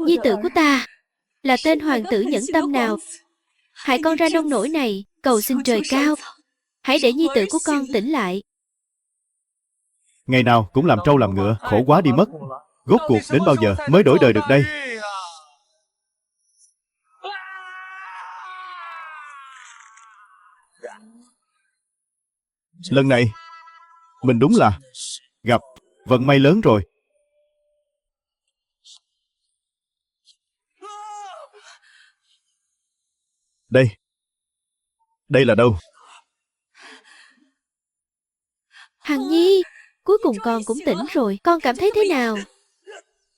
Nhi tử của ta là tên hoàng tử nhẫn tâm nào hại con ra nông nỗi này, cầu xin trời cao hãy để nhi tử của con tỉnh lại. Ngày nào cũng làm trâu làm ngựa, khổ quá đi mất. Rốt cuộc đến bao giờ mới đổi đời được đây? Lần này mình đúng là gặp vận may lớn rồi. Đây là đâu? Hằng Nhi, cuối cùng con cũng tỉnh rồi, con cảm thấy thế nào?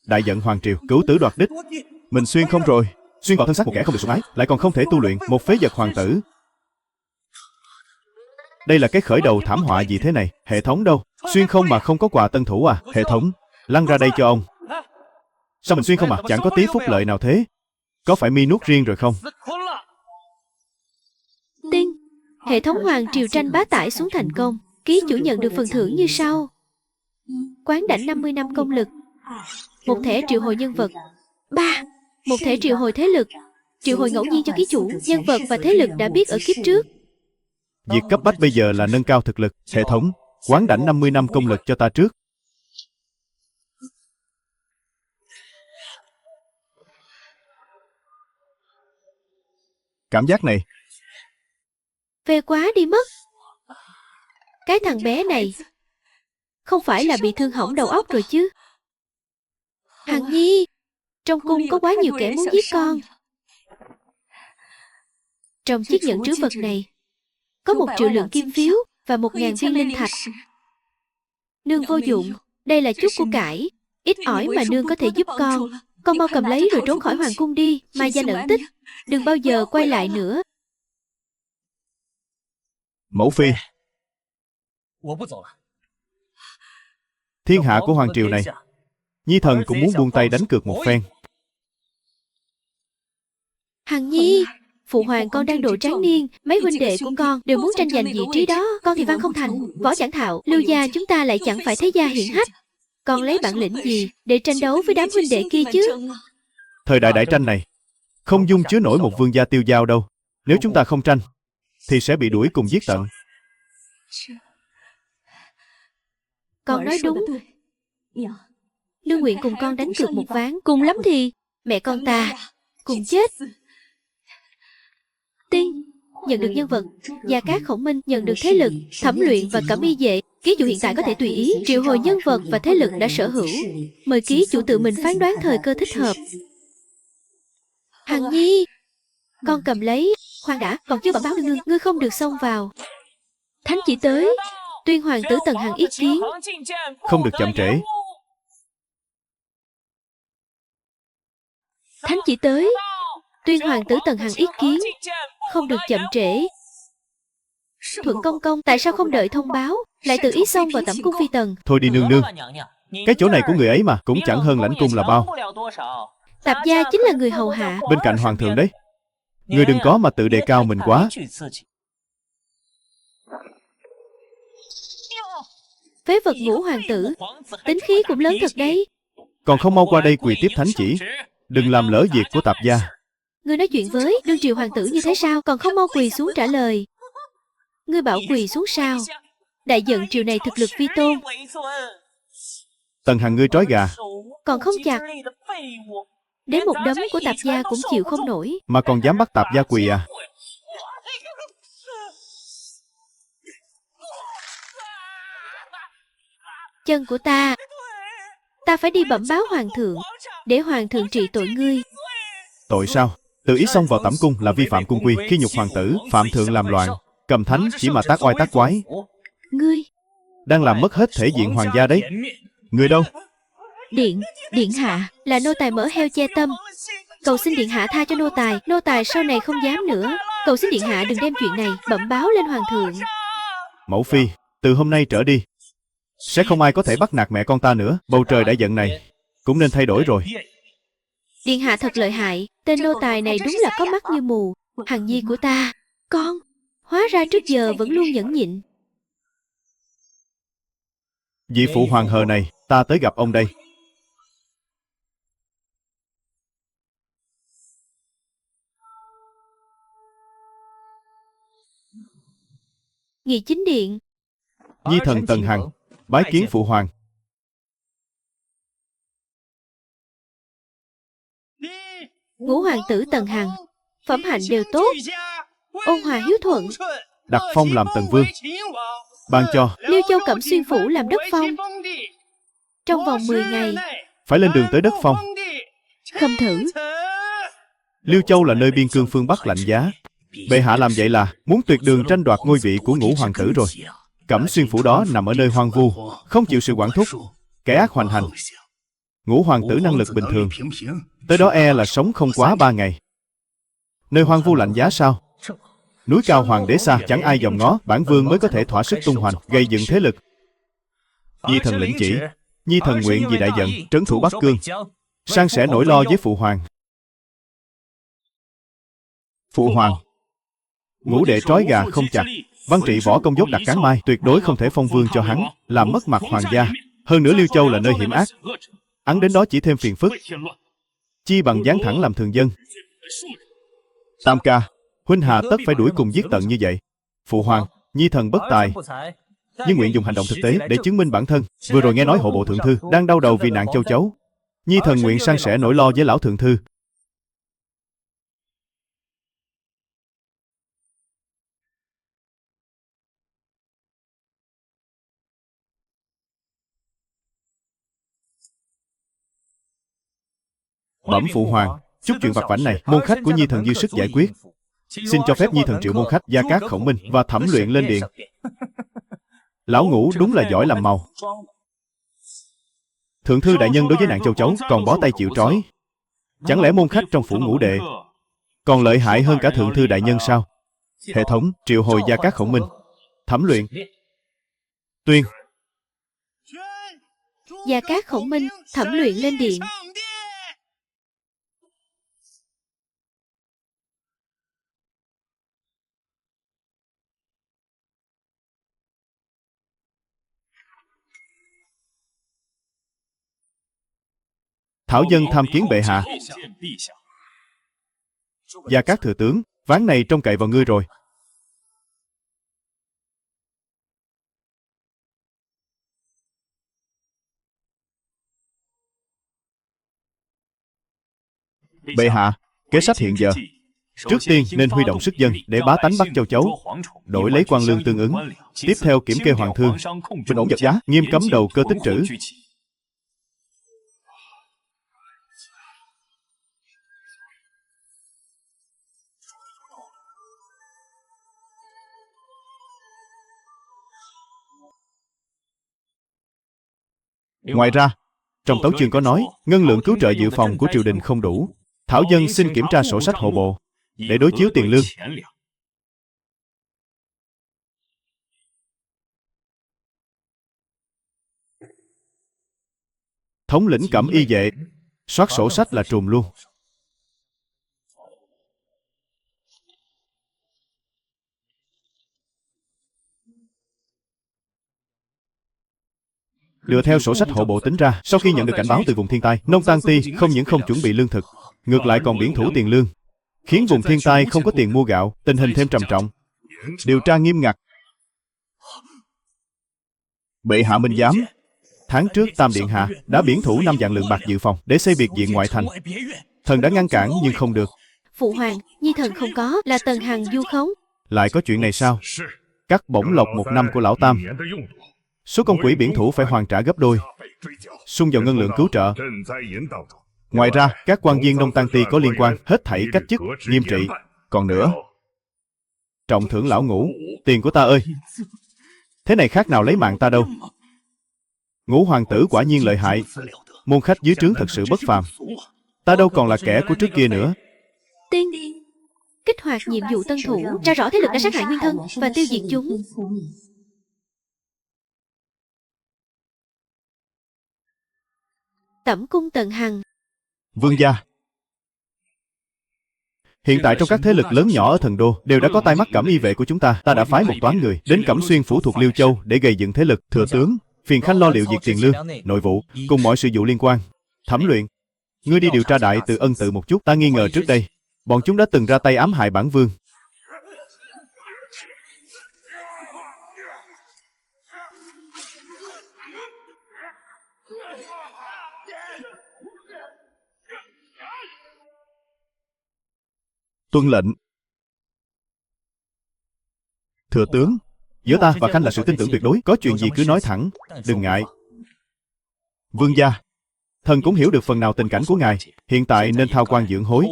Đại giận hoàng triều, cửu tử đoạt đích. Mình xuyên không rồi. Xuyên vào thân xác một kẻ không được sủng ái, lại còn không thể tu luyện, một phế vật hoàng tử. Đây là cái khởi đầu thảm họa gì thế này? Hệ thống đâu? Xuyên không mà không có quà tân thủ à? Hệ thống, lăn ra đây cho ông. Sao mình xuyên không à? Chẳng có tí phúc lợi nào thế. Có phải mi nuốt riêng rồi không? Tinh, hệ thống hoàng triều tranh bá tải xuống thành công. Ký chủ nhận được phần thưởng như sau: quán đảnh 50 năm công lực, một thẻ triệu hồi nhân vật. 3. Một thẻ triệu hồi thế lực, triệu hồi ngẫu nhiên cho ký chủ. Nhân vật và thế lực đã biết ở kiếp trước. Việc cấp bách bây giờ là nâng cao thực lực. Hệ thống, quán đảnh 50 năm công lực cho ta trước. Cảm giác này Phê quá đi mất. Cái thằng bé này không phải là bị thương hỏng đầu óc rồi chứ? Hằng Nhi, trong cung có quá nhiều kẻ muốn giết con. Trong chiếc nhẫn trữ vật này có 1 triệu lượng kim phiếu và 1000 viên linh thạch. Nương vô dụng, đây là chút của cải ít ỏi mà nương có thể giúp con. Con mau cầm lấy rồi trốn khỏi hoàng cung đi, mai danh ẩn tích, đừng bao giờ quay lại nữa. Mẫu phi, thiên hạ của hoàng triều này, Nhi thần cũng muốn buông tay đánh cược một phen. Hằng Nhi, phụ hoàng con đang độ tráng niên, mấy huynh đệ của con đều muốn tranh giành vị trí đó. Con thì văn không thành, võ chẳng thạo, Lưu gia chúng ta lại chẳng phải thế gia hiển hách. Con lấy bản lĩnh gì để tranh đấu với đám huynh đệ kia chứ? Thời đại đại tranh này không dung chứa nổi một vương gia tiêu dao đâu. Nếu chúng ta không tranh thì sẽ bị đuổi cùng giết tận. Con nói đúng. Nương nguyện cùng con đánh cược một ván, cùng lắm thì mẹ con ta cùng chết. Tiên nhận được nhân vật, Gia Cát Khổng Minh nhận được thế lực, Thẩm Luyện và Cẩm Y Vệ. Ký chủ hiện tại có thể tùy ý triệu hồi nhân vật và thế lực đã sở hữu. Mời ký chủ tự mình phán đoán thời cơ thích hợp. Hằng Nhi, con cầm lấy. Khoan đã, còn chưa bẩm báo nương, ngươi không được xông vào. Thánh chỉ tới. Tuyên hoàng tử Tần Hằng ý kiến. Không được chậm trễ. Thánh chỉ tới. Tuyên hoàng tử Tần Hằng ý kiến. Không được chậm trễ. Thuận công công, tại sao không đợi thông báo, lại tự ý xông vào tẩm cung phi tần? Thôi đi nương nương, cái chỗ này của người ấy mà, cũng chẳng hơn lãnh cung là bao. Tạp gia chính là người hầu hạ bên cạnh hoàng thượng đấy. Người đừng có mà tự đề cao mình quá. Phế vật Ngũ hoàng tử, tính khí cũng lớn thật đấy. Còn không mau qua đây quỳ tiếp thánh chỉ. Đừng làm lỡ việc của tạp gia. Ngươi nói chuyện với đương triều hoàng tử như thế sao, còn không mau quỳ xuống trả lời? Ngươi bảo quỳ xuống sao? Đại giận triều này thực lực vi tôn. Tần Hằng ngươi trói gà Còn không chặt. Đến một đấm của tạp gia cũng chịu không nổi. mà còn dám bắt tạp gia quỳ à? Chân của ta phải đi bẩm báo hoàng thượng, để hoàng thượng trị tội ngươi. Tội sao? Tự ý xông vào tẩm cung là vi phạm cung quy, khi nhục hoàng tử, phạm thượng làm loạn, cầm thánh chỉ mà tác oai tác quái. Ngươi đang làm mất hết thể diện hoàng gia đấy. Người đâu? Điện hạ, là nô tài mở heo che tâm. Cầu xin điện hạ tha cho nô tài sau này không dám nữa. Cầu xin điện hạ đừng đem chuyện này bẩm báo lên hoàng thượng. Mẫu phi, từ hôm nay trở đi sẽ không ai có thể bắt nạt mẹ con ta nữa. Bầu trời đã giận này cũng nên thay đổi rồi. Điện hạ thật lợi hại. Tên nô tài này đúng là có mắt như mù. Hằng Nhi của ta, con hóa ra trước giờ vẫn luôn nhẫn nhịn. Vị phụ hoàng hờ này Ta tới gặp ông đây. Nghị chính điện. Nhi thần Tần Hằng bái kiến phụ hoàng. Ngũ hoàng tử Tần Hằng, phẩm hạnh đều tốt, ôn hòa hiếu thuận, Đặt phong làm Tần Vương. Ban cho Liêu Châu Cẩm Xuyên phủ làm đất phong. Trong vòng 10 ngày phải lên đường tới đất phong. khâm thử. Liêu Châu là nơi biên cương phương Bắc lạnh giá. Bệ hạ làm vậy là muốn tuyệt đường tranh đoạt ngôi vị của ngũ hoàng tử rồi. Cẩm Xuyên phủ đó nằm ở nơi hoang vu, không chịu sự quản thúc, kẻ ác hoành hành. Ngũ hoàng tử năng lực bình thường, tới đó e là sống không quá 3 ngày. Nơi hoang vu lạnh giá sao? Núi cao hoàng đế xa, chẳng ai dòm ngó, bản vương mới có thể thỏa sức tung hoành, gây dựng thế lực. Nhi thần lĩnh chỉ, Nhi thần nguyện vì đại vận, trấn thủ Bắc Cương, san sẻ nỗi lo với phụ hoàng. Phụ hoàng, ngũ đệ trói gà không chặt, Văn Trị võ công dốt đặt cán mai, tuyệt đối không thể phong vương cho hắn, làm mất mặt hoàng gia. Hơn nữa Liêu Châu là nơi hiểm ác, hắn đến đó chỉ thêm phiền phức. Chi bằng dán thẳng làm thường dân. Tam ca, huynh hà tất phải đuổi cùng giết tận như vậy? Phụ hoàng, Nhi thần bất tài, nhưng nguyện dùng hành động thực tế để chứng minh bản thân. Vừa rồi nghe nói hộ bộ thượng thư đang đau đầu vì nạn châu chấu, Nhi thần nguyện san sẻ nỗi lo với lão thượng thư. Bẩm phụ hoàng, chút chuyện vặt vãnh này môn khách của Nhi thần dư sức giải quyết. Xin cho phép Nhi thần triệu môn khách Gia Cát Khổng Minh và Thẩm Luyện lên điện. Lão Ngũ đúng là giỏi làm màu. Thượng thư đại nhân đối với nạn châu chấu còn bó tay chịu trói, chẳng lẽ môn khách trong phủ ngũ đệ còn lợi hại hơn cả thượng thư đại nhân sao? Hệ thống triệu hồi Gia Cát Khổng Minh, Thẩm Luyện. Tuyên. Gia Cát Khổng Minh, Thẩm Luyện lên điện. Thảo dân tham kiến bệ hạ. Gia Cát thừa tướng, ván này trông cậy vào ngươi rồi. Bệ hạ, kế sách hiện giờ, trước tiên nên huy động sức dân để bá tánh bắt châu chấu, đổi lấy quan lương tương ứng. Tiếp theo kiểm kê hoàng thương, bình ổn vật giá, nghiêm cấm đầu cơ tích trữ. Ngoài ra, trong tấu chương có nói, ngân lượng cứu trợ dự phòng của triều đình không đủ. Thảo dân xin kiểm tra sổ sách hộ bộ để đối chiếu tiền lương. Thống lĩnh Cẩm Y vệ soát sổ sách là trùm luôn. Dựa theo sổ sách hộ bộ tính ra, sau khi nhận được cảnh báo từ vùng thiên tai, Nông Tang Ti không những không chuẩn bị lương thực, ngược lại còn biển thủ tiền lương, khiến vùng thiên tai không có tiền mua gạo, tình hình thêm trầm trọng. Điều tra nghiêm ngặt. Bệ hạ minh giám, tháng trước Tam Điện Hạ đã biển thủ 5 vạn lượng bạc dự phòng để xây biệt viện ngoại thành. Thần đã ngăn cản nhưng không được. Phụ hoàng, Nhi thần không có, là Tần Hằng vu khống. Lại có chuyện này sao? Cắt bổng lộc 1 năm của lão Tam, số công quỹ biển thủ phải hoàn trả gấp đôi, sung vào ngân lượng cứu trợ. Ngoài ra, các quan viên Nông Tang Ti có liên quan hết thảy cách chức, nghiêm trị. Còn nữa, trọng thưởng lão Ngũ, tiền của ta ơi! Thế này khác nào lấy mạng ta đâu. Ngũ hoàng tử quả nhiên lợi hại, môn khách dưới trướng thật sự bất phàm. Ta đâu còn là kẻ của trước kia nữa. Tiên kích hoạt nhiệm vụ tân thủ, tra rõ thế lực đã sát hại nguyên thân và tiêu diệt chúng. Tẩm cung Tần Hằng. Vương gia, hiện tại trong các thế lực lớn nhỏ ở thần đô đều đã có tai mắt Cẩm Y vệ của chúng ta. Ta đã phái một toán người đến Cẩm Xuyên phủ thuộc Liêu Châu để gây dựng thế lực. Thừa tướng, Phiền Khanh lo liệu việc tiền lương, nội vụ cùng mọi sự vụ liên quan. Thẩm Luyện, ngươi đi điều tra Đại Từ Ân Tự một chút. Ta nghi ngờ trước đây bọn chúng đã từng ra tay ám hại bản vương. Tuân lệnh. Thừa tướng, giữa ta và Khanh là sự tin tưởng tuyệt đối. Có chuyện gì cứ nói thẳng, đừng ngại. Vương gia, thần cũng hiểu được phần nào tình cảnh của ngài. Hiện tại nên thao quan dưỡng hối.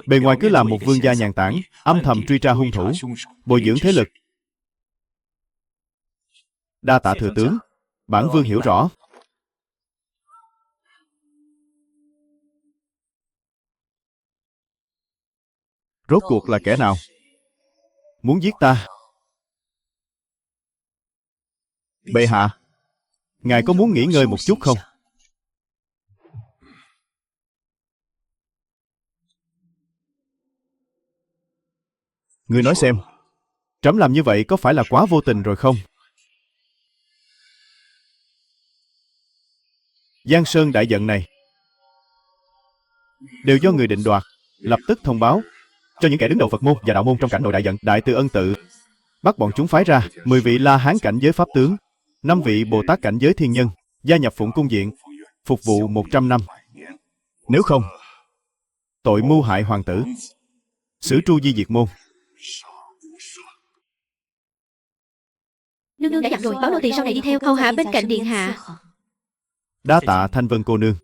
Bề ngoài cứ làm một vương gia nhàn tản, âm thầm truy tra hung thủ, bồi dưỡng thế lực. Đa tạ thừa tướng, bản vương hiểu rõ. Rốt cuộc là kẻ nào muốn giết ta? Bệ hạ, ngài có muốn nghỉ ngơi một chút không? Ngươi nói xem, trẫm làm như vậy có phải là quá vô tình rồi không? Giang Sơn đại trận này đều do người định đoạt. Lập tức thông báo cho những kẻ đứng đầu Phật môn và đạo môn trong cảnh nội đại trận. Đại Từ Ân Tự bắt bọn chúng phái ra 10 vị La Hán cảnh giới pháp tướng, 5 vị Bồ Tát cảnh giới thiên nhân gia nhập Phụng Cung Viện, phục vụ 100 năm. Nếu không, tội mưu hại hoàng tử, xử tru di diệt môn. Nương đã dặn rồi, báo nô tỳ sau này đi theo hầu hạ bên cạnh điện hạ. Đa tạ Thanh Vân cô nương.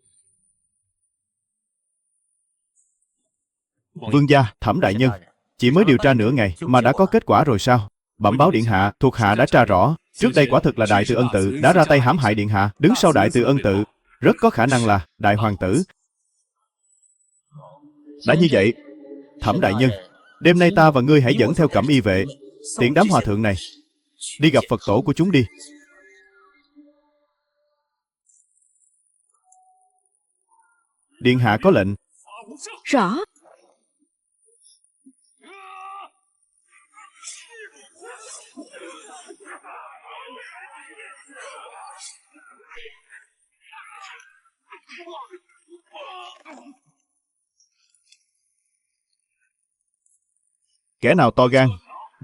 Vương gia, Thẩm đại nhân, chỉ mới điều tra nửa ngày mà đã có kết quả rồi sao? Bẩm báo điện hạ, thuộc hạ đã tra rõ. Trước đây quả thực là Đại Từ Ân Tự đã ra tay hãm hại điện hạ. Đứng sau Đại Từ Ân Tự rất có khả năng là đại hoàng tử. Đã như vậy, Thẩm đại nhân, đêm nay ta và ngươi hãy dẫn theo Cẩm Y vệ, tiễn đám hòa thượng này đi gặp Phật tổ của chúng đi. Điện hạ có lệnh. Rõ. Kẻ nào to gan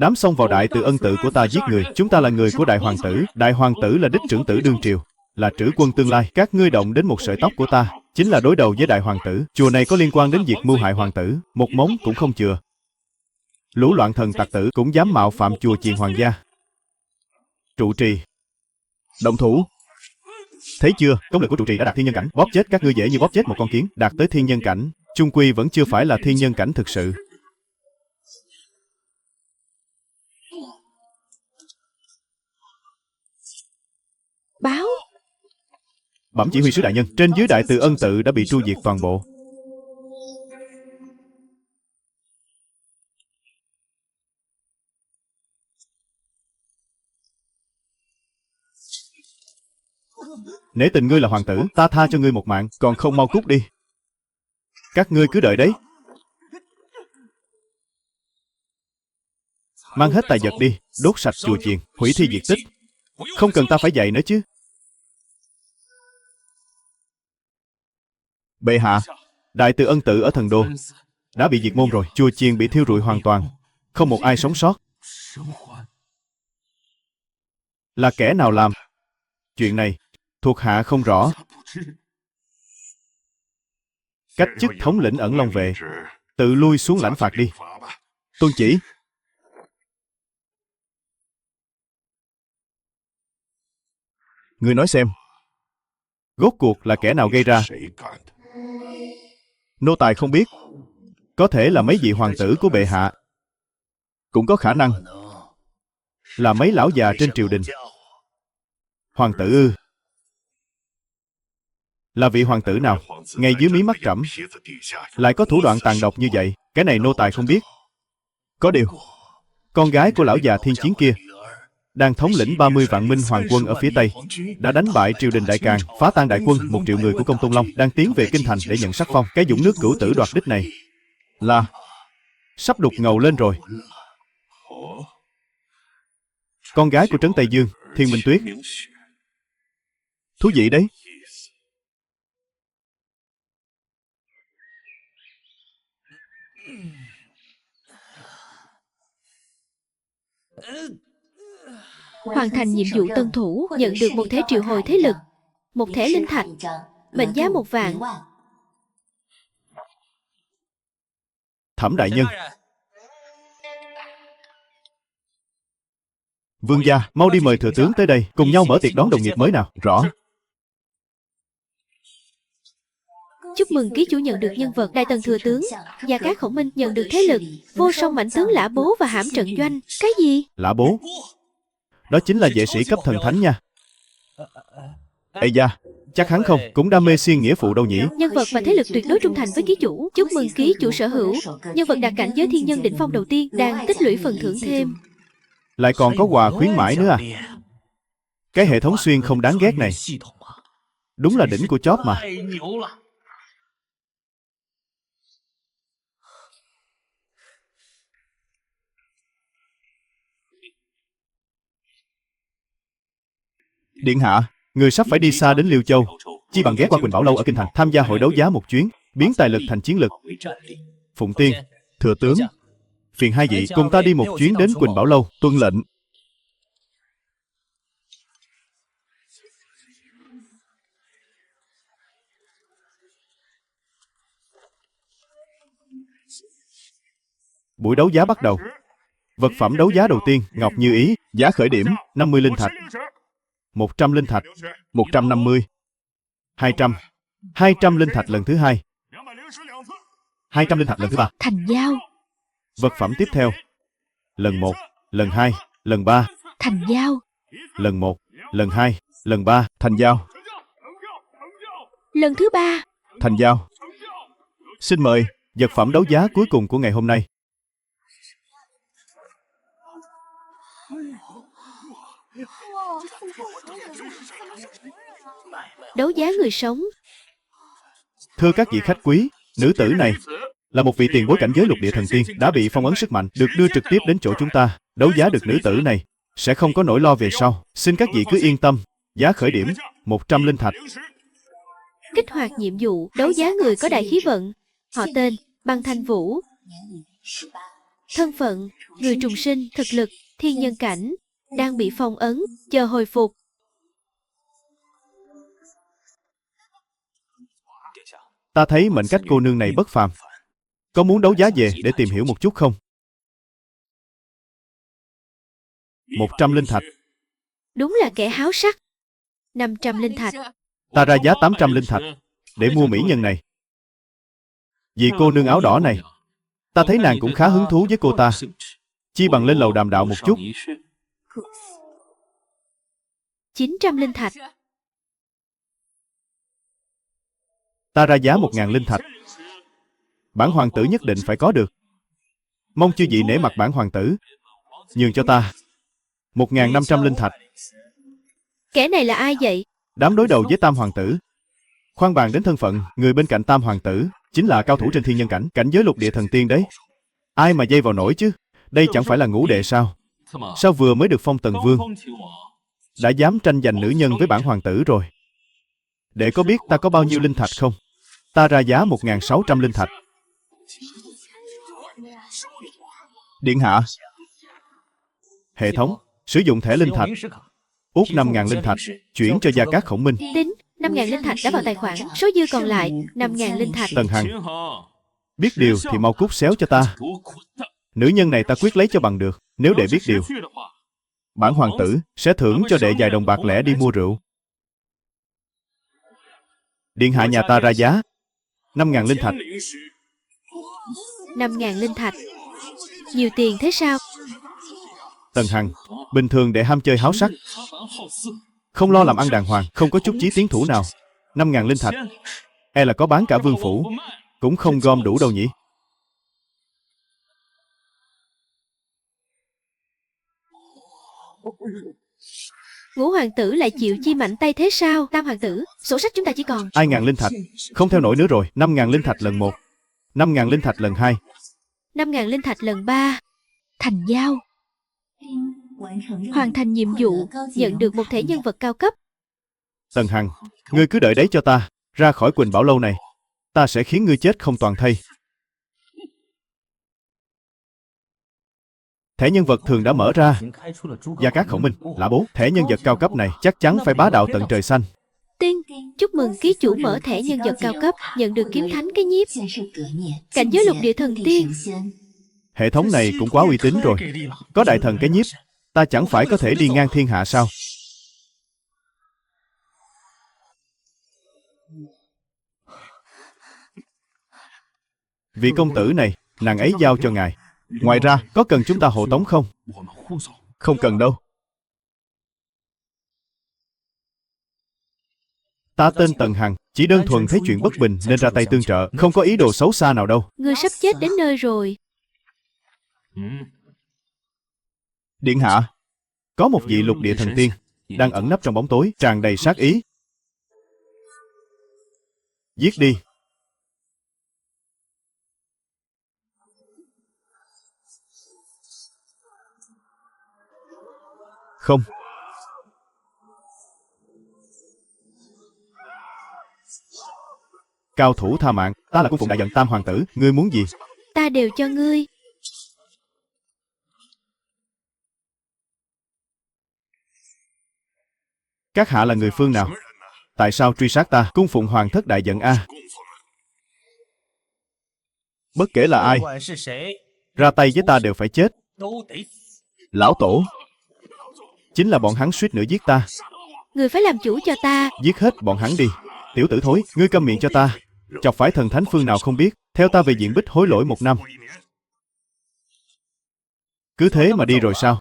dám xông vào Đại Từ Ân Tự của ta giết người? Chúng ta là người của đại hoàng tử. Đại hoàng tử là đích trưởng tử đương triều, là trữ quân tương lai. Các ngươi động đến một sợi tóc của ta chính là đối đầu với đại hoàng tử. Chùa này có liên quan đến việc mưu hại hoàng tử, một mống cũng không chừa. Lũ loạn thần tặc tử cũng dám mạo phạm chùa chiền hoàng gia. Trụ trì, động thủ. Thấy chưa, công lực của trụ trì đã đạt thiên nhân cảnh. Bóp chết các ngươi dễ như bóp chết một con kiến. Đạt tới thiên nhân cảnh, chung quy vẫn chưa phải là thiên nhân cảnh thực sự. Báo. Bẩm chỉ huy sứ đại nhân, trên dưới Đại Từ Ân Tự đã bị tru diệt toàn bộ. Nể tình ngươi là hoàng tử, ta tha cho ngươi một mạng, còn không mau cút đi. Các ngươi cứ đợi đấy. Mang hết tài vật đi, đốt sạch chùa chiền, hủy thi diệt tích. Không cần ta phải dạy nữa chứ. Bệ hạ, Đại Từ Ân Tự ở Thần Đô đã bị diệt môn rồi. Chùa chiền bị thiêu rụi hoàn toàn, không một ai sống sót. Là kẻ nào làm? Chuyện này thuộc hạ không rõ. Cách chức thống lĩnh Ẩn Long vệ, tự lui xuống lãnh phạt đi. Tuân chỉ. Ngươi nói xem, rốt cuộc là kẻ nào gây ra? Nô tài không biết. Có thể là mấy vị hoàng tử của bệ hạ, cũng có khả năng là mấy lão già trên triều đình. Hoàng tử ư? Là vị hoàng tử nào ngay dưới mí mắt trẫm lại có thủ đoạn tàn độc như vậy? Cái này nô tài không biết. Có điều, con gái của lão già thiên chiến kia đang thống lĩnh 30 vạn minh hoàng quân ở phía Tây, đã đánh bại triều đình Đại Càn, phá tan đại quân 1 triệu người của Công Tôn Long, đang tiến về kinh thành để nhận sắc phong. Cái dũng nước cửu tử đoạt đích này là sắp đục ngầu lên rồi. Con gái của Trấn Tây Dương, Thiên Minh Tuyết, Thú vị đấy. Hoàn thành nhiệm vụ tân thủ, nhận được một thẻ triệu hồi thế lực, một thẻ linh thạch, mệnh giá 1 vạn. Thẩm đại nhân. Vương gia, mau đi mời thừa tướng tới đây, cùng nhau mở tiệc đón đồng nghiệp mới nào. Rõ. Chúc mừng ký chủ nhận được nhân vật Đại Tần thừa tướng. Gia Cát Khổng Minh nhận được thế lực Vô Song mãnh tướng Lã Bố và Hãm Trận Doanh. Cái gì? Lã Bố? Đó chính là vệ sĩ cấp thần thánh nha. Ây da, chắc hắn không cũng đam mê xuyên nghĩa phụ đâu nhỉ. Nhân vật và thế lực tuyệt đối trung thành với ký chủ. Chúc mừng ký chủ sở hữu nhân vật đạt cảnh giới thiên nhân đỉnh phong đầu tiên, đang tích lũy phần thưởng thêm. Lại còn có quà khuyến mãi nữa à? Cái hệ thống xuyên không đáng ghét này đúng là đỉnh của chóp mà. Điện hạ, người sắp phải đi xa đến Liêu Châu, chi bằng ghé qua Quỳnh Bảo Lâu ở Kinh Thành tham gia hội đấu giá một chuyến, biến tài lực thành chiến lực. Phụng Tiên, thừa tướng, phiền hai vị cùng ta đi một chuyến đến Quỳnh Bảo Lâu. Tuân lệnh. Buổi đấu giá bắt đầu. Vật phẩm đấu giá đầu tiên, ngọc như ý, giá khởi điểm 50 linh thạch, 100 linh thạch, 150, 200, 200 linh thạch lần thứ hai, 200 linh thạch lần thứ ba. Thành giao. Vật phẩm tiếp theo, lần 1, lần 2, lần 3. Thành giao. Lần 1, lần 2, lần 3, thành giao. Lần thứ 3. Thành giao. Xin mời, vật phẩm đấu giá cuối cùng của ngày hôm nay. Đấu giá người sống. Thưa các vị khách quý, nữ tử này là một vị tiền bối cảnh giới lục địa thần tiên, đã bị phong ấn sức mạnh, được đưa trực tiếp đến chỗ chúng ta. Đấu giá được nữ tử này sẽ không có nỗi lo về sau. Xin các vị cứ yên tâm. Giá khởi điểm 100 linh thạch. Kích hoạt nhiệm vụ đấu giá người có đại khí vận. Họ tên Băng Thanh Vũ. Thân phận người trùng sinh, thực lực thiên nhân cảnh, đang bị phong ấn, chờ hồi phục. Ta thấy mệnh cách cô nương này bất phàm. Có muốn đấu giá về để tìm hiểu một chút không? 100 linh thạch. Đúng là kẻ háo sắc. 500 linh thạch. Ta ra giá 800 linh thạch để mua mỹ nhân này. Vì cô nương áo đỏ này, ta thấy nàng cũng khá hứng thú với cô ta. Chi bằng lên lầu đàm đạo một chút. 900 linh thạch. Ta ra giá 1000 linh thạch. Bản hoàng tử nhất định phải có được. Mong chư vị nể mặt bản hoàng tử, nhường cho ta 1500 linh thạch. Kẻ này là ai vậy? Đám đối đầu với Tam hoàng tử. Khoan bàn đến thân phận, người bên cạnh Tam hoàng tử chính là cao thủ trên thiên nhân cảnh, cảnh giới lục địa thần tiên đấy. Ai mà dây vào nổi chứ? Đây chẳng phải là ngũ đệ sao? Sao vừa mới được phong tần vương đã dám tranh giành nữ nhân với bản hoàng tử rồi? Để có biết ta có bao nhiêu linh thạch không? Ta ra giá 1600 linh thạch. Điện hạ, hệ thống sử dụng thẻ linh thạch, út 5000 linh thạch chuyển cho Gia Cát Khổng Minh. Tính 5000 linh thạch đã vào tài khoản, số dư còn lại 5000 linh thạch. Tần Hằng, biết điều thì mau cút xéo cho ta. Nữ nhân này ta quyết lấy cho bằng được. Nếu đệ biết điều, bản hoàng tử sẽ thưởng cho đệ vài đồng bạc lẻ đi mua rượu. Điện hạ nhà ta ra giá 5000 linh thạch. 5000 linh thạch. Nhiều tiền thế sao? Tần Hằng, bình thường đệ ham chơi háo sắc, không lo làm ăn đàng hoàng, không có chút chí tiến thủ nào. 5000 linh thạch, e là có bán cả vương phủ cũng không gom đủ đâu nhỉ. Ngũ hoàng tử lại chịu chi mạnh tay thế sao? Tam hoàng tử, sổ sách chúng ta chỉ còn 2000 linh thạch, không theo nổi nữa rồi. 5000 linh thạch lần 1, 5000 linh thạch lần 2, 5000 linh thạch lần 3. Thành giao. Hoàn thành nhiệm vụ, nhận được một thẻ nhân vật cao cấp. Tần Hằng, ngươi cứ đợi đấy cho ta. Ra khỏi Quỳnh Bảo Lâu này, ta sẽ khiến ngươi chết không toàn thây. Thẻ nhân vật thường đã mở ra. Gia Cát Khổng Minh, Lã Bố, thẻ nhân vật cao cấp này chắc chắn phải bá đạo tận trời xanh. Tiên, chúc mừng ký chủ mở thẻ nhân vật cao cấp, nhận được kiếm thánh cái nhiếp. Cảnh giới lục địa thần tiên. Hệ thống này cũng quá uy tín rồi. Có đại thần cái nhiếp, ta chẳng phải có thể đi ngang thiên hạ sao? Vị công tử này, nàng ấy giao cho ngài. Ngoài ra, có cần chúng ta hộ tống không? Không cần đâu. Ta tên Tần Hằng, chỉ đơn thuần thấy chuyện bất bình nên ra tay tương trợ, không có ý đồ xấu xa nào đâu. Ngươi sắp chết đến nơi rồi. Điện hạ, có một vị lục địa thần tiên đang ẩn nấp trong bóng tối, tràn đầy sát ý. Giết đi. Không. Cao thủ tha mạng, ta là cung phụng đại giận Tam hoàng tử, ngươi muốn gì? Ta đều cho ngươi. Các hạ là người phương nào? Tại sao truy sát ta? Cung phụng hoàng thất đại giận a. Bất kể là ai, ra tay với ta đều phải chết. Lão tổ, chính là bọn hắn suýt nữa giết ta. Ngươi phải làm chủ cho ta. Giết hết bọn hắn đi. Tiểu tử thối, ngươi câm miệng cho ta. Chọc phải thần thánh phương nào không biết, theo ta về Diện Bích hối lỗi 1 năm. Cứ thế mà đi rồi sao?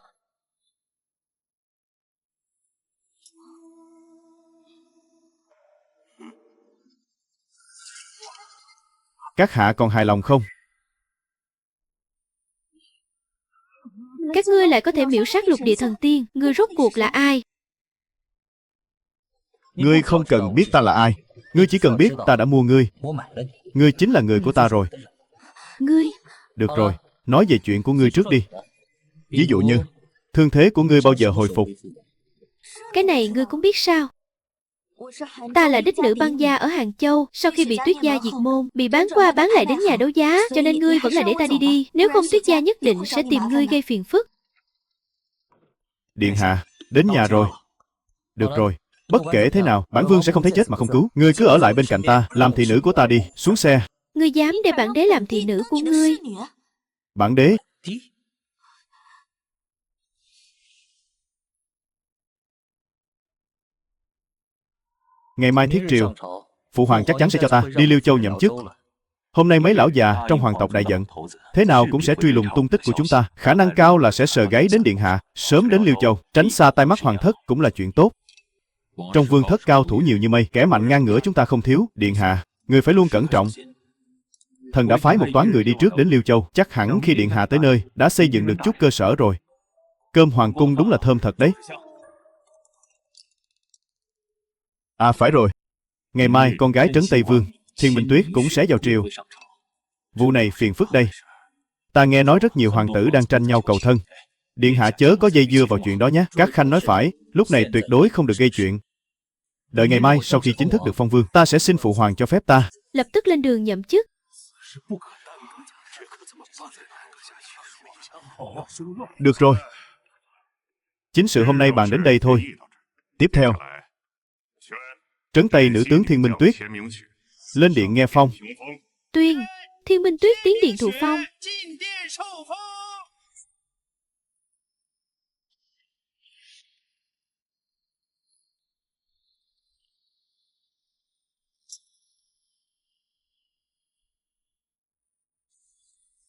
Các hạ còn hài lòng không? Các ngươi lại có thể miễu sát lục địa thần tiên. Ngươi rốt cuộc là ai? Ngươi không cần biết ta là ai. Ngươi chỉ cần biết ta đã mua ngươi. Ngươi chính là người của ta rồi. Ngươi... Được rồi, nói về chuyện của ngươi trước đi. Ví dụ như, thương thế của ngươi bao giờ hồi phục? Cái này ngươi cũng biết sao? Ta là đích nữ băng gia ở Hàng Châu. Sau khi bị Tuyết gia diệt môn, bị bán qua bán lại đến nhà đấu giá, cho nên ngươi vẫn là để ta đi đi. Nếu không Tuyết gia nhất định sẽ tìm ngươi gây phiền phức. Điện hạ, đến nhà rồi. Được rồi, bất kể thế nào, bản vương sẽ không thấy chết mà không cứu. Ngươi cứ ở lại bên cạnh ta, làm thị nữ của ta đi, xuống xe. Ngươi dám để bản đế làm thị nữ của ngươi? Bản đế? Ngày mai thiết triều, phụ hoàng chắc chắn sẽ cho ta đi Liêu Châu nhậm chức. Hôm nay mấy lão già trong hoàng tộc đại giận, thế nào cũng sẽ truy lùng tung tích của chúng ta. Khả năng cao là sẽ sờ gáy đến điện hạ, sớm đến Liêu Châu, tránh xa tai mắt hoàng thất cũng là chuyện tốt. Trong vương thất cao thủ nhiều như mây, kẻ mạnh ngang ngửa chúng ta không thiếu. Điện hạ, người phải luôn cẩn trọng. Thần đã phái một toán người đi trước đến Liêu Châu, chắc hẳn khi điện hạ tới nơi đã xây dựng được chút cơ sở rồi. Cơm hoàng cung đúng là thơm thật đấy. À phải rồi, ngày mai con gái Trấn Tây Vương, Thiên Minh Tuyết cũng sẽ vào triều. Vụ này phiền phức đây. Ta nghe nói rất nhiều hoàng tử đang tranh nhau cầu thân. Điện hạ chớ có dây dưa vào chuyện đó nhé. Các khanh nói phải, lúc này tuyệt đối không được gây chuyện. Đợi ngày mai sau khi chính thức được phong vương, ta sẽ xin phụ hoàng cho phép ta lập tức lên đường nhậm chức. Được rồi. Chính sự hôm nay bàn đến đây thôi. Tiếp theo, Trấn Tây nữ tướng Thiên Minh Tuyết lên điện nghe phong. Tuyên, Thiên Minh Tuyết tiến điện thụ phong.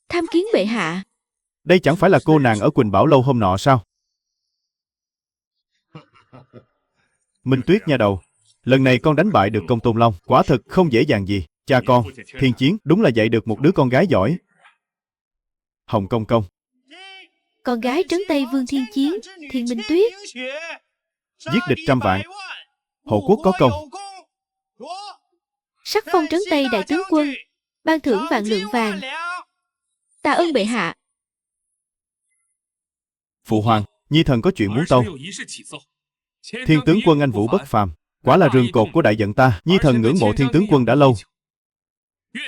Tham kiến bệ hạ. Đây chẳng phải là cô nàng ở Quỳnh Bảo Lâu hôm nọ sao? Minh Tuyết nha đầu, lần này con đánh bại được Công Tôn Long, quả thực không dễ dàng gì. Cha con, Thiên Chiến, đúng là dạy được một đứa con gái giỏi. Hồng Công Công, Con gái Trấn Tây Vương Thiên Chiến, Thiên Minh Tuyết. giết địch 100 vạn, hộ quốc có công. Sắc phong Trấn Tây đại tướng quân, ban thưởng vạn lượng vàng. Tạ ơn bệ hạ. Phụ hoàng, nhi thần có chuyện muốn tâu. Thiên tướng quân anh vũ bất phàm, Quả là rường cột của đại vận ta. Nhi thần ngưỡng mộ Thiên tướng quân đã lâu,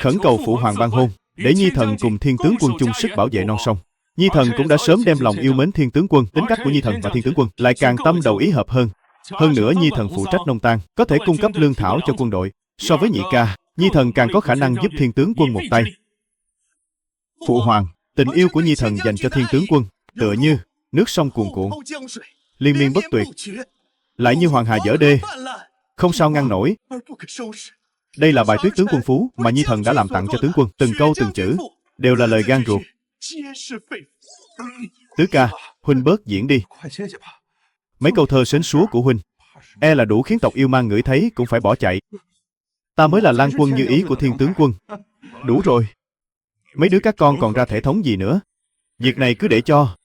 khẩn cầu phụ hoàng ban hôn, để Nhi thần cùng Thiên tướng quân chung sức bảo vệ non sông. Nhi thần cũng đã sớm đem lòng yêu mến Thiên tướng quân. Tính cách của Nhi thần và Thiên tướng quân lại càng tâm đầu ý hợp hơn. Hơn nữa Nhi thần phụ trách nông tang, có thể cung cấp lương thảo cho quân đội. So với nhị ca, Nhi thần càng có khả năng giúp Thiên tướng quân một tay. Phụ hoàng, tình yêu của Nhi thần dành cho Thiên tướng quân tựa như nước sông cuồn cuộn, liên miên bất tuyệt, lại như hoàng hà dở đê, không sao ngăn nổi. Đây là bài Tuyết tướng quân phú mà Nhi thần đã làm tặng cho tướng quân. Từng câu từng chữ đều là lời gan ruột. Tứ ca, huynh bớt diễn đi. Mấy câu thơ sến súa của huynh e là đủ khiến tộc yêu mang ngửi thấy cũng phải bỏ chạy. Ta mới là lang quân như ý của Thiên tướng quân. Đủ rồi. Mấy đứa các con còn ra thể thống gì nữa. Việc này cứ để cho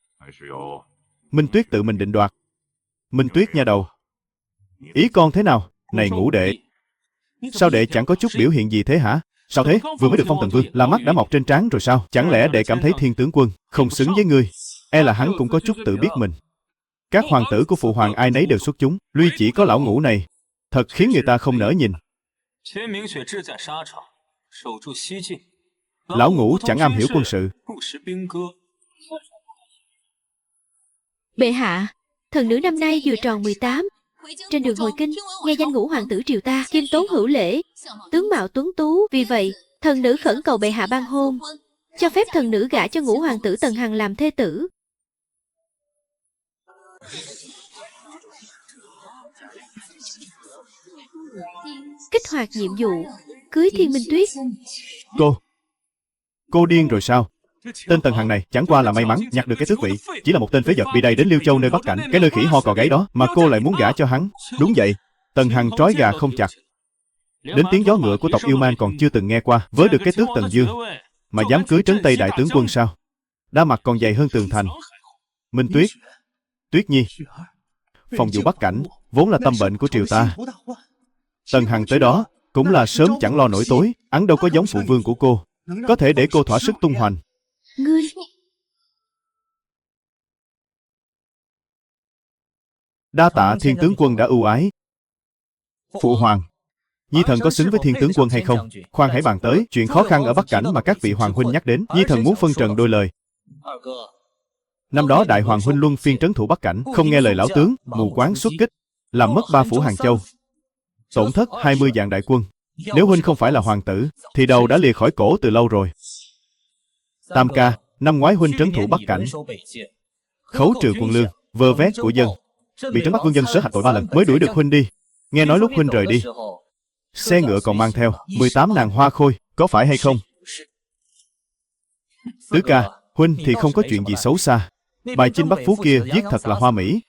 Minh Tuyết tự mình định đoạt. Minh Tuyết nha đầu, ý con thế nào? Này Ngũ đệ, sao đệ chẳng có chút biểu hiện gì thế hả? Sao thế? Vừa mới được phong tần vương, là mắt đã mọc trên trán rồi sao? Chẳng lẽ đệ cảm thấy Thiên tướng quân không xứng với ngươi? E là hắn cũng có chút tự biết mình. Các hoàng tử của phụ hoàng ai nấy đều xuất chúng, duy chỉ có lão Ngũ này thật khiến người ta không nỡ nhìn. Lão Ngũ chẳng am hiểu quân sự. Bệ hạ, thần nữ năm nay vừa tròn 18. Trên đường hồi kinh, nghe danh Ngũ hoàng tử triều ta khiêm tốn hữu lễ, tướng mạo tuấn tú. Vì vậy, thần nữ khẩn cầu bệ hạ ban hôn, cho phép thần nữ gả cho Ngũ hoàng tử Tần Hằng làm thê tử. Kích hoạt nhiệm vụ cưới Thiên Minh Tuyết. Cô điên rồi sao? Tên Tần Hằng này chẳng qua là may mắn nhặt được cái tước vị, chỉ là một tên phế vật bị đầy đến Liêu Châu nơi Bắc Cảnh, cái nơi khỉ ho cò gáy đó, mà cô lại muốn gả cho hắn. Đúng vậy, Tần Hằng trói gà không chặt. Đến tiếng gió ngựa của tộc yêu man còn chưa từng nghe qua. Với được cái tước Tần Dương mà dám cưới trấn Tây đại tướng quân sao? Đá mặt còn dày hơn tường thành. Minh Tuyết, Tuyết Nhi, phòng vụ Bắc Cảnh vốn là tâm bệnh của triều ta. Tần Hằng tới đó cũng là sớm chẳng lo nổi tối. Hắn đâu có giống phụ vương của cô, có thể để cô thỏa sức tung hoành. Ngươi... Đa tạ Thiên tướng quân đã ưu ái. Phụ hoàng, Nhi thần có xứng với Thiên tướng quân hay không? Khoan hãy bàn tới chuyện khó khăn ở Bắc Cảnh mà các vị hoàng huynh nhắc đến. Nhi thần muốn phân trần đôi lời. Năm đó đại hoàng huynh luân phiên trấn thủ Bắc Cảnh, không nghe lời lão tướng, mù quáng xuất kích, làm mất 3 phủ Hàng Châu, tổn thất 20 vạn đại quân. Nếu huynh không phải là hoàng tử, thì đầu đã lìa khỏi cổ từ lâu rồi. Tam ca, năm ngoái huynh trấn thủ Bắc Cảnh, khấu trừ quân lương, vơ vét của dân, bị Trấn Bắc Vương dân sớ hạch tội 3 lần mới đuổi được huynh đi. Nghe nói lúc huynh rời đi, xe ngựa còn mang theo 18 nàng hoa khôi, có phải hay không? Tứ ca, huynh thì không có chuyện gì xấu xa. Bài chinh Bắc Phú kia viết thật là hoa mỹ.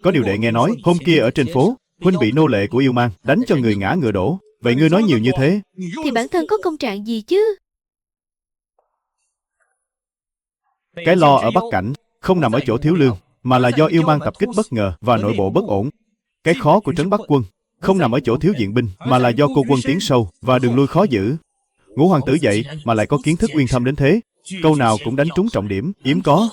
Có điều đệ nghe nói, hôm kia ở trên phố, huynh bị nô lệ của yêu mang đánh cho người ngã ngựa đổ. Vậy ngươi nói nhiều như thế thì bản thân có công trạng gì chứ? Cái lo ở Bắc Cảnh không nằm ở chỗ thiếu lương, mà là do yêu mang tập kích bất ngờ và nội bộ bất ổn. Cái khó của trấn Bắc quân không nằm ở chỗ thiếu viện binh, mà là do cô quân tiến sâu và đường lui khó giữ. Ngũ hoàng tử vậy mà lại có kiến thức uyên thâm đến thế, câu nào cũng đánh trúng trọng điểm, hiếm có.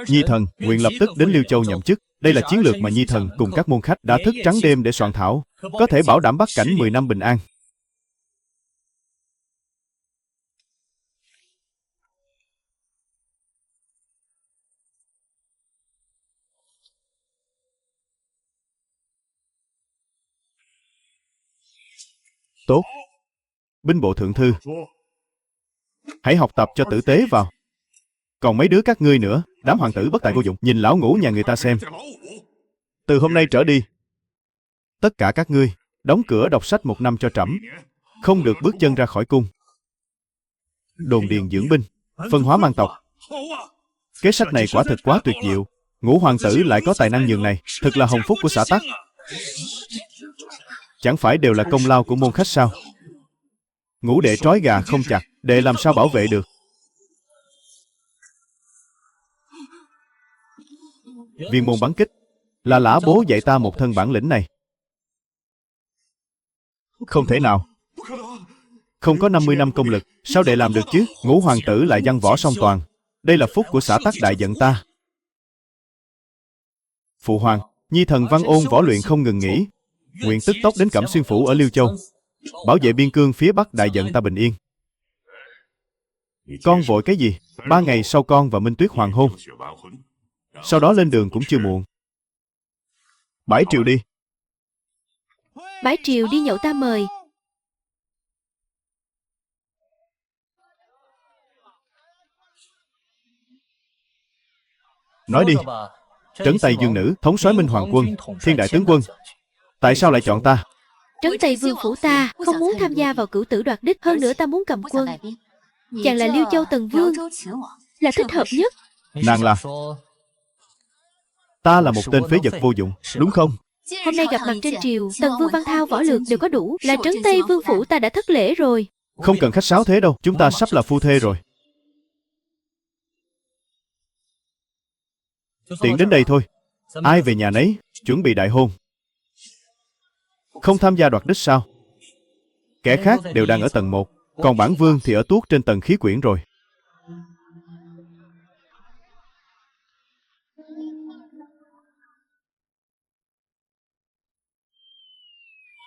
Nhi thần nguyện lập tức đến Liêu Châu nhậm chức. Đây là chiến lược mà Nhi thần cùng các môn khách đã thức trắng đêm để soạn thảo, có thể bảo đảm Bắc Cảnh 10 năm bình an. Tốt. Binh bộ thượng thư, hãy học tập cho tử tế vào. Còn mấy đứa các ngươi nữa, đám hoàng tử bất tài vô dụng, nhìn lão Ngũ nhà người ta xem. Từ hôm nay trở đi, tất cả các ngươi đóng cửa đọc sách 1 năm cho trẫm, không được bước chân ra khỏi cung. Đồn điền dưỡng binh, phân hóa mang tộc. Kế sách này quả thực quá tuyệt diệu. Ngũ hoàng tử lại có tài năng nhường này, thật là hồng phúc của xã tắc. Chẳng phải đều là công lao của môn khách sao? Ngũ đệ trói gà không chặt, đệ làm sao bảo vệ được? Viên môn bắn kích là lã bố dạy ta một thân bản lĩnh này. Không thể nào. Không có 50 năm công lực, sao đệ làm được chứ? Ngũ hoàng tử lại văn võ song toàn. Đây là phúc của xã tắc đại vận ta. Phụ hoàng, Nhi thần Văn Ôn võ luyện không ngừng nghỉ, nguyện tức tốc đến Cẩm Xuyên phủ ở Liêu Châu, bảo vệ biên cương phía Bắc đại vận ta bình yên. Con vội cái gì? 3 ngày sau con và Minh Tuyết hoàng hôn, sau đó lên đường cũng chưa muộn. Bãi triều đi. Bãi triều đi nhậu ta mời. Nói đi. Trấn Tây Dương Nữ, thống soái Minh Hoàng quân, Thiên đại tướng quân, tại sao lại chọn ta? Trấn Tây Vương phủ ta không muốn tham gia vào cửu tử đoạt đích. Hơn nữa ta muốn cầm quân. Chàng là Liêu Châu Tần Vương, là thích hợp nhất. Nàng là... Ta là một tên phế vật vô dụng, đúng không? Hôm nay gặp mặt trên triều, Tần Vương văn thao võ lược đều có đủ. Là Trấn Tây Vương phủ ta đã thất lễ rồi. Không cần khách sáo thế đâu, chúng ta sắp là phu thê rồi. Tiện đến đây thôi. Ai về nhà nấy, chuẩn bị đại hôn. Không tham gia đoạt đích sao? Kẻ khác đều đang ở tầng 1, còn bản vương thì ở tuốt trên tầng khí quyển rồi.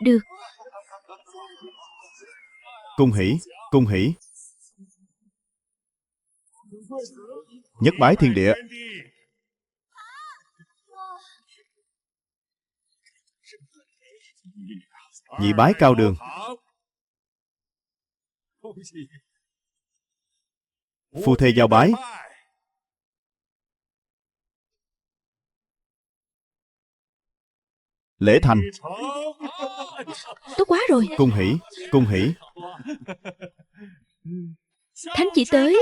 Được. Cung hỷ, cung hỷ. Nhất bái thiên địa. Nhị bái cao đường. Phu thê giao bái. Lễ thành. Tốt quá rồi. Cung hỷ, cung hỷ. Thánh chỉ tới.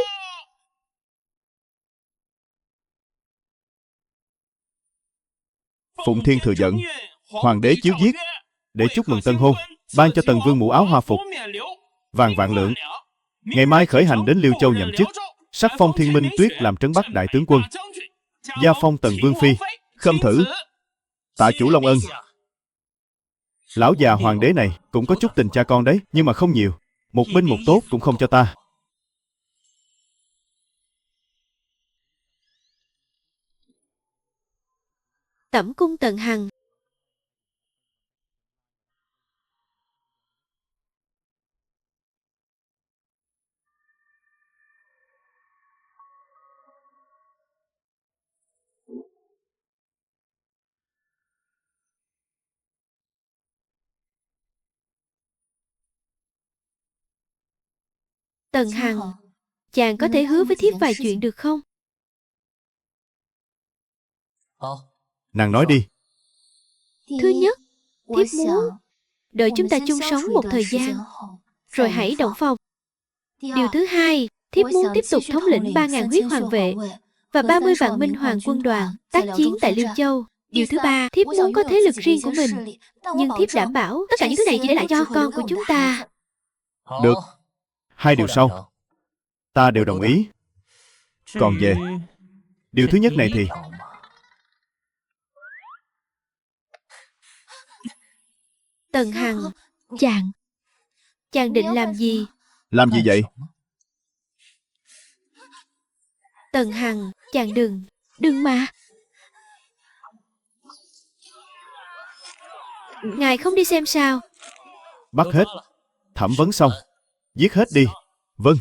Phụng thiên thừa giận, hoàng đế chiếu giết, để chúc mừng tân hôn, ban cho Tần Vương mũ áo hoa phục, vàng vạn lượng. Ngày mai khởi hành đến Liêu Châu nhậm chức, sắc phong Thiên Minh Tuyết làm trấn Bắc đại tướng quân, gia phong Tần Vương phi. Khâm thử. Tạ chủ long ân. Lão già hoàng đế này cũng có chút tình cha con đấy, nhưng mà không nhiều. Một binh một tốt cũng không cho ta. Tẩm cung Tần Hằng. Tần Hằng, chàng có thể hứa với thiếp vài chuyện được không? Nàng nói đi. Thứ nhất, thiếp muốn đợi chúng ta chung sống một thời gian, rồi hãy động phòng. Điều thứ hai, thiếp muốn tiếp tục thống lĩnh 3.000 huyết hoàng vệ và 30 vạn minh hoàng quân đoàn tác chiến tại Liêu Châu. Điều thứ ba, thiếp muốn có thế lực riêng của mình, nhưng thiếp đảm bảo tất cả những thứ này chỉ để lại cho con của chúng ta. Được. 2 điều sau ta đều đồng ý. Còn về điều thứ nhất này thì... Tần Hằng, chàng định làm gì? Làm gì vậy? Tần Hằng, chàng đừng mà. Ngài không đi xem sao? Bắt hết. Thẩm vấn xong, giết hết đi. Vâng.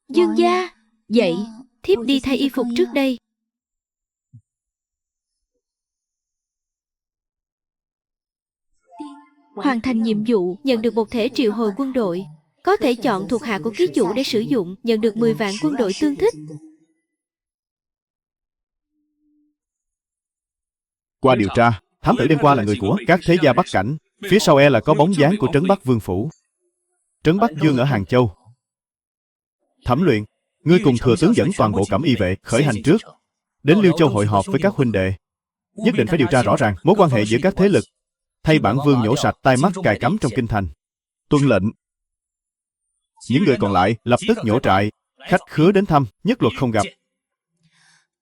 Dương gia, vậy thiếp đi thay y phục trước đây. Hoàn thành nhiệm vụ, nhận được một thẻ triệu hồi quân đội. Có thể chọn thuộc hạ của ký chủ để sử dụng, nhận được 10 vạn quân đội tương thích. Qua điều tra, thám tử đêm qua là người của các thế gia Bắc Cảnh. Phía sau là có bóng dáng của Trấn Bắc Vương phủ. Trấn Bắc Dương ở Hàng Châu. Thẩm Luyện, ngươi cùng thừa tướng dẫn toàn bộ Cẩm Y vệ khởi hành trước, đến Liêu Châu hội họp với các huynh đệ. Nhất định phải điều tra rõ ràng mối quan hệ giữa các thế lực, thay bản vương nhổ sạch tai mắt cài cắm trong kinh thành. Tuân lệnh. Những người còn lại lập tức nhổ trại, Khách khứa đến thăm, nhất luật không gặp.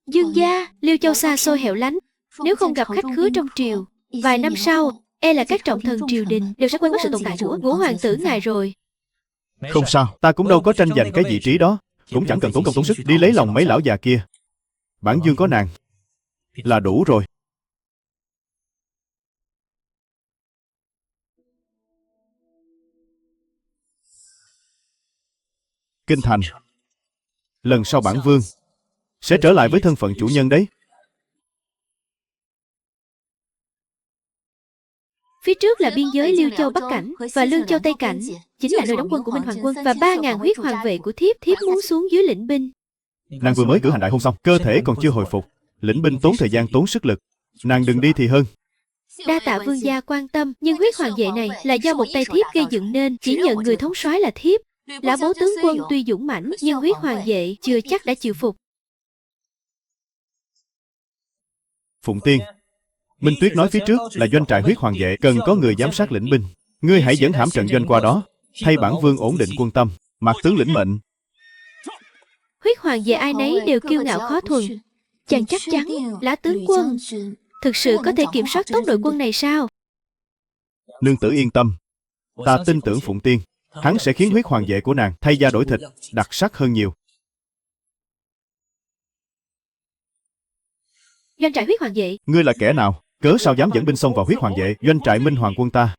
Dương gia, Liêu Châu xa xôi hẻo lánh, nếu không gặp khách khứa trong triều, vài năm sau, e là các trọng thần triều đình đều sẽ quên mất sự tồn tại của Ngũ hoàng tử ngài rồi. Không sao, ta cũng đâu có tranh giành cái vị trí đó, cũng chẳng cần tốn công tốn sức đi lấy lòng mấy lão già kia. Bản dương có nàng là đủ rồi. Kinh thành, lần sau bản vương sẽ trở lại với thân phận chủ nhân đấy. Phía trước là biên giới Liêu Châu Bắc Cảnh và Lương Châu Tây Cảnh, chính là nơi đóng quân của Minh Hoàng quân và 3.000 huyết hoàng vệ của thiếp. Thiếp muốn xuống dưới lĩnh binh. Nàng vừa mới cử hành đại hôn xong, cơ thể còn chưa hồi phục, lĩnh binh tốn thời gian tốn sức lực. Nàng đừng đi thì hơn. Đa tạ vương gia quan tâm, nhưng huyết hoàng vệ này là do một tay thiếp gây dựng nên, chỉ nhận người thống soái là thiếp. Lã Bố tướng quân tuy dũng mãnh, nhưng huyết hoàng vệ chưa chắc đã chịu phục. Phụng Tiên, Minh Tuyết nói phía trước là doanh trại huyết hoàng vệ cần có người giám sát lĩnh binh. Ngươi hãy dẫn hãm trận doanh qua đó, thay bản vương ổn định quân tâm. Mạc tướng lĩnh mệnh. Huyết hoàng vệ ai nấy đều kiêu ngạo khó thuần. Chàng chắc chắn Lã tướng quân thực sự có thể kiểm soát tốt đội quân này sao? Nương tử yên tâm, ta tin tưởng Phụng Tiên. Hắn sẽ khiến huyết hoàng vệ của nàng thay da đổi thịt, đặc sắc hơn nhiều. Doanh trại huyết hoàng vệ. Ngươi là kẻ nào? Cớ sao dám dẫn binh xông vào huyết hoàng vệ, doanh trại Minh Hoàng quân ta?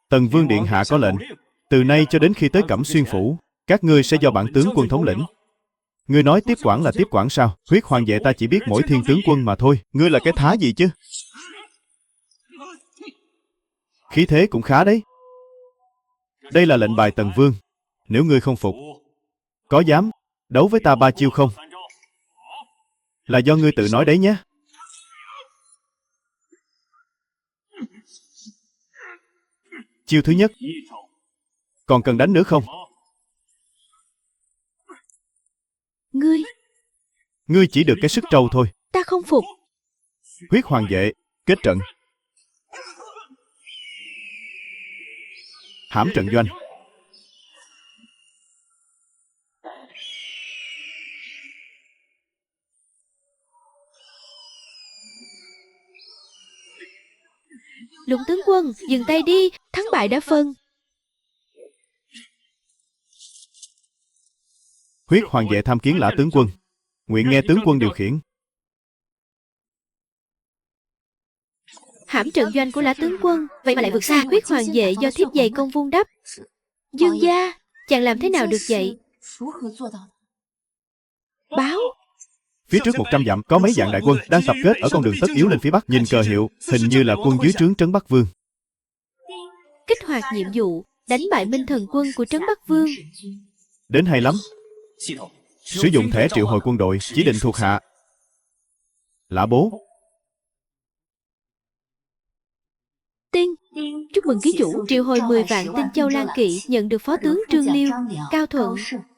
Tần Vương điện hạ có lệnh, từ nay cho đến khi tới Cẩm Xuyên phủ, các ngươi sẽ do bản tướng quân thống lĩnh. Ngươi nói tiếp quản là tiếp quản sao? Huyết hoàng vệ ta chỉ biết mỗi thiên tướng quân mà thôi. Ngươi là cái thá gì chứ? Khí thế cũng khá đấy. Đây là lệnh bài Tần Vương. Nếu ngươi không phục, có dám đấu với ta 3 chiêu không? Là do ngươi tự nói đấy nhé. Chiêu thứ nhất. Còn cần đánh nữa không? Ngươi chỉ được cái sức trâu thôi. Ta không phục. Huyết hoàng vệ, kết trận. Hãm trận doanh. Lục tướng quân, dừng tay đi, thắng bại đã phân. Huyết hoàng vệ tham kiến Lã tướng quân, nguyện nghe tướng quân điều khiển. Hãm trận doanh của Lã tướng quân, vậy mà lại vượt xa huyết hoàng vệ do thiếp dày công vun đắp. Dương gia, chàng làm thế nào được vậy? Báo. Phía trước 100 dặm có mấy vạn đại quân đang tập kết ở con đường tất yếu lên phía bắc. Nhìn cờ hiệu, hình như là quân dưới trướng Trấn Bắc Vương. Kích hoạt nhiệm vụ, đánh bại Minh Thần quân của Trấn Bắc Vương. Đến hay lắm. Sử dụng thẻ triệu hồi quân đội, chỉ định thuộc hạ Lã Bố. Tiên, chúc mừng ký chủ triệu hồi 10 vạn tinh châu Lan Kỵ, nhận được phó tướng Trương Liêu, Cao Thuận.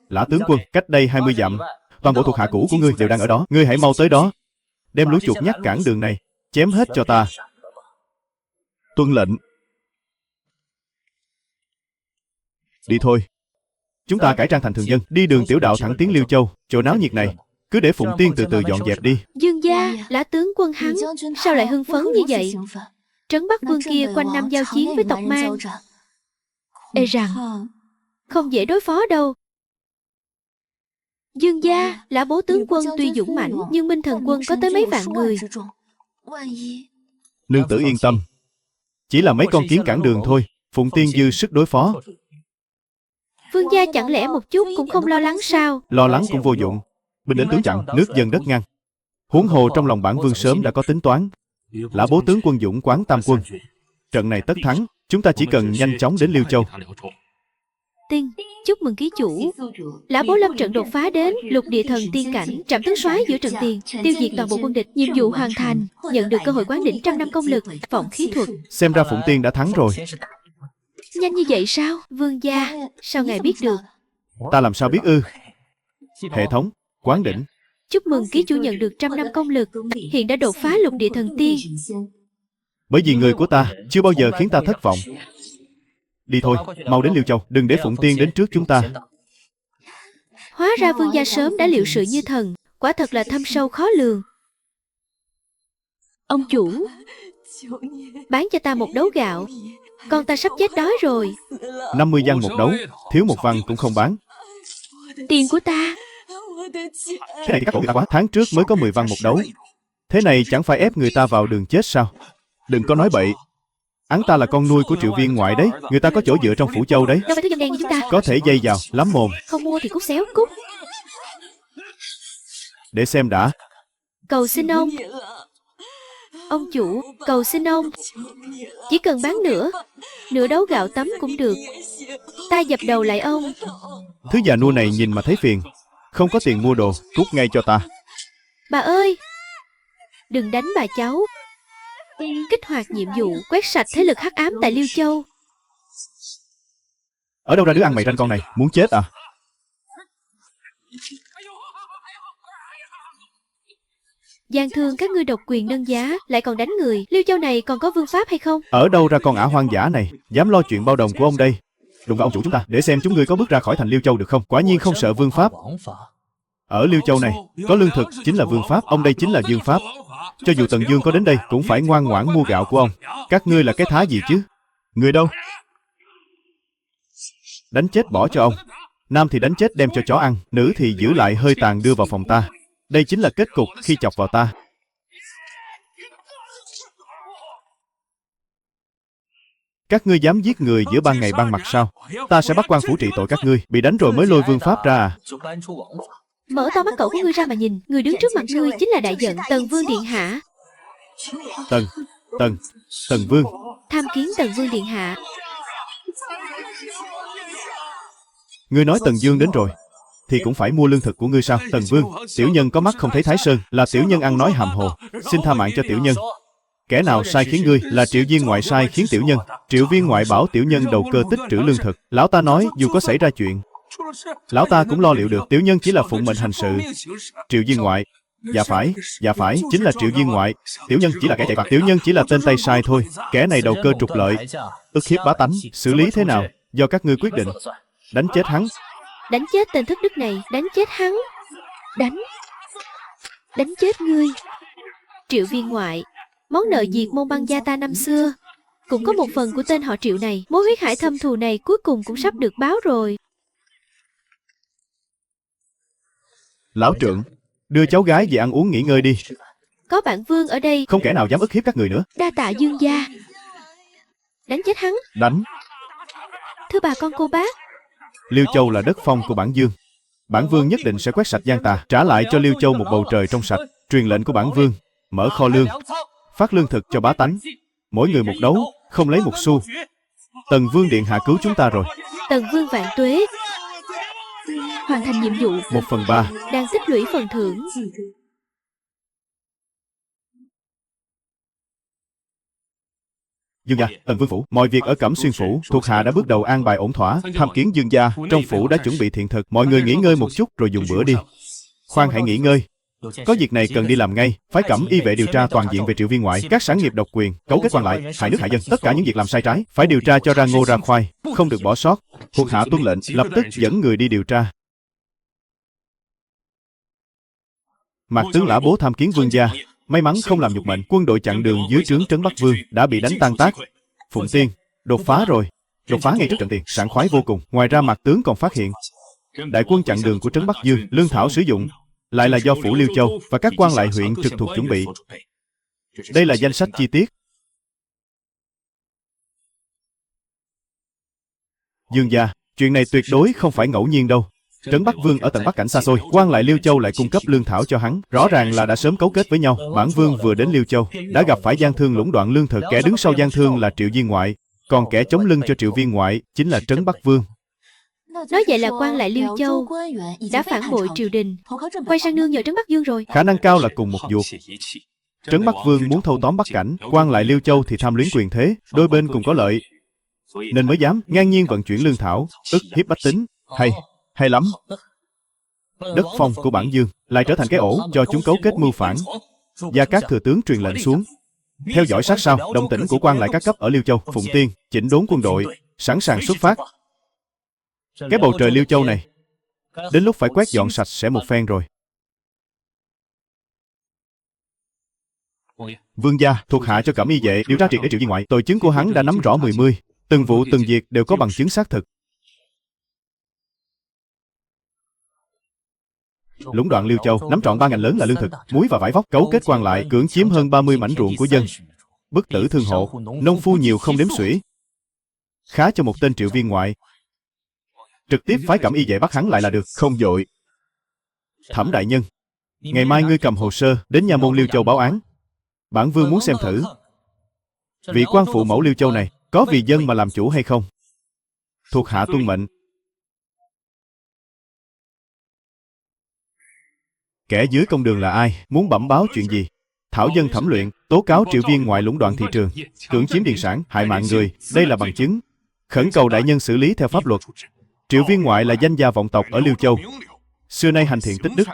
Lã tướng quân, cách đây 20 dặm, toàn bộ thuộc hạ cũ của ngươi đều đang ở đó. Ngươi hãy mau tới đó, đem lũ chuột nhắt cản đường này, chém hết cho ta. Tuân lệnh. Đi thôi. Chúng ta cải trang thành thường dân, đi đường tiểu đạo thẳng tiến Liêu Châu. Chỗ náo nhiệt này, cứ để Phụng Tiên từ từ dọn dẹp đi. Dương gia, Lã tướng quân hắn, sao lại hưng phấn như vậy? Trấn Bắc Vương kia quanh năm giao chiến với tộc Mang, e rằng không dễ đối phó đâu. Dương gia, Lã Bố tướng quân tuy dũng mãnh, nhưng Minh Thần quân có tới mấy vạn người. Nương tử yên tâm, chỉ là mấy con kiến cản đường thôi. Phụng Tiên dư sức đối phó. Vương gia chẳng lẽ một chút cũng không lo lắng sao? Lo lắng cũng vô dụng. Binh đến tướng chặn, nước dần đất ngăn. Huống hồ trong lòng bản vương sớm đã có tính toán. Lã Bố tướng quân dũng quán tam quân, trận này tất thắng. Chúng ta chỉ cần nhanh chóng đến Liêu Châu. Tiên, chúc mừng ký chủ. Lã Bố lâm trận đột phá đến lục địa thần tiên cảnh, trảm tướng soái giữa trận tiền, tiêu diệt toàn bộ quân địch. Nhiệm vụ hoàn thành, nhận được cơ hội quán đỉnh 100 năm công lực, vọng khí thuật. Xem ra Phụng Tiên đã thắng rồi. Nhanh như vậy sao? Vương gia, sao ngài biết được? Ta làm sao biết ư? Hệ thống, quán đỉnh. Chúc mừng ký chủ nhận được 100 năm công lực, hiện đã đột phá lục địa thần tiên. Bởi vì người của ta chưa bao giờ khiến ta thất vọng. Đi thôi, mau đến Liêu Châu, đừng để Phụng Tiên đến trước chúng ta. Hóa ra vương gia sớm đã liệu sự như thần, quả thật là thâm sâu khó lường. Ông chủ, bán cho ta một đấu gạo, con ta sắp chết đói rồi. 50 văn một đấu, thiếu một văn cũng không bán. Tiền của ta. Thế này thì cắt cổ người ta quá, tháng trước mới có 10 văn một đấu. Thế này chẳng phải ép người ta vào đường chết sao? Đừng có nói bậy. Hắn ta là con nuôi của Triệu Viên ngoại đấy, người ta có chỗ dựa trong Phủ Châu đấy. Đâu phải thứ dân đen như chúng ta. Có thể dây vào, lắm mồm. Không mua thì cút xéo, cút. Để xem đã. Cầu xin ông. Ông chủ, cầu xin ông. Chỉ cần bán nửa đấu gạo tấm cũng được. Ta dập đầu lại ông. Thứ già nua này nhìn mà thấy phiền. Không có tiền mua đồ, cút ngay cho ta. Bà ơi, đừng đánh bà cháu. Kích hoạt nhiệm vụ quét sạch thế lực hắc ám tại Liêu Châu. Ở đâu ra đứa ăn mày ranh con này, muốn chết à? Gian thương các ngươi độc quyền nâng giá, lại còn đánh người. Liêu Châu này còn có vương pháp hay không? Ở đâu ra con ả hoang dã này, dám lo chuyện bao đồng của ông đây? Đụng vào ông chủ chúng ta, để xem chúng ngươi có bước ra khỏi thành Liêu Châu được không? Quả nhiên không sợ vương pháp. Ở Liêu Châu này, có lương thực chính là vương pháp, ông đây chính là dương pháp. Cho dù Tần Dương có đến đây, cũng phải ngoan ngoãn mua gạo của ông. Các ngươi là cái thá gì chứ? Người đâu? Đánh chết bỏ cho ông. Nam thì đánh chết đem cho chó ăn, nữ thì giữ lại hơi tàn đưa vào phòng ta. Đây chính là kết cục khi chọc vào ta. Các ngươi dám giết người giữa ban ngày ban mặt sao? Ta sẽ bắt quan phủ trị tội các ngươi. Bị đánh rồi mới lôi vương pháp ra à? Mở to mắt cậu của ngươi ra mà nhìn. Người đứng trước mặt ngươi chính là đại giận Tần Vương Điện Hạ. Tần Vương. Tham kiến Tần Vương Điện Hạ. Ngươi nói Tần Dương đến rồi thì cũng phải mua lương thực của ngươi sao? Tần Vương, tiểu nhân có mắt không thấy Thái Sơn, là tiểu nhân ăn nói hàm hồ, xin tha mạng cho tiểu nhân. Kẻ nào sai khiến ngươi? Là Triệu Viên ngoại sai khiến tiểu nhân. Triệu Viên ngoại bảo tiểu nhân đầu cơ tích trữ lương thực. Lão ta nói dù có xảy ra chuyện, lão ta cũng lo liệu được. Tiểu nhân chỉ là phụng mệnh hành sự. Triệu Viên ngoại. Dạ phải, chính là Triệu Viên ngoại. Tiểu nhân chỉ là kẻ chạy vặt, tiểu nhân chỉ là tên tay sai thôi. Kẻ này đầu cơ trục lợi, ức hiếp bá tánh, xử lý thế nào do các ngươi quyết định. Đánh chết hắn. Đánh chết tên thất đức này, đánh chết hắn. Đánh chết ngươi. Triệu Viên ngoại, món nợ diệt môn băng gia ta năm xưa cũng có một phần của tên họ Triệu này. Mối huyết hải thâm thù này cuối cùng cũng sắp được báo rồi. Lão trượng, đưa cháu gái về ăn uống nghỉ ngơi đi. Có bản vương ở đây, không kẻ nào dám ức hiếp các người nữa. Đa tạ Dương gia. Đánh chết hắn. Đánh. Thưa bà con cô bác, Liêu Châu là đất phong của bản vương. Bản vương nhất định sẽ quét sạch gian tà, trả lại cho Liêu Châu một bầu trời trong sạch. Truyền lệnh của bản vương, mở kho lương, phát lương thực cho bá tánh, mỗi người một đấu, không lấy một xu. Tần Vương điện hạ cứu chúng ta rồi. Tần Vương vạn tuế. Hoàn thành nhiệm vụ. 1/3 đang tích lũy phần thưởng. Dương gia, Tần Vương phủ, mọi việc ở Cẩm Xuyên phủ thuộc hạ đã bước đầu an bài ổn thỏa. Tham kiến Dương gia, trong phủ đã chuẩn bị thiện thực, mọi người nghỉ ngơi một chút rồi dùng bữa đi. Khoan hãy nghỉ ngơi. Có việc này cần đi làm ngay. Phái Cẩm y vệ điều tra toàn diện về Triệu Viên ngoại, các sản nghiệp độc quyền, cấu kết quan lại, hại nước hại dân, tất cả những việc làm sai trái phải điều tra cho ra ngô ra khoai, không được bỏ sót. Thuộc hạ tuân lệnh, lập tức dẫn người đi điều tra. Mạc tướng Lã Bố tham kiến vương gia, may mắn không làm nhục mệnh. Quân đội chặn đường dưới trướng Trấn Bắc Vương đã bị đánh tan tác. Phụng Tiên đột phá rồi, đột phá ngay trước trận tiền, sảng khoái vô cùng. Ngoài ra Mạc tướng còn phát hiện đại quân chặn đường của Trấn Bắc Dương, lương thảo sử dụng lại là do phủ Liêu Châu và các quan lại huyện trực thuộc chuẩn bị. Đây là danh sách chi tiết. Dương gia, chuyện này tuyệt đối không phải ngẫu nhiên đâu. Trấn Bắc Vương ở tận Bắc Cảnh xa xôi, quan lại Liêu Châu lại cung cấp lương thảo cho hắn, rõ ràng là đã sớm cấu kết với nhau. Bản Vương vừa đến Liêu Châu đã gặp phải gian thương lũng đoạn lương thực, kẻ đứng sau gian thương là Triệu Viên ngoại, còn kẻ chống lưng cho Triệu Viên ngoại chính là Trấn Bắc Vương. Nói vậy là quan lại Liêu Châu đã phản bội triều đình, quay sang nương nhờ Trấn Bắc Dương rồi. Khả năng cao là cùng một ruột. Trấn Bắc Vương muốn thâu tóm Bắc Cảnh, quan lại Liêu Châu thì tham luyến quyền thế, đôi bên cùng có lợi, nên mới dám ngang nhiên vận chuyển lương thảo, ức hiếp bách tính. Hay lắm. Đất phong của bản Dương lại trở thành cái ổ cho chúng cấu kết mưu phản. Gia Cát thừa tướng truyền lệnh xuống, theo dõi sát sao động tĩnh của quan lại các cấp ở Liêu Châu. Phụng Tiên chỉnh đốn quân đội, sẵn sàng xuất phát. Cái bầu trời Liêu Châu này, đến lúc phải quét dọn sạch sẽ một phen rồi. Vương gia, thuộc hạ cho Cẩm Y vệ điều tra triệt để Triệu Viên Ngoại. Tội chứng của hắn đã nắm rõ mười, từng vụ từng việc đều có bằng chứng xác thực. Lũng đoạn Liêu Châu, nắm trọn 3 ngành lớn là lương thực, muối và vải vóc, cấu kết quan lại, cưỡng chiếm hơn 30 mảnh ruộng của dân, bức tử thương hộ, nông phu nhiều không đếm xuể. Khá cho một tên Triệu Viên Ngoại. Trực tiếp phái Cẩm Y vệ bắt hắn lại là được. Không vội. Thẩm đại nhân, ngày mai ngươi cầm hồ sơ đến nha môn Liêu Châu báo án. Bản vương muốn xem thử vị quan phụ mẫu Liêu Châu này có vì dân mà làm chủ hay không. Thuộc hạ tuân mệnh. Kẻ dưới công đường là ai? Muốn bẩm báo chuyện gì? Thảo dân thẩm luyện, tố cáo Triệu Viên Ngoại lũng đoạn thị trường, cưỡng chiếm điền sản, hại mạng người. Đây là bằng chứng. Khẩn cầu đại nhân xử lý theo pháp luật. Triệu Viên Ngoại là danh gia vọng tộc ở Liêu Châu, xưa nay hành thiện tích đức.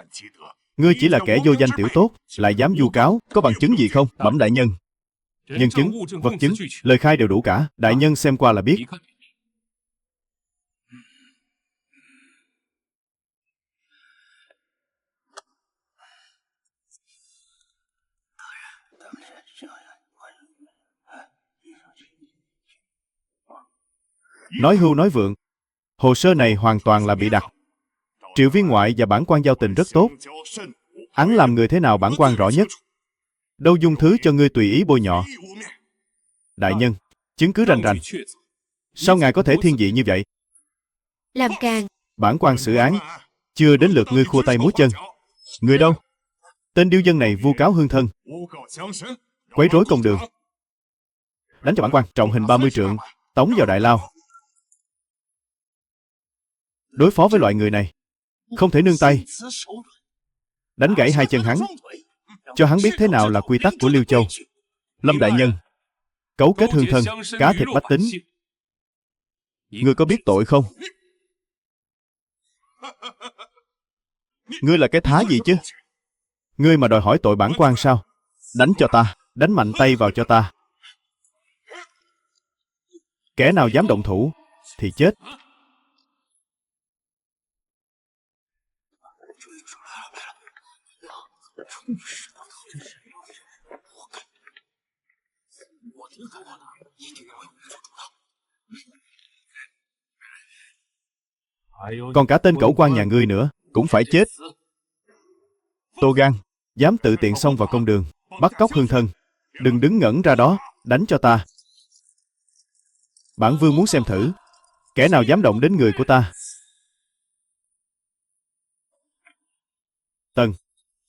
Ngươi chỉ là kẻ vô danh tiểu tốt, lại dám vu cáo, có bằng chứng gì không? Bẩm đại nhân. Nhân chứng, vật chứng, lời khai đều đủ cả. Đại nhân xem qua là biết. Nói hưu nói vượng, hồ sơ này hoàn toàn là bị đặt. Triệu Viên Ngoại và bản quan giao tình rất tốt. Hắn làm người thế nào bản quan rõ nhất. Đâu dung thứ cho ngươi tùy ý bôi nhọ. Đại nhân, chứng cứ rành rành. Sao ngài có thể thiên vị như vậy? Làm càn. Bản quan xử án, chưa đến lượt ngươi khua tay múa chân. Người đâu? Tên điêu dân này vu cáo hương thân, quấy rối công đường. Đánh cho bản quan trọng hình 30 trượng, tống vào đại lao. Đối phó với loại người này, không thể nương tay. Đánh gãy 2 chân hắn, cho hắn biết thế nào là quy tắc của Liêu Châu. Lâm đại nhân, cấu kết hương thân, cá thịt bách tính. Ngươi có biết tội không? Ngươi là cái thá gì chứ? Ngươi mà đòi hỏi tội bản quan sao? Đánh cho ta, đánh mạnh tay vào cho ta. Kẻ nào dám động thủ thì chết. Còn cả tên cẩu quan nhà ngươi nữa cũng phải chết. Tô Gan, dám tự tiện xông vào công đường, bắt cóc hương thân, đừng đứng ngẩn ra đó, đánh cho ta. Bản vương muốn xem thử, kẻ nào dám động đến người của ta.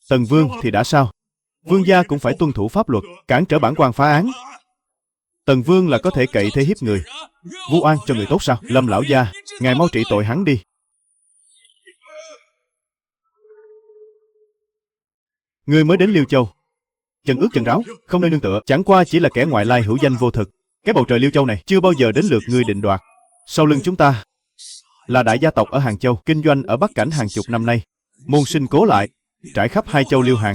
Tần vương thì đã sao? Vương gia cũng phải tuân thủ pháp luật, cản trở bản quan phá án. Tần vương là có thể cậy thế hiếp người, vu oan cho người tốt sao? Lâm lão gia, ngài mau trị tội hắn đi. Ngươi mới đến Liêu Châu, chân ướt chân ráo, không nơi nương tựa, chẳng qua chỉ là kẻ ngoại lai hữu danh vô thực. Cái bầu trời Liêu Châu này chưa bao giờ đến lượt ngươi định đoạt. Sau lưng chúng ta là đại gia tộc ở Hàng Châu, kinh doanh ở Bắc Cảnh hàng chục năm nay, môn sinh cố lại, trải khắp 2 châu Liêu Hàn.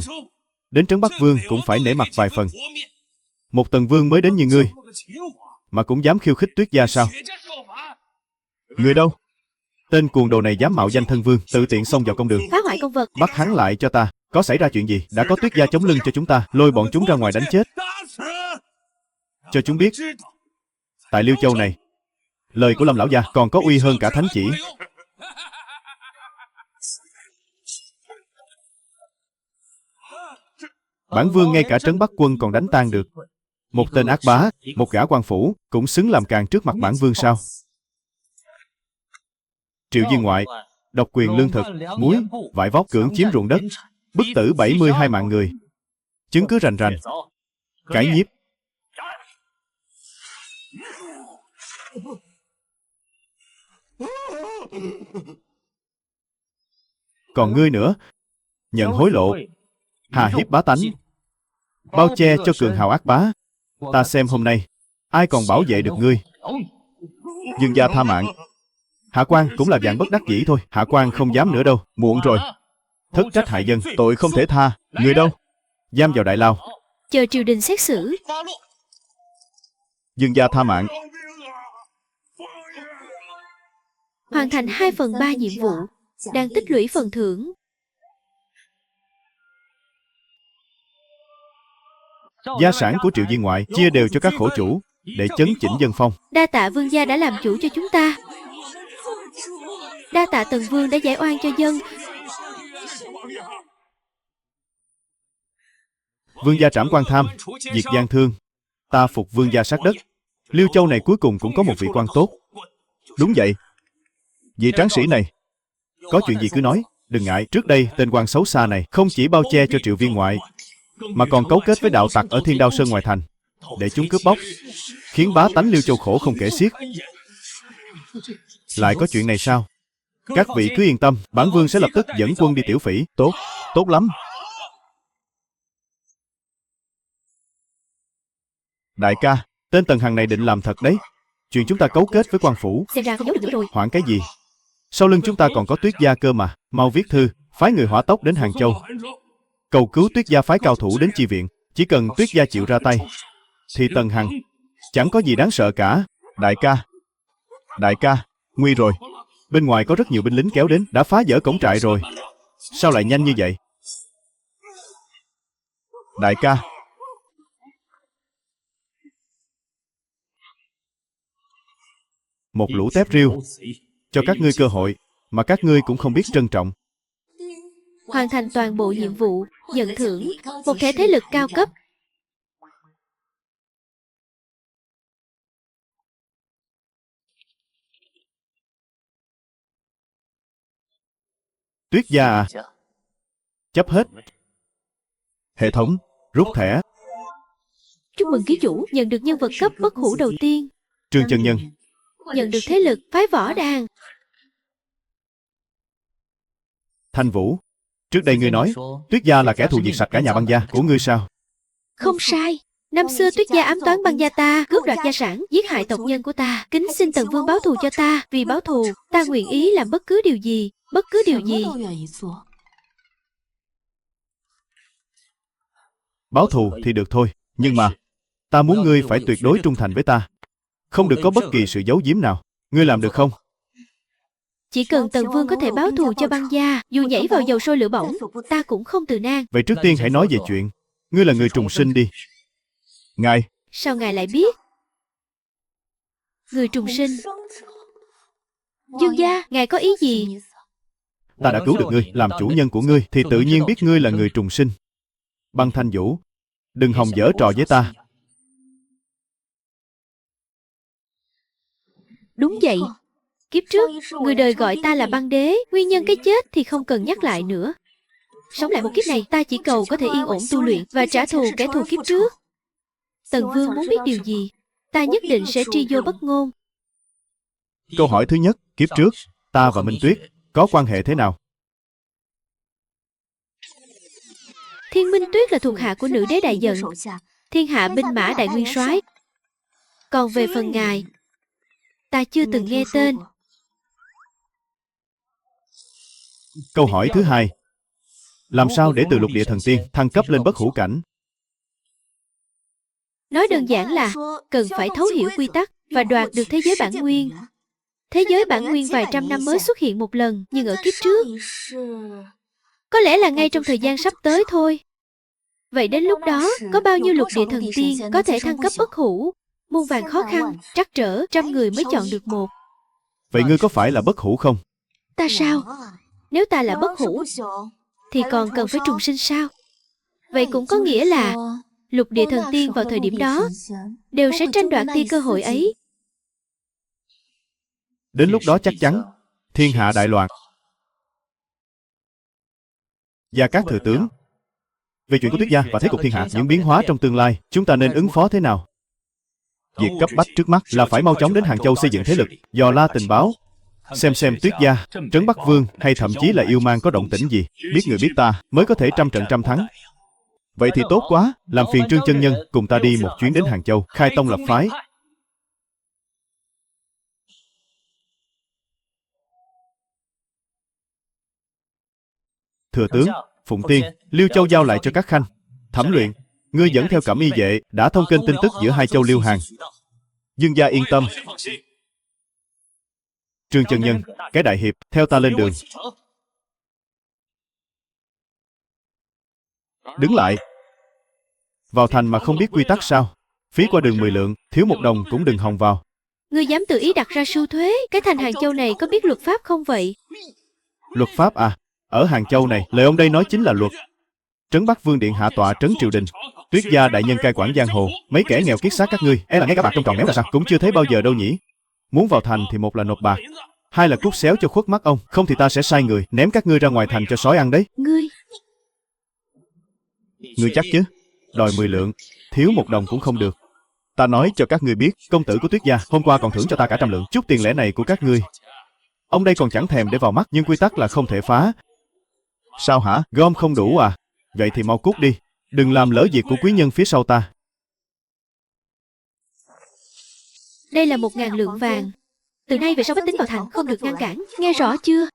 Đến trấn Bắc Vương cũng phải nể mặt vài phần. Một Tần vương mới đến như ngươi mà cũng dám khiêu khích Tuyết gia sao? Người đâu? Tên cuồng đồ này dám mạo danh thân vương, tự tiện xông vào công đường, Phá hoại công vật. bắt hắn lại cho ta. Có xảy ra chuyện gì? Đã có Tuyết gia chống lưng cho chúng ta, lôi bọn chúng ra ngoài đánh chết. Cho chúng biết, tại Liêu Châu này, lời của Lâm lão gia còn có uy hơn cả thánh chỉ. Bản vương ngay cả trấn Bắc quân còn đánh tan được. Một tên ác bá, một gã quan phủ cũng xứng làm càn trước mặt bản vương sao? Triệu Viên Ngoại độc quyền lương thực, muối, vải vóc, cưỡng chiếm ruộng đất, bức tử 72 mạng người. Chứng cứ rành rành. Cải nhiếp. Còn ngươi nữa, nhận hối lộ, hà hiếp bá tánh, bao che cho cường hào ác bá. Ta xem hôm nay ai còn bảo vệ được ngươi. Dương gia tha mạng. Hạ quan cũng là dạng bất đắc dĩ thôi. Hạ quan không dám nữa đâu. Muộn rồi. Thất trách hại dân, tội không thể tha. Người đâu? Giam vào đại lao. Chờ triều đình xét xử. Dương gia tha mạng. hoàn thành 2/3 nhiệm vụ, đang tích lũy phần thưởng. Gia sản của Triệu Viên Ngoại chia đều cho các khổ chủ, để chấn chỉnh dân phong. Đa tạ vương gia đã làm chủ cho chúng ta. Đa tạ Tần Vương đã giải oan cho dân. Vương gia trảm quan tham, diệt gian thương. Ta phục vương gia sát đất. Liêu Châu này cuối cùng cũng có một vị quan tốt. Đúng vậy. Vị tráng sĩ này, có chuyện gì cứ nói, đừng ngại. Trước đây tên quan xấu xa này không chỉ bao che cho Triệu Viên Ngoại, mà còn cấu kết với đạo tặc ở Thiên Đao Sơn ngoài thành, để chúng cướp bóc, khiến bá tánh Liêu Châu khổ không kể xiết. Lại có chuyện này sao? Các vị cứ yên tâm, bản vương sẽ lập tức dẫn quân đi tiểu phỉ. Tốt, tốt lắm. Đại ca, tên Tần Hằng này định làm thật đấy. Chuyện chúng ta cấu kết với quan phủ. Xem ra không giấu được nữa rồi. Hoảng cái gì? Sau lưng chúng ta còn có Tuyết gia cơ mà. Mau viết thư, phái người hỏa tốc đến Hàng Châu, cầu cứu Tuyết gia phái cao thủ đến chi viện. Chỉ cần Tuyết gia chịu ra tay, thì Tần Hằng chẳng có gì đáng sợ cả. Đại ca, nguy rồi. Bên ngoài có rất nhiều binh lính kéo đến, đã phá vỡ cổng trại rồi. Sao lại nhanh như vậy? Đại ca, một lũ tép riêu, cho các ngươi cơ hội mà các ngươi cũng không biết trân trọng. Hoàn thành toàn bộ nhiệm vụ, nhận thưởng một thể thế lực cao cấp. Tuyết gia à? Chấp hết. Hệ thống, rút thẻ. Chúc mừng ký chủ nhận được nhân vật cấp bất hủ đầu tiên. Trương chân nhân. Nhận được thế lực phái võ đàn. Thanh Vũ, trước đây ngươi nói Tuyết gia là kẻ thù diệt sạch cả nhà băng gia của ngươi sao? Không sai. Năm xưa Tuyết gia ám toán băng gia ta, cướp đoạt gia sản, giết hại tộc nhân của ta. Kính xin Tần Vương báo thù cho ta. Vì báo thù, ta nguyện ý làm bất cứ điều gì. Bất cứ điều gì. Báo thù thì được thôi, nhưng mà ta muốn ngươi phải tuyệt đối trung thành với ta, không được có bất kỳ sự giấu giếm nào. Ngươi làm được không? Chỉ cần Tần Vương có thể báo thù cho băng gia, dù nhảy vào dầu sôi lửa bỏng, ta cũng không từ nan. Vậy trước tiên hãy nói về chuyện ngươi là người trùng sinh đi. Ngài, Sao ngài lại biết? Người trùng sinh. Dương gia, ngài có ý gì? ta đã cứu được ngươi, làm chủ nhân của ngươi thì tự nhiên biết ngươi là người trùng sinh. Băng Thanh Vũ, đừng hòng giở trò với ta. Đúng vậy. Kiếp trước, người đời gọi ta là băng đế. Nguyên nhân cái chết thì không cần nhắc lại nữa. Sống lại một kiếp này, ta chỉ cầu có thể yên ổn tu luyện và trả thù kẻ thù kiếp trước. Tần Vương muốn biết điều gì, ta nhất định sẽ tri vô bất ngôn. Câu hỏi thứ nhất, kiếp trước ta và Minh Tuyết có quan hệ thế nào? Thiên Minh Tuyết là thuộc hạ của nữ đế đại giận, thiên hạ binh mã đại nguyên soái. Còn về phần ngài, ta chưa từng nghe tên. Câu hỏi thứ hai, làm sao để từ lục địa thần tiên thăng cấp lên bất hủ cảnh? Nói đơn giản là cần phải thấu hiểu quy tắc và đoạt được thế giới bản nguyên. Thế giới bản nguyên vài trăm năm mới xuất hiện một lần, nhưng ở kiếp trước có lẽ là ngay trong thời gian sắp tới thôi. Vậy đến lúc đó, có bao nhiêu lục địa thần tiên có thể thăng cấp bất hủ? Muôn vàn khó khăn, trắc trở, trăm người mới chọn được một. Vậy ngươi có phải là bất hủ không? Ta sao? Nếu ta là bất hủ, thì còn cần phải trùng sinh sao? Vậy cũng có nghĩa là lục địa thần tiên vào thời điểm đó đều sẽ tranh đoạt tia cơ hội ấy. Đến lúc đó chắc chắn thiên hạ đại loạn. Gia Cát thừa tướng, về chuyện của Tuyết gia và thế cục thiên hạ, những biến hóa trong tương lai, chúng ta nên ứng phó thế nào? Việc cấp bách trước mắt là phải mau chóng đến Hàng Châu xây dựng thế lực, dò la tình báo, xem Tuyết gia, Trấn Bắc Vương hay thậm chí là Yêu Mang có động tĩnh gì. Biết người biết ta mới có thể trăm trận trăm thắng. Vậy thì tốt quá, làm phiền Trương chân nhân cùng ta đi một chuyến đến Hàng Châu, khai tông lập phái. Thừa tướng, Phụng Tiên, Liêu Châu giao lại cho các khanh thẩm luyện. Ngươi dẫn theo Cẩm Y vệ đã thông kênh tin tức giữa hai châu Liêu Hàn. Dương gia yên tâm. Trương chân nhân, cái đại hiệp, theo ta lên đường. Đứng lại. Vào thành mà không biết quy tắc sao? Phí qua đường 10 lượng, thiếu 1 đồng cũng đừng hòng vào. Ngươi dám tự ý đặt ra sưu thuế, cái thành Hàng Châu này có biết luật pháp không vậy? Luật pháp à? Ở Hàng Châu này, lời ông đây nói chính là luật. Trấn Bắc Vương điện hạ tọa trấn triều đình, Tuyết gia đại nhân cai quản giang hồ, mấy kẻ nghèo kiết xác các ngươi, là ngay cả bạc trong tròn méo là sao? Cũng chưa thấy bao giờ đâu nhỉ? Muốn vào thành thì một là nộp bạc, hai là cút xéo cho khuất mắt ông, không thì ta sẽ sai người ném các ngươi ra ngoài thành cho sói ăn đấy. Ngươi chắc chứ? Đòi 10 lượng, thiếu 1 đồng cũng không được. Ta nói cho các ngươi biết, công tử của Tuyết gia hôm qua còn thưởng cho ta cả 100 lượng. Chút tiền lẻ này của các ngươi, ông đây còn chẳng thèm để vào mắt, nhưng quy tắc là không thể phá. Sao hả? Gom không đủ à? Vậy thì mau cút đi, đừng làm lỡ việc của quý nhân phía sau ta. Đây là 1.000 lượng vàng. Từ nay về sau bách tính vào thành không được ngăn cản, nghe rõ chưa?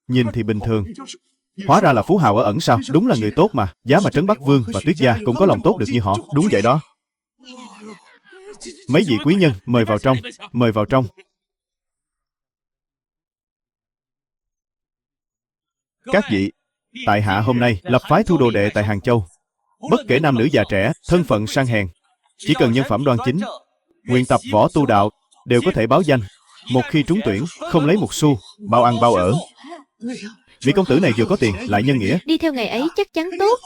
Nhìn thì bình thường, hóa ra là phú hào ở ẩn sao? Đúng là người tốt mà. Giá mà Trấn Bắc Vương và Tuyết gia cũng có lòng tốt được như họ. Đúng vậy đó. Mấy vị quý nhân, mời vào trong, mời vào trong. Các vị, tại hạ hôm nay lập phái thu đồ đệ tại Hàng Châu. Bất kể nam nữ già trẻ, thân phận sang hèn, chỉ cần nhân phẩm đoan chính, nguyện tập võ tu đạo, đều có thể báo danh. Một khi trúng tuyển, không lấy 1 xu, bao ăn bao ở. Vị công tử này vừa có tiền, lại nhân nghĩa. Đi theo ngày ấy chắc chắn tốt.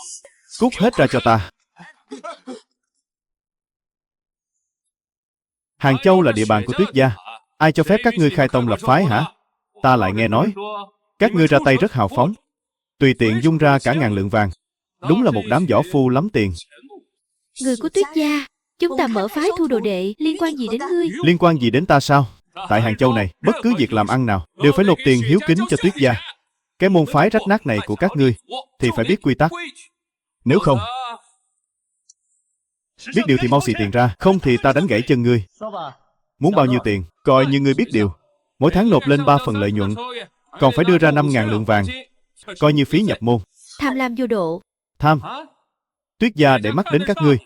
Cút hết ra cho ta. Hàng Châu là địa bàn của Tuyết gia. Ai cho phép các ngươi khai tông lập phái hả? Ta lại nghe nói các ngươi ra tay rất hào phóng, tùy tiện dung ra cả 1.000 lượng vàng. Đúng là một đám võ phu lắm tiền. Người của Tuyết gia, chúng ta mở phái thu đồ đệ, liên quan gì đến ngươi? Liên quan gì đến ta sao? Tại Hàng Châu này, bất cứ việc làm ăn nào đều phải nộp tiền hiếu kính cho Tuyết gia. Cái môn phái rách nát này của các ngươi thì phải biết quy tắc. Nếu không, biết điều thì mau xì tiền ra, không thì ta đánh gãy chân ngươi. Muốn bao nhiêu tiền, coi như ngươi biết điều. Mỗi tháng nộp lên 3 phần lợi nhuận, còn phải đưa ra 5.000 lượng vàng, coi như phí nhập môn. Tham lam vô độ. Tham? Tuyết gia để mắt đến các ngươi,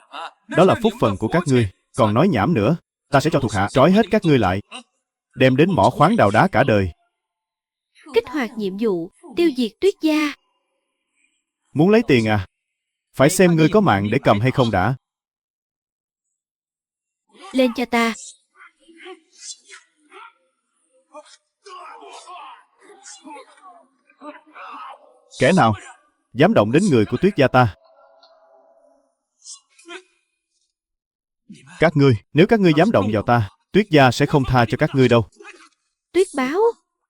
đó là phúc phần của các ngươi. Còn nói nhảm nữa, ta sẽ cho thuộc hạ trói hết các ngươi lại, đem đến mỏ khoáng đào đá cả đời. Kích hoạt nhiệm vụ, tiêu diệt Tuyết gia. Muốn lấy tiền à? Phải xem ngươi có mạng để cầm hay không đã. Lên cho ta. Kẻ nào dám động đến người của Tuyết gia ta? Các ngươi, nếu các ngươi dám động vào ta, Tuyết gia sẽ không tha cho các ngươi đâu. Tuyết báo,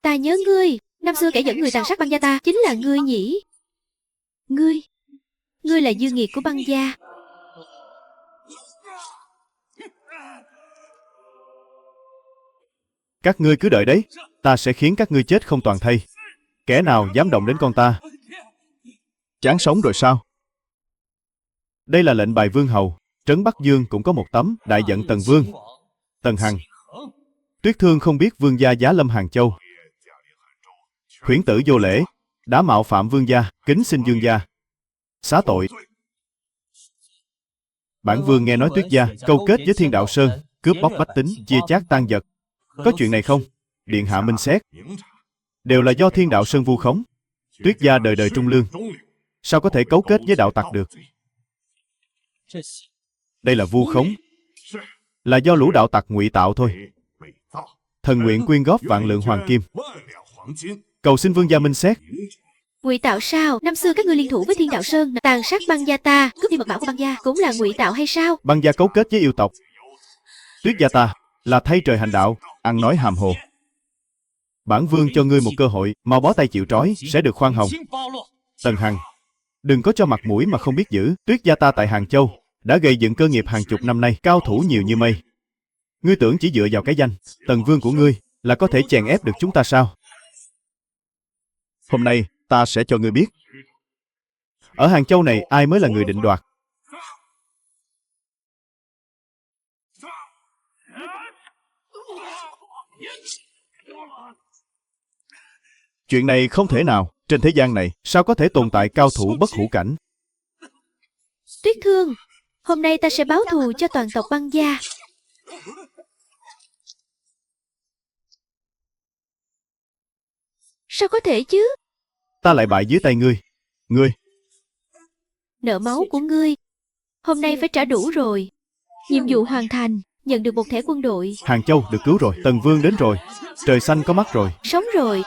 ta nhớ ngươi. Năm xưa kẻ dẫn người tàn sát băng gia ta chính là ngươi nhỉ? Ngươi là dư nghiệt của băng gia. Các ngươi cứ đợi đấy, ta sẽ khiến các ngươi chết không toàn thây. Kẻ nào dám động đến con ta, chán sống rồi sao? Đây là lệnh bài vương hầu. Trấn Bắc Dương cũng có một tấm, đại giận Tần Vương. Tần Hằng. Tuyết Thương không biết vương gia giá lâm Hàng Châu. Khuyển tử vô lễ, đã mạo phạm vương gia, kính xin dương gia xá tội. Bản vương nghe nói Tuyết gia câu kết với Thiên Đạo Sơn, cướp bóc bách tính, chia chác tan vật. Có chuyện này không? Điện hạ minh xét. Đều là do Thiên Đạo Sơn vu khống. Tuyết gia đời đời trung lương, sao có thể cấu kết với đạo tặc được? Đây là vu khống, là do lũ đạo tặc ngụy tạo thôi. Thần nguyện quyên góp vạn lượng hoàng kim, cầu xin vương gia minh xét. Ngụy tạo sao? Năm xưa các ngươi liên thủ với Thiên Đạo Sơn, tàn sát băng gia ta, cướp đi mật bảo của băng gia, cũng là ngụy tạo hay sao? Băng gia cấu kết với yêu tộc. Tuyết gia ta là thay trời hành đạo, ăn nói hàm hồ. Bản vương cho ngươi một cơ hội, mau bó tay chịu trói, sẽ được khoan hồng. Tần Hằng, đừng có cho mặt mũi mà không biết giữ. Tuyết gia ta tại Hàng Châu đã gây dựng cơ nghiệp hàng chục năm nay, cao thủ nhiều như mây. Ngươi tưởng chỉ dựa vào cái danh Tần Vương của ngươi là có thể chèn ép được chúng ta sao? Hôm nay ta sẽ cho ngươi biết, ở Hàng Châu này ai mới là người định đoạt. Chuyện này không thể nào. Trên thế gian này sao có thể tồn tại cao thủ bất hủ cảnh? Tuyết Thương, hôm nay ta sẽ báo thù cho toàn tộc băng gia. Sao có thể chứ? Ta lại bại dưới tay ngươi. Ngươi, Nợ máu của ngươi hôm nay phải trả đủ rồi. Nhiệm vụ hoàn thành, nhận được một thẻ quân đội. Hàng Châu được cứu rồi, Tần Vương đến rồi. Trời xanh có mắt rồi. Sống rồi.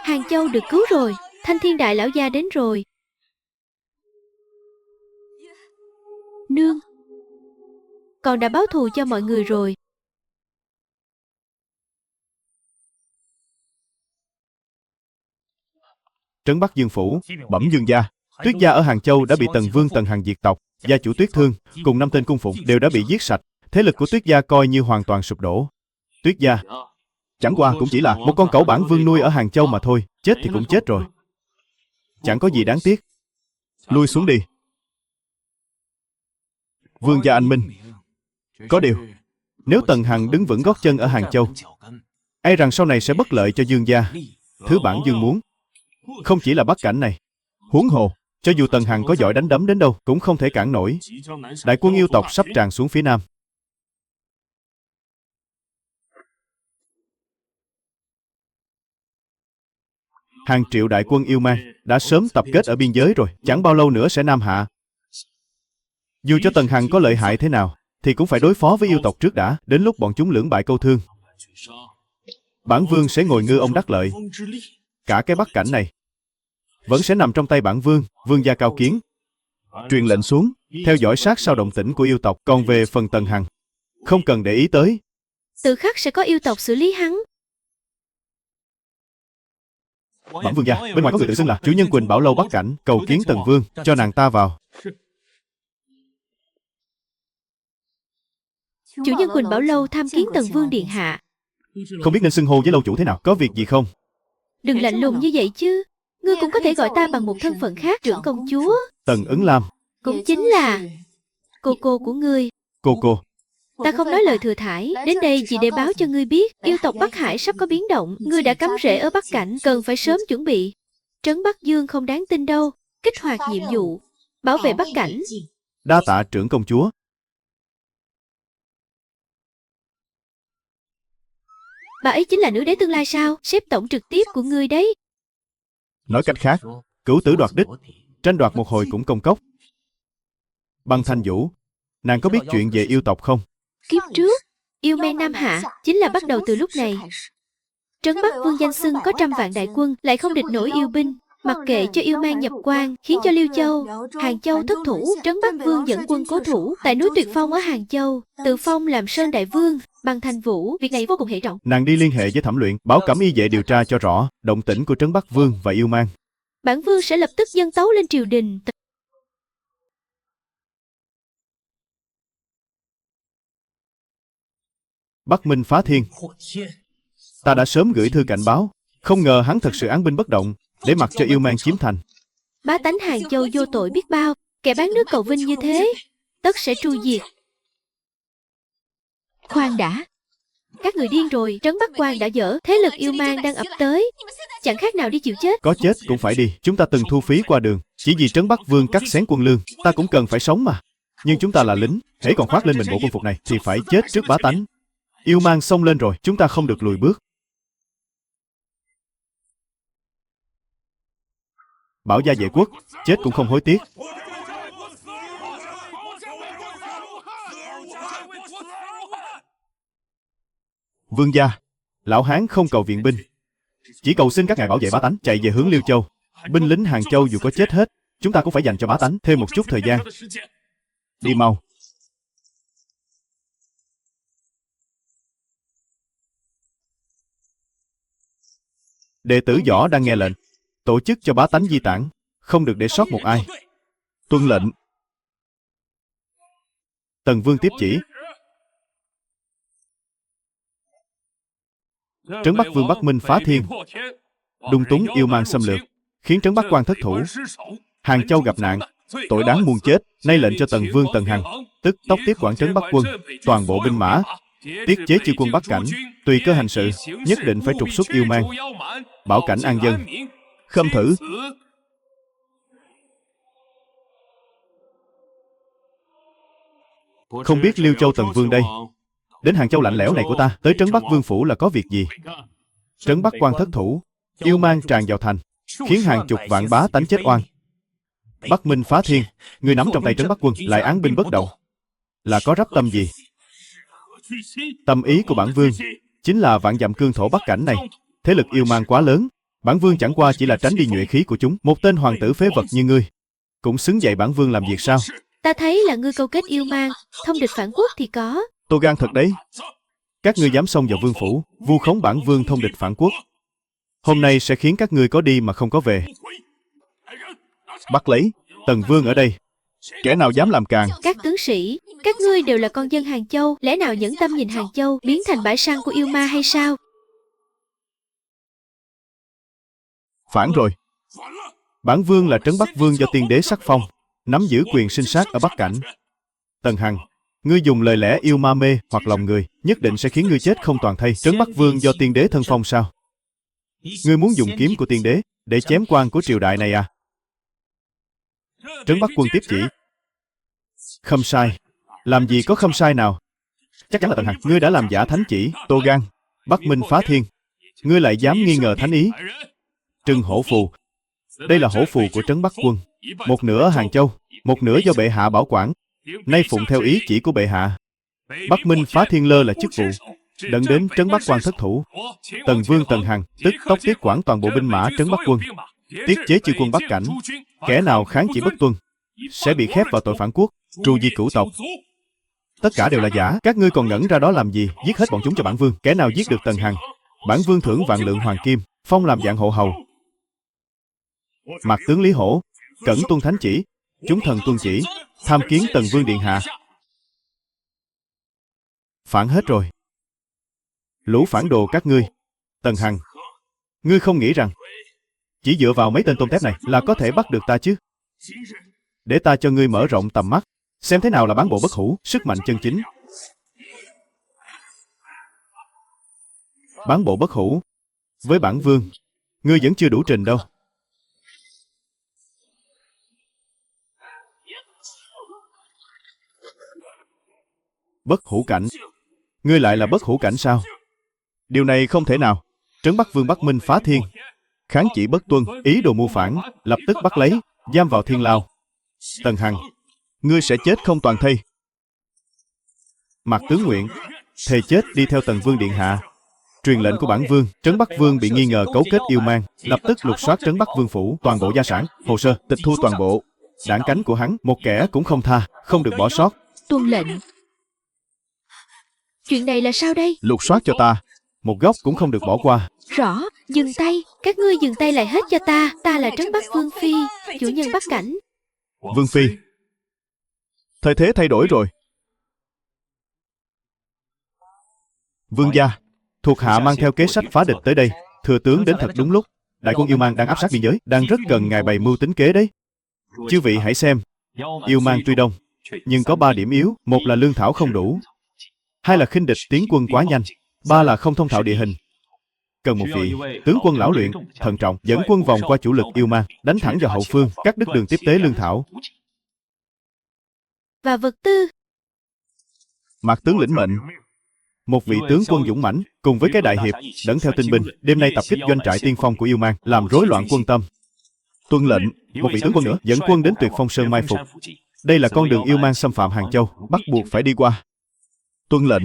Hàng Châu được cứu rồi. Thanh Thiên Đại Lão Gia đến rồi. Nương, con đã báo thù cho mọi người rồi. Trấn Bắc Dương Phủ, bẩm dương gia. Tuyết gia ở Hàng Châu đã bị Tần Vương Tần Hằng diệt tộc. Gia chủ Tuyết Thương cùng 5 tên cung phụng đều đã bị giết sạch. Thế lực của Tuyết gia coi như hoàn toàn sụp đổ. Tuyết gia chẳng qua cũng chỉ là một con cẩu bản vương nuôi ở Hàng Châu mà thôi. Chết thì cũng chết rồi. Chẳng có gì đáng tiếc. Lui xuống đi. Vương gia anh minh. Có điều, nếu Tần Hằng đứng vững gót chân ở Hàng Châu, e rằng sau này sẽ bất lợi cho Dương gia. Thứ bản Dương muốn không chỉ là Bắc Cảnh này. Huống hồ, cho dù Tần Hằng có giỏi đánh đấm đến đâu cũng không thể cản nổi. Đại quân yêu tộc sắp tràn xuống phía nam. Hàng triệu đại quân yêu mang đã sớm tập kết ở biên giới rồi, chẳng bao lâu nữa sẽ nam hạ. Dù cho Tần Hằng có lợi hại thế nào, thì cũng phải đối phó với yêu tộc trước đã, đến lúc bọn chúng lưỡng bại câu thương. Bản vương sẽ ngồi ngư ông đắc lợi. Cả cái Bắc Cảnh này vẫn sẽ nằm trong tay bản vương. Vương gia cao kiến. Truyền lệnh xuống, theo dõi sát sao động tĩnh của yêu tộc. Còn về phần Tần Hằng, không cần để ý tới. Tự khắc sẽ có yêu tộc xử lý hắn. Bản vương gia, bên ngoài có người tự xưng là chủ nhân Quỳnh Bảo Lâu Bắc Cảnh, cầu kiến Tần Vương, cho nàng ta vào. Chủ nhân Quỳnh Bảo Lâu tham kiến Tần Vương điện hạ. Không biết nên xưng hô với lâu chủ thế nào, có việc gì không? Đừng lạnh lùng như vậy chứ. Ngươi cũng có thể gọi ta bằng một thân phận khác, trưởng công chúa. Tần Ứng Lam. Cũng chính là cô của ngươi. Cô. Ta không nói lời thừa thãi, đến đây chỉ để báo cho ngươi biết, yêu tộc Bắc Hải sắp có biến động, ngươi đã cắm rễ ở Bắc Cảnh, cần phải sớm chuẩn bị. Trấn Bắc Dương không đáng tin đâu, kích hoạt nhiệm vụ, bảo vệ Bắc Cảnh. Đa tạ trưởng công chúa. Bà ấy chính là nữ đế tương lai sao? Sếp tổng trực tiếp của ngươi đấy. Nói cách khác, cửu tử đoạt đích, tranh đoạt một hồi cũng công cốc. Băng Thanh Vũ, nàng có biết chuyện về yêu tộc không? Kiếp trước, yêu men Nam Hạ chính là bắt đầu từ lúc này. Trấn Bắc Vương danh xưng có 100 vạn đại quân, lại không địch nổi yêu binh. Mặc kệ cho yêu mang nhập quan, khiến cho Liêu Châu, Hàng Châu thất thủ, Trấn Bắc Vương dẫn quân cố thủ tại núi Tuyệt Phong ở Hàng Châu, tự phong làm Sơn Đại Vương. Băng Thanh Vũ, việc này vô cùng hệ trọng. Nàng đi liên hệ với Thẩm Luyện, bảo Cẩm Y vệ điều tra cho rõ động tĩnh của Trấn Bắc Vương và yêu mang. Bản vương sẽ lập tức dâng tấu lên triều đình. Bắc Minh phá thiên. Ta đã sớm gửi thư cảnh báo, không ngờ hắn thật sự án binh bất động, để mặc cho yêu mang chiếm thành. Bá tánh Hàng Châu vô tội biết bao, kẻ bán nước cầu vinh như thế, tất sẽ tru diệt. Khoan đã, các người điên rồi, Trấn Bắc Quan đã dở, thế lực yêu mang đang ập tới, chẳng khác nào đi chịu chết. Có chết cũng phải đi, chúng ta từng thu phí qua đường, chỉ vì Trấn Bắc Vương cắt xén quân lương, ta cũng cần phải sống mà. Nhưng chúng ta là lính, hễ còn khoác lên mình bộ quân phục này thì phải chết trước bá tánh. Yêu mang xông lên rồi, chúng ta không được lùi bước. Bảo gia vệ quốc, chết cũng không hối tiếc. Vương gia, lão hán không cầu viện binh, chỉ cầu xin các ngài bảo vệ bá tánh, chạy về hướng Liêu Châu. Binh lính Hàng Châu dù có chết hết, chúng ta cũng phải dành cho bá tánh thêm một chút thời gian. Đi mau. Đệ tử Võ đang nghe lệnh, tổ chức cho bá tánh di tản, không được để sót một ai. Tuân lệnh. Tần Vương tiếp chỉ. Trấn Bắc Vương Bắc Minh phá thiên, đung túng yêu mang xâm lược, khiến Trấn Bắc Quan thất thủ. Hàng Châu gặp nạn, tội đáng muôn chết. Nay lệnh cho Tần Vương Tần Hằng tức tốc tiếp quản Trấn Bắc Quân, toàn bộ binh mã, tiết chế chư quân Bắc Cảnh, tùy cơ hành sự, nhất định phải trục xuất yêu mang, bảo cảnh an dân. Khâm thử. Không biết Liêu Châu Tần Vương đây, đến Hàng Châu lạnh lẽo này của ta, tới Trấn Bắc Vương phủ là có việc gì? Trấn Bắc Quan thất thủ, Yêu mang tràn vào thành, khiến hàng chục vạn bá tánh chết oan. Bắc Minh Phá Thiên, ngươi nắm trong tay Trấn Bắc quân, lại án binh bất động, là có rắp tâm gì? Tâm ý của bản vương chính là vạn dặm cương thổ Bắc Cảnh này, thế lực yêu mang quá lớn, bản vương chẳng qua chỉ là tránh đi nhuệ khí của chúng. Một tên hoàng tử phế vật như ngươi cũng xứng dạy bản vương làm việc sao? Ta thấy là ngươi câu kết yêu mang, thông địch phản quốc thì có. Tô gan thật đấy. Các ngươi dám xông vào vương phủ, vu khống bản vương thông địch phản quốc, hôm nay sẽ khiến các ngươi có đi mà không có về. Bắt lấy, Tần vương ở đây, kẻ nào dám làm càn? Các tướng sĩ, các ngươi đều là con dân Hàng Châu, lẽ nào nhẫn tâm nhìn Hàng Châu biến thành bãi săn của yêu ma hay sao? Phản rồi. Bản vương là Trấn Bắc vương do tiên đế sắc phong, nắm giữ quyền sinh sát ở Bắc Cảnh. Tần Hằng, ngươi dùng lời lẽ yêu ma mê hoặc lòng người, nhất định sẽ khiến ngươi chết không toàn thây. Trấn Bắc vương do tiên đế thân phong sao? Ngươi muốn dùng kiếm của tiên đế để chém quan của triều đại này à? Trấn Bắc quân tiếp chỉ. Khâm sai. Làm gì có khâm sai nào? Chắc chắn là Tần Hằng, ngươi đã làm giả thánh chỉ. Tô gan, Bắc Minh Phá Thiên, ngươi lại dám nghi ngờ thánh ý. Trưng hổ phù. Đây là hổ phù của Trấn Bắc quân, một nửa ở Hàng Châu, một nửa do bệ hạ bảo quản. Nay phụng theo ý chỉ của bệ hạ, Bắc Minh Phá Thiên lơ là chức vụ, dẫn đến Trấn Bắc quan thất thủ. Tần vương Tần Hằng tức tốc tiết quản toàn bộ binh mã Trấn Bắc quân, tiết chế chư quân Bắc Cảnh. Kẻ nào kháng chỉ bất tuân sẽ bị khép vào tội phản quốc, tru di cửu tộc. Tất cả đều là giả. Các ngươi còn ngẩn ra đó làm gì? Giết hết bọn chúng cho bản vương. Kẻ nào giết được Tần Hằng, bản vương thưởng vạn lượng hoàng kim, phong làm dạng hộ hầu. Mặt tướng Lý Hổ cẩn tuân thánh chỉ, chúng thần tuân chỉ, tham kiến Tần vương điện hạ. Phản hết rồi. Lũ phản đồ các ngươi. Tần Hằng, ngươi không nghĩ rằng chỉ dựa vào mấy tên tôm tép này là có thể bắt được ta chứ? Để ta cho ngươi mở rộng tầm mắt, xem thế nào là bán bộ bất hủ, sức mạnh chân chính. Bán bộ bất hủ với bản vương, ngươi vẫn chưa đủ trình đâu. Bất hủ cảnh. Ngươi lại là bất hủ cảnh sao? Điều này không thể nào. Trấn Bắc vương Bắc Minh Phá Thiên kháng chỉ bất tuân, ý đồ mưu phản, lập tức bắt lấy, giam vào thiên lao. Tần Hằng, ngươi sẽ chết không toàn thây. Mạc tướng nguyện thề chết đi theo Tần vương điện hạ. Truyền lệnh của bản vương, Trấn Bắc vương bị nghi ngờ cấu kết yêu mang, lập tức lục soát Trấn Bắc vương phủ, toàn bộ gia sản, hồ sơ, tịch thu toàn bộ. Đảng cánh của hắn, một kẻ cũng không tha, không được bỏ sót. Tuân lệnh. Chuyện này là sao đây? Lục soát cho ta, một góc cũng không được bỏ qua. Rõ, dừng tay, các ngươi dừng tay lại hết cho ta. Ta là Trấn Bắc vương phi, chủ nhân Bắc Cảnh. Vương phi, thời thế thay đổi rồi. Vương gia, thuộc hạ mang theo kế sách phá địch tới đây. Thừa tướng đến thật đúng lúc. Đại quân yêu mang đang áp sát biên giới, đang rất cần ngài bày mưu tính kế đấy. Chư vị hãy xem, yêu mang tuy đông, nhưng có 3 điểm yếu. Một là lương thảo không đủ, hai là khinh địch tiến quân quá nhanh, ba là không thông thạo địa hình. Cần một vị tướng quân lão luyện, thận trọng, dẫn quân vòng qua chủ lực yêu mang, đánh thẳng vào hậu phương, cắt đứt đường tiếp tế lương thảo và vật tư. Mạc tướng lĩnh mệnh. Một vị tướng quân dũng mãnh cùng với cái đại hiệp dẫn theo tinh binh, đêm nay tập kích doanh trại tiên phong của yêu mang, làm rối loạn quân tâm. Tuân lệnh. Một vị tướng quân nữa dẫn quân đến Tuyệt Phong Sơn mai phục. Đây là con đường yêu mang xâm phạm Hàng Châu, bắt buộc phải đi qua. Tuân lệnh.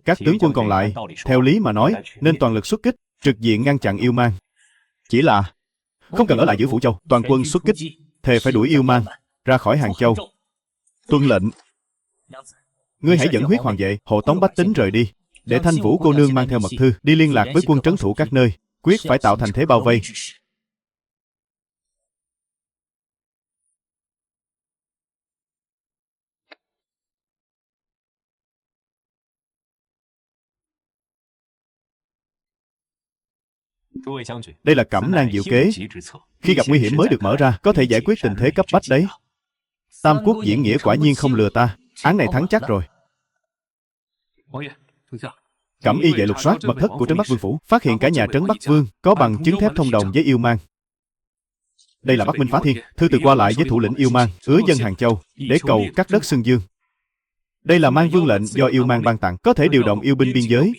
Các tướng quân còn lại, theo lý mà nói, nên toàn lực xuất kích, trực diện ngăn chặn yêu mang. Chỉ là không cần ở lại giữ Phủ Châu, toàn quân xuất kích, thề phải đuổi yêu mang ra khỏi Hàng Châu. Tuân lệnh. Ngươi hãy dẫn huyết hoàng vệ hộ tống bách tính rời đi, để Thanh Vũ cô nương mang theo mật thư đi liên lạc với quân trấn thủ các nơi, quyết phải tạo thành thế bao vây. Đây là Cẩm Nang diệu kế, khi gặp nguy hiểm mới được mở ra, có thể giải quyết tình thế cấp bách đấy. Tam quốc diễn nghĩa quả nhiên không lừa ta, án này thắng chắc rồi. Cẩm y vệ lục soát mật thất của Trấn Bắc vương phủ, phát hiện cả nhà Trấn Bắc vương có bằng chứng thép thông đồng với yêu mang. Đây là Bắc Minh Phá Thiên, thư từ qua lại với thủ lĩnh yêu mang, ứa dân Hàng Châu để cầu cắt đất xưng dương. Đây là mang vương lệnh do yêu mang ban tặng, có thể điều động yêu binh biên giới.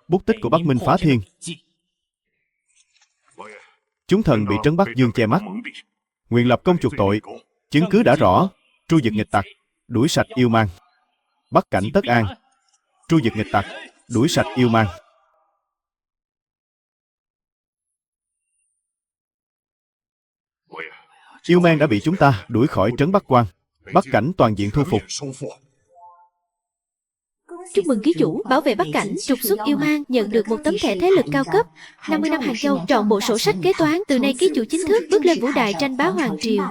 Bút tích của Bắc Minh Phá Thiên. Chúng thần bị Trấn Bắc Dương che mắt, nguyện lập công chuộc tội. Chứng cứ đã rõ, tru diệt nghịch tặc, đuổi sạch yêu mang. Bắc cảnh tất an. Tru diệt nghịch tặc, đuổi sạch yêu mang. Yêu mang đã bị chúng ta đuổi khỏi trấn Bắc Quan. Bắc cảnh toàn diện thu phục. Chúc mừng ký chủ, bảo vệ Bắc cảnh, trục xuất yêu mang, nhận được một tấm thẻ thế lực cao cấp. 50 năm Hàng Châu, trọn bộ sổ sách kế toán. Từ nay ký chủ chính thức bước lên vũ đài tranh bá hoàng triều.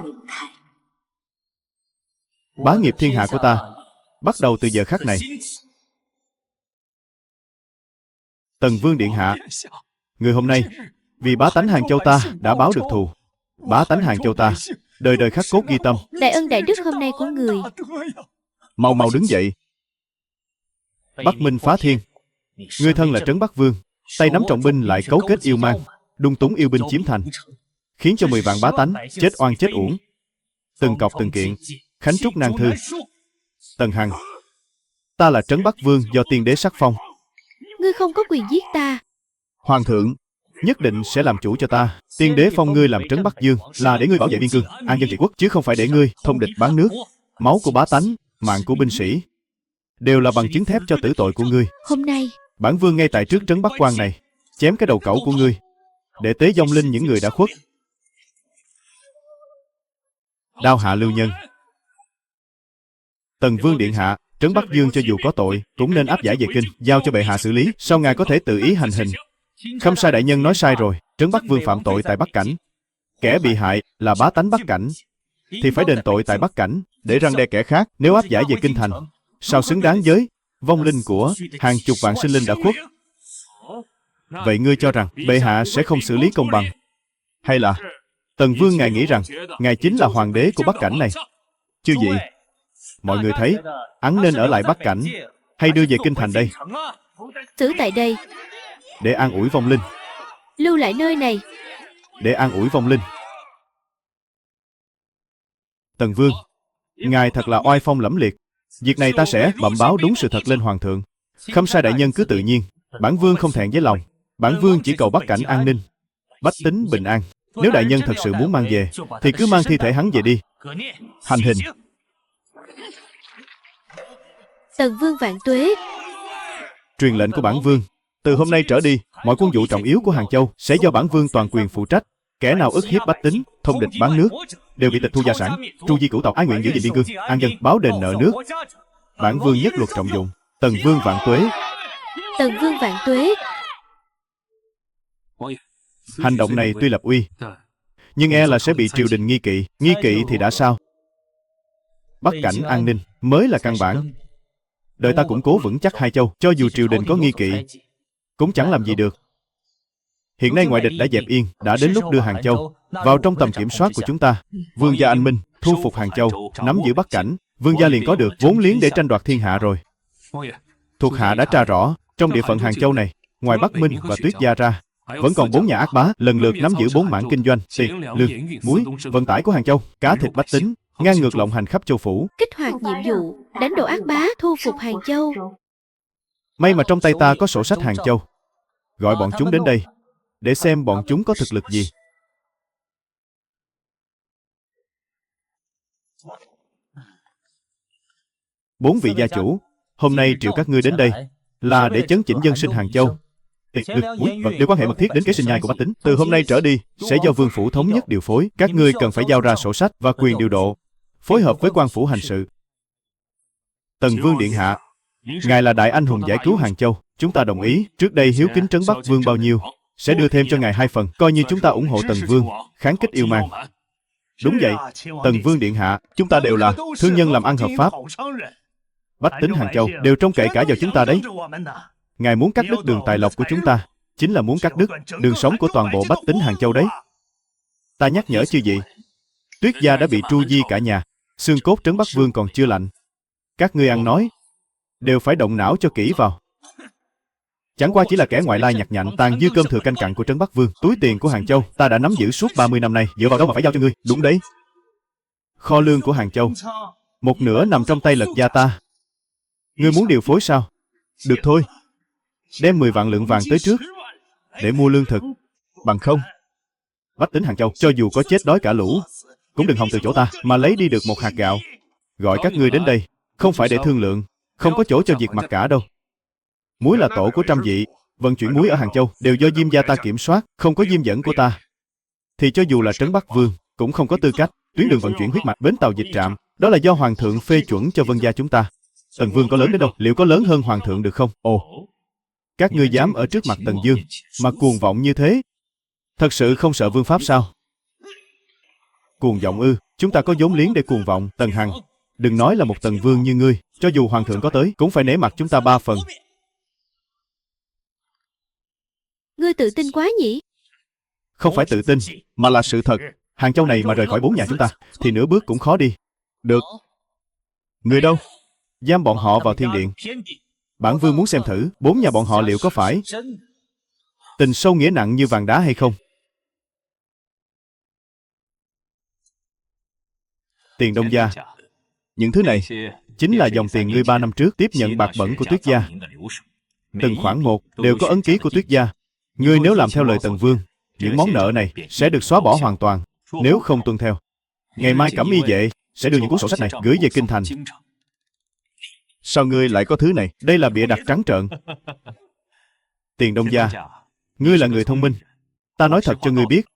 Bá nghiệp thiên hạ của ta bắt đầu từ giờ khắc này. Tần Vương điện hạ, người hôm nay vì bá tánh Hàng Châu ta đã báo được thù. Bá tánh Hàng Châu ta đời đời khắc cốt ghi tâm. Đại ân đại đức hôm nay của người. Mau mau đứng dậy. Bắc Minh Phá Thiên, ngươi thân là Trấn Bắc Vương, tay nắm trọng binh lại cấu kết yêu mang, đung túng yêu binh chiếm thành, khiến cho 10 vạn bá tánh chết oan chết uổng. Từng cọc từng kiện, khánh trúc nan thư. Tần Hằng, ta là Trấn Bắc Vương do tiên đế sắc phong. Ngươi không có quyền giết ta. Hoàng thượng nhất định sẽ làm chủ cho ta. Tiên đế phong ngươi làm Trấn Bắc Dương là để ngươi bảo vệ biên cương, an dân trị quốc, chứ không phải để ngươi thông địch bán nước. Máu của bá tánh, mạng của binh sĩ đều là bằng chứng thép cho tử tội của ngươi. Hôm nay Bản vương ngay tại trước trấn Bắc Quan này chém cái đầu cẩu của ngươi, để tế vong linh những người đã khuất. Đao hạ lưu nhân. Tần Vương điện hạ, trấn Bắc Dương cho dù có tội cũng nên áp giải về kinh, giao cho bệ hạ xử lý. Sao ngài có thể tự ý hành hình? Khâm sai đại nhân nói sai rồi. Trấn Bắc Vương phạm tội tại Bắc cảnh, kẻ bị hại là bá tánh Bắc cảnh, thì phải đền tội tại Bắc cảnh để răn đe kẻ khác. Nếu áp giải về kinh thành, sao xứng đáng với vong linh của hàng chục vạn sinh linh đã khuất? Vậy ngươi cho rằng bệ hạ sẽ không xử lý công bằng? Hay là Tần Vương ngài nghĩ rằng ngài chính là hoàng đế của Bắc cảnh này? Chứ gì? Mọi người thấy hắn nên ở lại Bắc cảnh hay đưa về kinh thành đây? xử tại đây, Để an ủi vong linh. lưu lại nơi này. Để an ủi vong linh. Tần Vương, ngài thật là oai phong lẫm liệt. Việc này ta sẽ bẩm báo đúng sự thật lên hoàng thượng. Khâm sai đại nhân cứ tự nhiên. Bản vương không thẹn với lòng. Bản vương chỉ cầu Bắc cảnh an ninh, bách tính bình an. Nếu đại nhân thật sự muốn mang về thì cứ mang thi thể hắn về đi. Hành hình. Tần Vương vạn tuế. Truyền lệnh của bản vương, từ hôm nay trở đi, mọi quân vụ trọng yếu của Hàng Châu sẽ do bản vương toàn quyền phụ trách. Kẻ nào ức hiếp bách tính, thông địch bán nước đều bị tịch thu gia sản. Tru di cửu tộc ái nguyện giữ gìn biên cương, an dân, báo đền nợ nước. Bản vương nhất luật trọng dụng. Tần Vương vạn tuế. Tần Vương vạn tuế. Hành động này tuy lập uy, nhưng e là sẽ bị triều đình nghi kỵ. Nghi kỵ thì đã sao? Bắc cảnh an ninh mới là căn bản. Đợi ta củng cố vững chắc Hai Châu, cho dù triều đình có nghi kỵ cũng chẳng làm gì được. Hiện nay ngoại địch đã dẹp yên, đã đến lúc đưa Hàng Châu vào trong tầm kiểm soát của chúng ta. Vương gia anh minh, thu phục Hàng Châu, nắm giữ Bắc cảnh, vương gia liền có được vốn liếng để tranh đoạt thiên hạ rồi. Thuộc hạ đã tra rõ, trong địa phận Hàng Châu này, ngoài Bắc Minh và Tuyết Gia ra, vẫn còn 4 nhà ác bá lần lượt nắm giữ 4 mảng kinh doanh, tiền, lương, muối, vận tải của Hàng Châu, cá thịt bách tính, ngang ngược lộng hành khắp châu phủ. Kích hoạt nhiệm vụ, đánh đổ ác bá, thu phục Hàng Châu. May mà trong tay ta có sổ sách Hàng Châu. Gọi bọn chúng đến đây để xem bọn chúng có thực lực gì. Bốn vị gia chủ, hôm nay triệu các ngươi đến đây là để chấn chỉnh dân sinh Hàng Châu. Đều quan hệ mật thiết đến kế sinh nhai của bách tính. Từ hôm nay trở đi sẽ do vương phủ thống nhất điều phối. Các ngươi cần phải giao ra sổ sách và quyền điều độ, phối hợp với quan phủ hành sự. Tần Vương điện hạ, ngài là đại anh hùng giải cứu Hàng Châu, chúng ta đồng ý. Trước đây hiếu kính trấn Bắc Vương bao nhiêu, sẽ đưa thêm cho ngài 2 phần, coi như chúng ta ủng hộ Tần Vương kháng kích yêu mang. Đúng vậy, Tần Vương điện hạ, chúng ta đều là thương nhân làm ăn hợp pháp. Bách tính Hàng Châu đều trông cậy cả vào chúng ta đấy. Ngài muốn cắt đứt đường tài lộc của chúng ta, chính là muốn cắt đứt đường sống của toàn bộ bách tính Hàng Châu đấy. Ta nhắc nhở chư vị, Tuyết Gia đã bị tru di cả nhà, xương cốt trấn Bắc Vương còn chưa lạnh. Các ngươi ăn nói đều phải động não cho kỹ vào. Chẳng qua chỉ là kẻ ngoại lai nhặt nhạnh, tàn dư cơm thừa canh cặn của trấn Bắc Vương. Túi tiền của Hàng Châu ta đã nắm giữ suốt 30 năm nay, dựa vào đâu mà phải giao cho ngươi? Đúng đấy, kho lương của Hàng Châu một nửa nằm trong tay Lật gia ta. Ngươi muốn điều phối sao? Được thôi, đem 10 vạn lượng vàng tới trước, để mua lương thực. Bằng không, bách tính Hàng Châu, cho dù có chết đói cả lũ, cũng đừng hòng từ chỗ ta mà lấy đi được một hạt gạo. Gọi các ngươi đến đây, không phải để thương lượng, không có chỗ cho việc mặc cả đâu. Muối là tổ của trăm vị, vận chuyển muối ở Hàng Châu đều do Diêm gia ta kiểm soát, không có diêm dẫn của ta, thì cho dù là Trấn Bắc Vương cũng không có tư cách. Tuyến đường vận chuyển huyết mạch, bến tàu dịch trạm, đó là do Hoàng thượng phê chuẩn cho Vân gia chúng ta. Tần Vương có lớn đến đâu, liệu có lớn hơn Hoàng thượng được không? Ồ, các ngươi dám ở trước mặt Tần Dương mà cuồng vọng như thế, thật sự không sợ vương pháp sao? Cuồng vọng ư? Chúng ta có vốn liếng để cuồng vọng. Tần Hằng, đừng nói là một Tần Vương như ngươi, cho dù Hoàng thượng có tới cũng phải nể mặt chúng ta 3 phần. Ngươi tự tin quá nhỉ? Không phải tự tin, mà là sự thật. Hàng Châu này mà rời khỏi 4 nhà chúng ta, thì nửa bước cũng khó đi. Được. Người đâu? Giam bọn họ vào thiên điện. Bản vương muốn xem thử 4 nhà bọn họ liệu có phải tình sâu nghĩa nặng như vàng đá hay không. Tiền Đông gia, những thứ này chính là dòng tiền ngươi 3 năm trước tiếp nhận bạc bẩn của Tuyết gia. Từng khoản một đều có ấn ký của Tuyết gia. Ngươi nếu làm theo lời Tần Vương, những món nợ này sẽ được xóa bỏ hoàn toàn. Nếu không tuân theo, ngày mai Cẩm Y vệ sẽ đưa những cuốn sổ sách này gửi về kinh thành. Sao ngươi lại có thứ này? Đây là bịa đặt trắng trợn. Tiền Đông gia, ngươi là người thông minh. Ta nói thật cho ngươi biết,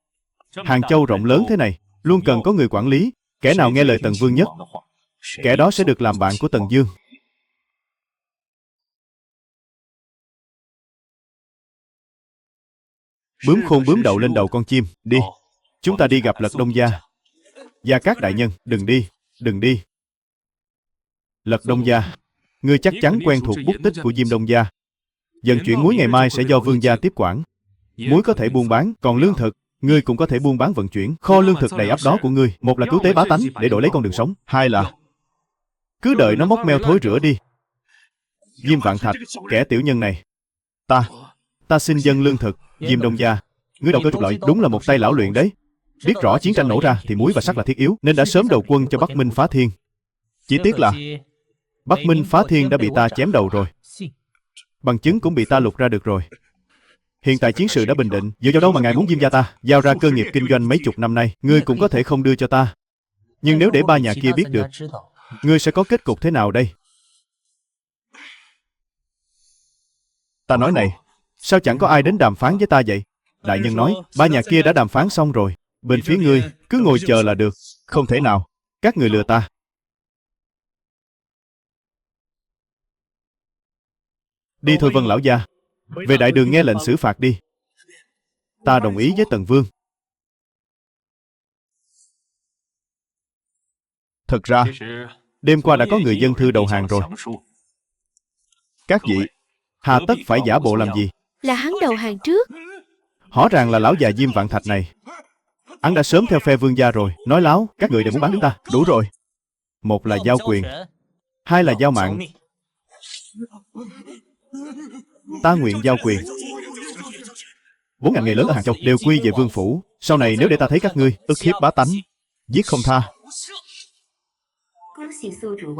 Hàng Châu rộng lớn thế này, luôn cần có người quản lý. Kẻ nào nghe lời Tần Vương nhất, kẻ đó sẽ được làm bạn của Tần Dương. Bướm khôn bướm đậu lên đầu con chim. Đi, chúng ta đi gặp Lật Đông gia. Gia Cát đại nhân, đừng đi, đừng đi. Lật Đông gia, ngươi chắc chắn quen thuộc bút tích của Diêm Đông gia. Vận chuyển muối ngày mai sẽ do Vương gia tiếp quản. Muối có thể buôn bán, còn lương thực ngươi cũng có thể buôn bán vận chuyển. Kho lương thực đầy ắp đó của ngươi, một là cứu tế bá tánh để đổi lấy con đường sống, hai là cứ đợi nó móc meo thối rữa đi. Diêm Vạn Thạch, kẻ tiểu nhân này, ta xin dâng lương thực. Diêm Đông gia, ngươi đầu cơ trục lợi, đúng là một tay lão luyện đấy. Biết rõ chiến tranh nổ ra thì muối và sắt là thiết yếu, nên đã sớm đầu quân cho Bắc Minh Phá Thiên. Chỉ tiếc là Bắc Minh Phá Thiên đã bị ta chém đầu rồi, bằng chứng cũng bị ta lục ra được rồi. Hiện tại chiến sự đã bình định, dựa vào đâu mà ngài muốn Diêm gia ta giao ra cơ nghiệp kinh doanh mấy chục năm nay? Ngươi cũng có thể không đưa cho ta, nhưng nếu để 3 nhà kia biết được, ngươi sẽ có kết cục thế nào đây? Ta nói này, sao chẳng có ai đến đàm phán với ta vậy? Đại nhân nói 3 nhà kia đã đàm phán xong rồi, bên phía ngươi cứ ngồi chờ là được. Không thể nào, các người lừa ta. Đi thôi Vân lão gia, về đại đường nghe lệnh xử phạt đi. Ta đồng ý với Tần Vương. Thật ra, đêm qua đã có người dân thư đầu hàng rồi. Các vị, hà tất phải giả bộ làm gì? Là hắn đầu hàng trước. Rõ ràng là lão già Diêm Vạn Thạch này, hắn đã sớm theo phe Vương gia rồi. Nói láo, các người đều muốn bán chúng ta. Đủ rồi. Một là giao quyền, hai là giao mạng. Ta nguyện giao quyền. 4.000 nghề lớn ở Hàng Châu đều quy về vương phủ. Sau này nếu để ta thấy các ngươi ức hiếp bá tánh, giết không tha.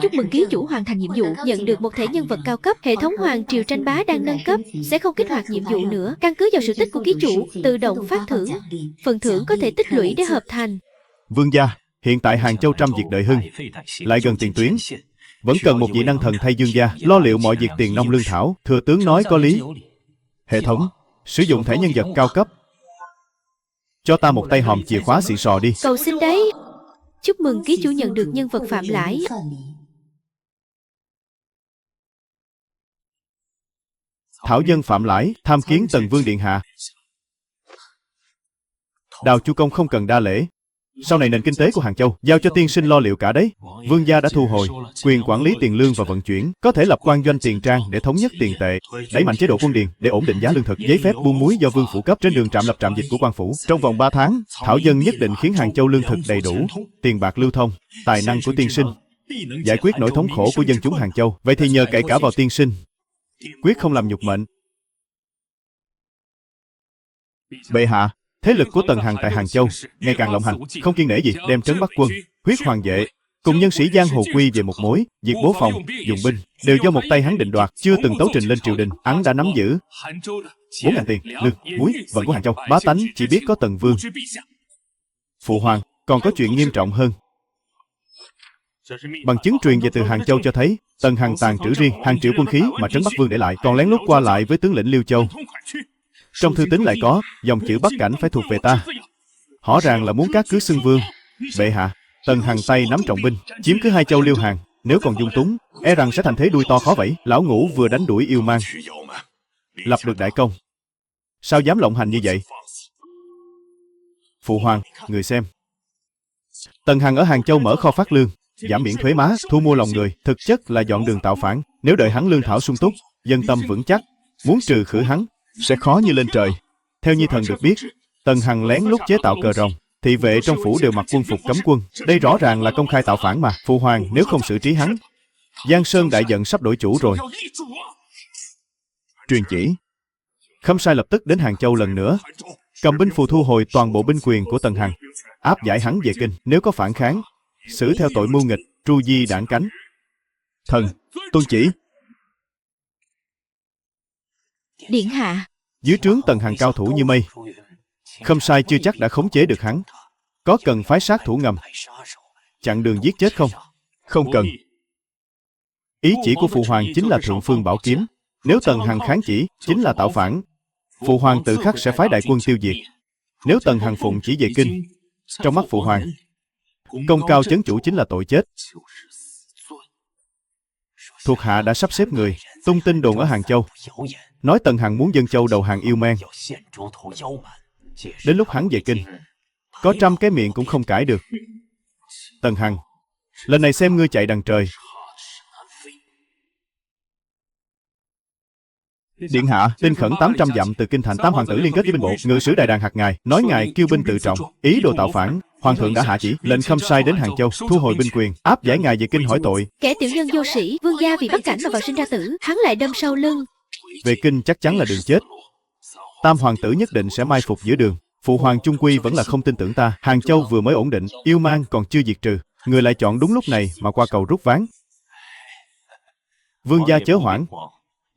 Chúc mừng ký chủ hoàn thành nhiệm vụ, nhận được một thẻ nhân vật cao cấp. Hệ thống Hoàng Triều tranh bá đang nâng cấp, sẽ không kích hoạt nhiệm vụ nữa. Căn cứ vào sự tích của ký chủ, tự động phát thưởng. Phần thưởng có thể tích lũy để hợp thành. Vương gia, hiện tại Hàng Châu trăm việc đợi hưng, lại gần tiền tuyến, vẫn cần một vị năng thần thay Dương gia lo liệu mọi việc tiền nông lương thảo. Thừa tướng nói có lý. Hệ thống, sử dụng thẻ nhân vật cao cấp. Cho ta một tay hòm chìa khóa xịn sò đi. Cầu xin đấy. Chúc mừng ký chủ nhận được nhân vật Phạm Lãi. Thảo dân Phạm Lãi tham kiến Tần Vương điện hạ. Đào Chu công không cần đa lễ. Sau này nền kinh tế của Hàng Châu giao cho tiên sinh lo liệu cả đấy. Vương gia đã thu hồi quyền quản lý tiền lương và vận chuyển, có thể lập quan doanh tiền trang để thống nhất tiền tệ, đẩy mạnh chế độ quân điền để ổn định giá lương thực. Giấy phép buôn muối do vương phủ cấp. Trên đường trạm lập trạm dịch của quan phủ. Trong vòng 3 tháng, Thảo dân nhất định khiến Hàng Châu lương thực đầy đủ, tiền bạc lưu thông. Tài năng của tiên sinh giải quyết nỗi thống khổ của dân chúng Hàng Châu. Vậy thì nhờ cậy cả vào tiên sinh, quyết không làm nhục mệnh. Bệ hạ, thế lực của Tần Hằng tại Hàng Châu ngày càng lộng hành, không kiêng nể gì đem trấn Bắc quân, huyết hoàng vệ cùng nhân sĩ giang hồ quy về một mối, việc bố phòng, dùng binh đều do một tay hắn định đoạt, chưa từng tấu trình lên triều đình. Hắn đã nắm giữ 4.000 tiền, lương, muối, vận của Hàng Châu. Bá tánh chỉ biết có Tần Vương. Phụ hoàng, còn có chuyện nghiêm trọng hơn. Bằng chứng truyền về từ Hàng Châu cho thấy Tần Hằng tàn trữ riêng hàng triệu quân khí mà Trấn Bắc Vương để lại, còn lén lút qua lại với tướng lĩnh Liêu Châu. Trong thư tín lại có dòng chữ Bắc Cảnh phải thuộc về ta. Rõ ràng là muốn cát cứ xưng vương. Bệ hạ, Tần Hằng tay nắm trọng binh, chiếm cứ 2 châu Liêu Hàn, nếu còn dung túng, e rằng sẽ thành thế đuôi to khó vẫy. Lão Ngũ vừa đánh đuổi yêu mang, lập được đại công, sao dám lộng hành như vậy? Phụ hoàng, người xem. Tần Hằng ở Hàng Châu mở kho phát lương, giảm miễn thuế má, thu mua lòng người, thực chất là dọn đường tạo phản. Nếu đợi hắn lương thảo sung túc, dân tâm vững chắc, muốn trừ khử hắn sẽ khó như lên trời. Theo Nhi thần được biết, Tần Hằng lén lút chế tạo cờ rồng, thị vệ trong phủ đều mặc quân phục cấm quân. Đây rõ ràng là công khai tạo phản mà. Phụ hoàng nếu không xử trí hắn, Giang Sơn đại giận sắp đổi chủ rồi. Truyền chỉ. Khâm sai lập tức đến Hàng Châu lần nữa, cầm binh phù thu hồi toàn bộ binh quyền của Tần Hằng, áp giải hắn về kinh. Nếu có phản kháng, xử theo tội mưu nghịch, tru di đảng cánh. Thần tuân chỉ. Điện hạ. Dưới trướng Tần Hằng cao thủ như mây, Khâm sai chưa chắc đã khống chế được hắn. Có cần phái sát thủ ngầm chặn đường giết chết không? Không cần. Ý chỉ của phụ hoàng chính là thượng phương bảo kiếm. Nếu Tần Hằng kháng chỉ, chính là tạo phản. Phụ hoàng tự khắc sẽ phái đại quân tiêu diệt. Nếu Tần Hằng phụng chỉ về kinh, trong mắt phụ hoàng, công cao chấn chủ chính là tội chết. Thuộc hạ đã sắp xếp người tung tin đồn ở Hàng Châu, nói Tần Hằng muốn Dân Châu đầu hàng yêu mang. Đến lúc hắn về kinh, có 100 cái miệng cũng không cãi được. Tần Hằng, lần này xem ngươi chạy đằng trời. Điện hạ, tin khẩn 800 dặm từ kinh thành, 8 hoàng tử liên kết với binh bộ, ngự sử đại đàn hạt ngài, nói ngài kiêu binh tự trọng, ý đồ tạo phản. Hoàng thượng đã hạ chỉ, lệnh Khâm sai đến Hàng Châu, thu hồi binh quyền, áp giải ngài về kinh hỏi tội. Kẻ tiểu nhân vô sĩ, vương gia vì Bắc Cảnh mà vào sinh ra tử, hắn lại đâm sau lưng. Về kinh chắc chắn là đường chết. Tam hoàng tử nhất định sẽ mai phục giữa đường. Phụ hoàng chung quy vẫn là không tin tưởng ta. Hàng Châu vừa mới ổn định, yêu mang còn chưa diệt trừ, người lại chọn đúng lúc này mà qua cầu rút ván. Vương gia chớ hoảng.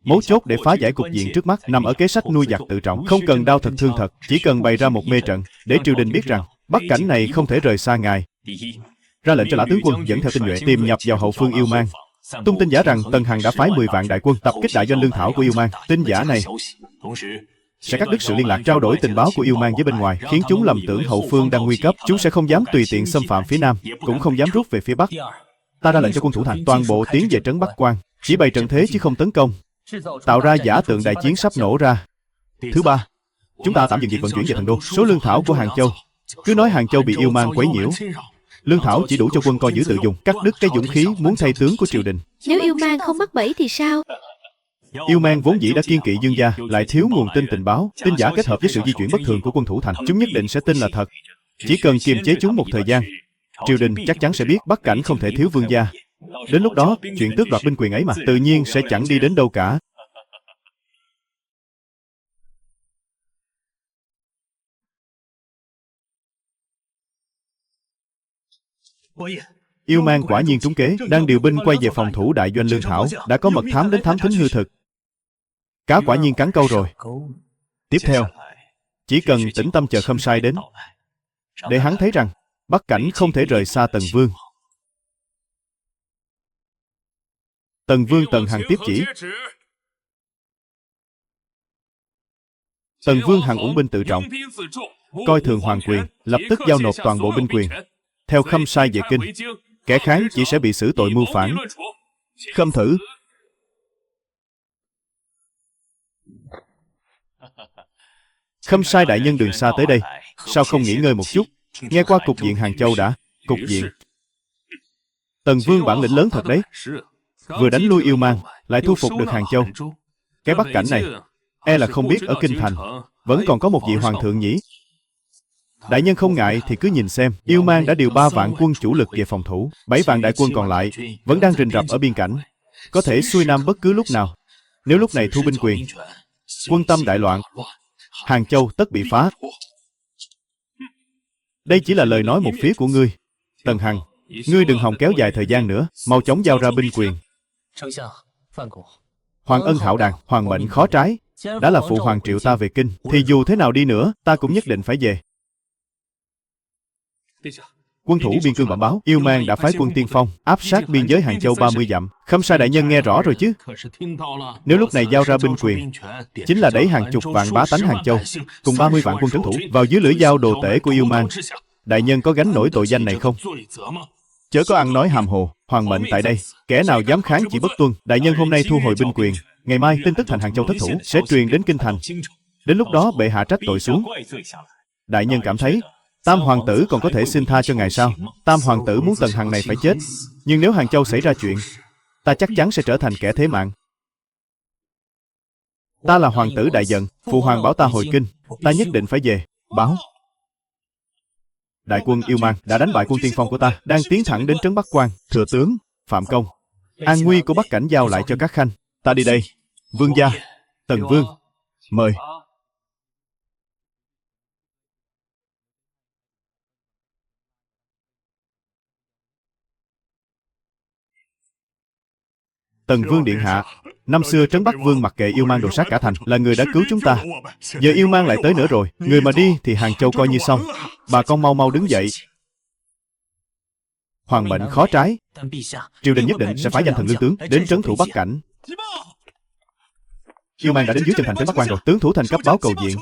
Mấu chốt để phá giải cục diện trước mắt nằm ở kế sách nuôi giặc tự trọng. Không cần đau thật thương thật, chỉ cần bày ra một mê trận để triều đình biết rằng Bắc Cảnh này không thể rời xa ngài. Ra lệnh cho Lã tướng quân dẫn theo tinh nhuệ tìm nhập vào hậu phương yêu mang. Tung tin giả rằng Tần Hằng đã phái 10 vạn đại quân tập kích đại doanh lương thảo của yêu mang. Tin giả này sẽ cắt đứt sự liên lạc, trao đổi tình báo của yêu mang với bên ngoài, khiến chúng lầm tưởng hậu phương đang nguy cấp. Chúng sẽ không dám tùy tiện xâm phạm phía nam, cũng không dám rút về phía bắc. Ta ra lệnh cho quân thủ thành toàn bộ tiến về trấn Bắc Quan, chỉ bày trận thế chứ không tấn công, tạo ra giả tượng đại chiến sắp nổ ra. Thứ ba, chúng ta tạm dừng việc vận chuyển về thần đô. Số lương thảo của Hàng Châu, cứ nói Hàng Châu bị yêu mang quấy nhiễu, lương thảo chỉ đủ cho quân coi giữ tự dùng, cắt đứt cái dũng khí muốn thay tướng của triều đình. Nếu yêu mang không mắc bẫy thì sao? Yêu mang vốn dĩ đã kiên kỵ Dương gia, lại thiếu nguồn tin tình báo, tin giả kết hợp với sự di chuyển bất thường của quân thủ thành, chúng nhất định sẽ tin là thật. Chỉ cần kiềm chế chúng một thời gian, triều đình chắc chắn sẽ biết Bắc Cảnh không thể thiếu vương gia. Đến lúc đó, chuyện tước đoạt binh quyền ấy mà tự nhiên sẽ chẳng đi đến đâu cả. Yêu mang quả nhiên trúng kế, đang điều binh quay về phòng thủ đại doanh lương thảo, đã có mật thám đến thám thính hư thực. Cá quả nhiên cắn câu rồi. Tiếp theo, chỉ cần tĩnh tâm chờ Khâm sai đến, để hắn thấy rằng Bắc Cảnh không thể rời xa Tần Vương. Tần Vương Tần Hằng tiếp chỉ. Tần Vương Hằng ủng binh tự trọng, coi thường hoàng quyền, lập tức giao nộp toàn bộ binh quyền, theo Khâm sai về kinh. Kẻ kháng chỉ sẽ bị xử tội mưu phản. Khâm thử. Khâm sai đại nhân đường xa tới đây, sao không nghỉ ngơi một chút, nghe qua cục diện Hàng Châu đã. Cục diện Tần Vương bản lĩnh lớn thật đấy, vừa đánh lui yêu mang, lại thu phục được Hàng Châu. Cái Bắc Cảnh này, e là không biết ở kinh thành vẫn còn có một vị hoàng thượng nhỉ. Đại nhân không ngại thì cứ nhìn xem, yêu mang đã điều 3 vạn quân chủ lực về phòng thủ, 7 vạn đại quân còn lại vẫn đang rình rập ở biên cảnh, có thể xuôi nam bất cứ lúc nào. Nếu lúc này thu binh quyền, quân tâm đại loạn, Hàng Châu tất bị phá. Đây chỉ là lời nói một phía của ngươi. Tần Hằng, Ngươi đừng hòng kéo dài thời gian nữa, mau chóng giao ra binh quyền. Hoàng ân hạo đàn, hoàng mệnh khó trái. Đã là phụ hoàng triệu ta về kinh, thì dù thế nào đi nữa, ta cũng nhất định phải về. Quân thủ biên cương bẩm báo, Yêu Mang đã phái quân tiên phong áp sát biên giới Hàng Châu 30 dặm. Khâm sai đại nhân nghe rõ rồi chứ? Nếu lúc này giao ra binh quyền, chính là đẩy hàng chục vạn bá tánh Hàng Châu cùng 30 vạn quân trấn thủ vào dưới lưỡi dao đồ tể của Yêu Mang. Đại nhân có gánh nổi tội danh này không? Chớ có ăn nói hàm hồ, hoàng mệnh tại đây, kẻ nào dám kháng chỉ bất tuân. Đại nhân hôm nay thu hồi binh quyền, ngày mai tin tức thành Hàng Châu thất thủ sẽ truyền đến kinh thành. Đến lúc đó bệ hạ trách tội xuống. Đại nhân cảm thấy Tam hoàng tử còn có thể xin tha cho ngài sao? Tam hoàng tử muốn Tần Hằng này phải chết, nhưng nếu Hàng Châu xảy ra chuyện, ta chắc chắn sẽ trở thành kẻ thế mạng. Ta là hoàng tử đại giận, phụ hoàng bảo ta hồi kinh, ta nhất định phải về báo. Đại quân Yêu Mang đã đánh bại quân tiên phong của ta, đang tiến thẳng đến trấn Bắc Quan. Thừa tướng Phạm Công, an nguy của Bắc Cảnh giao lại cho các khanh. Ta đi đây. Vương gia, Tần Vương, mời. Tần Vương điện hạ, năm xưa Trấn Bắc Vương mặc kệ Yêu Mang đổ sát cả thành, là người đã cứu chúng ta. Giờ Yêu Mang lại tới nữa rồi, người mà đi thì Hàng Châu coi như xong. Bà con mau mau đứng dậy. Hoàng mệnh khó trái, triều đình nhất định sẽ phái danh thần lương tướng đến trấn thủ Bắc Cảnh. Yêu Mang đã đến dưới chân thành trấn Bắc Quan rồi. Tướng thủ thành cấp báo cầu viện.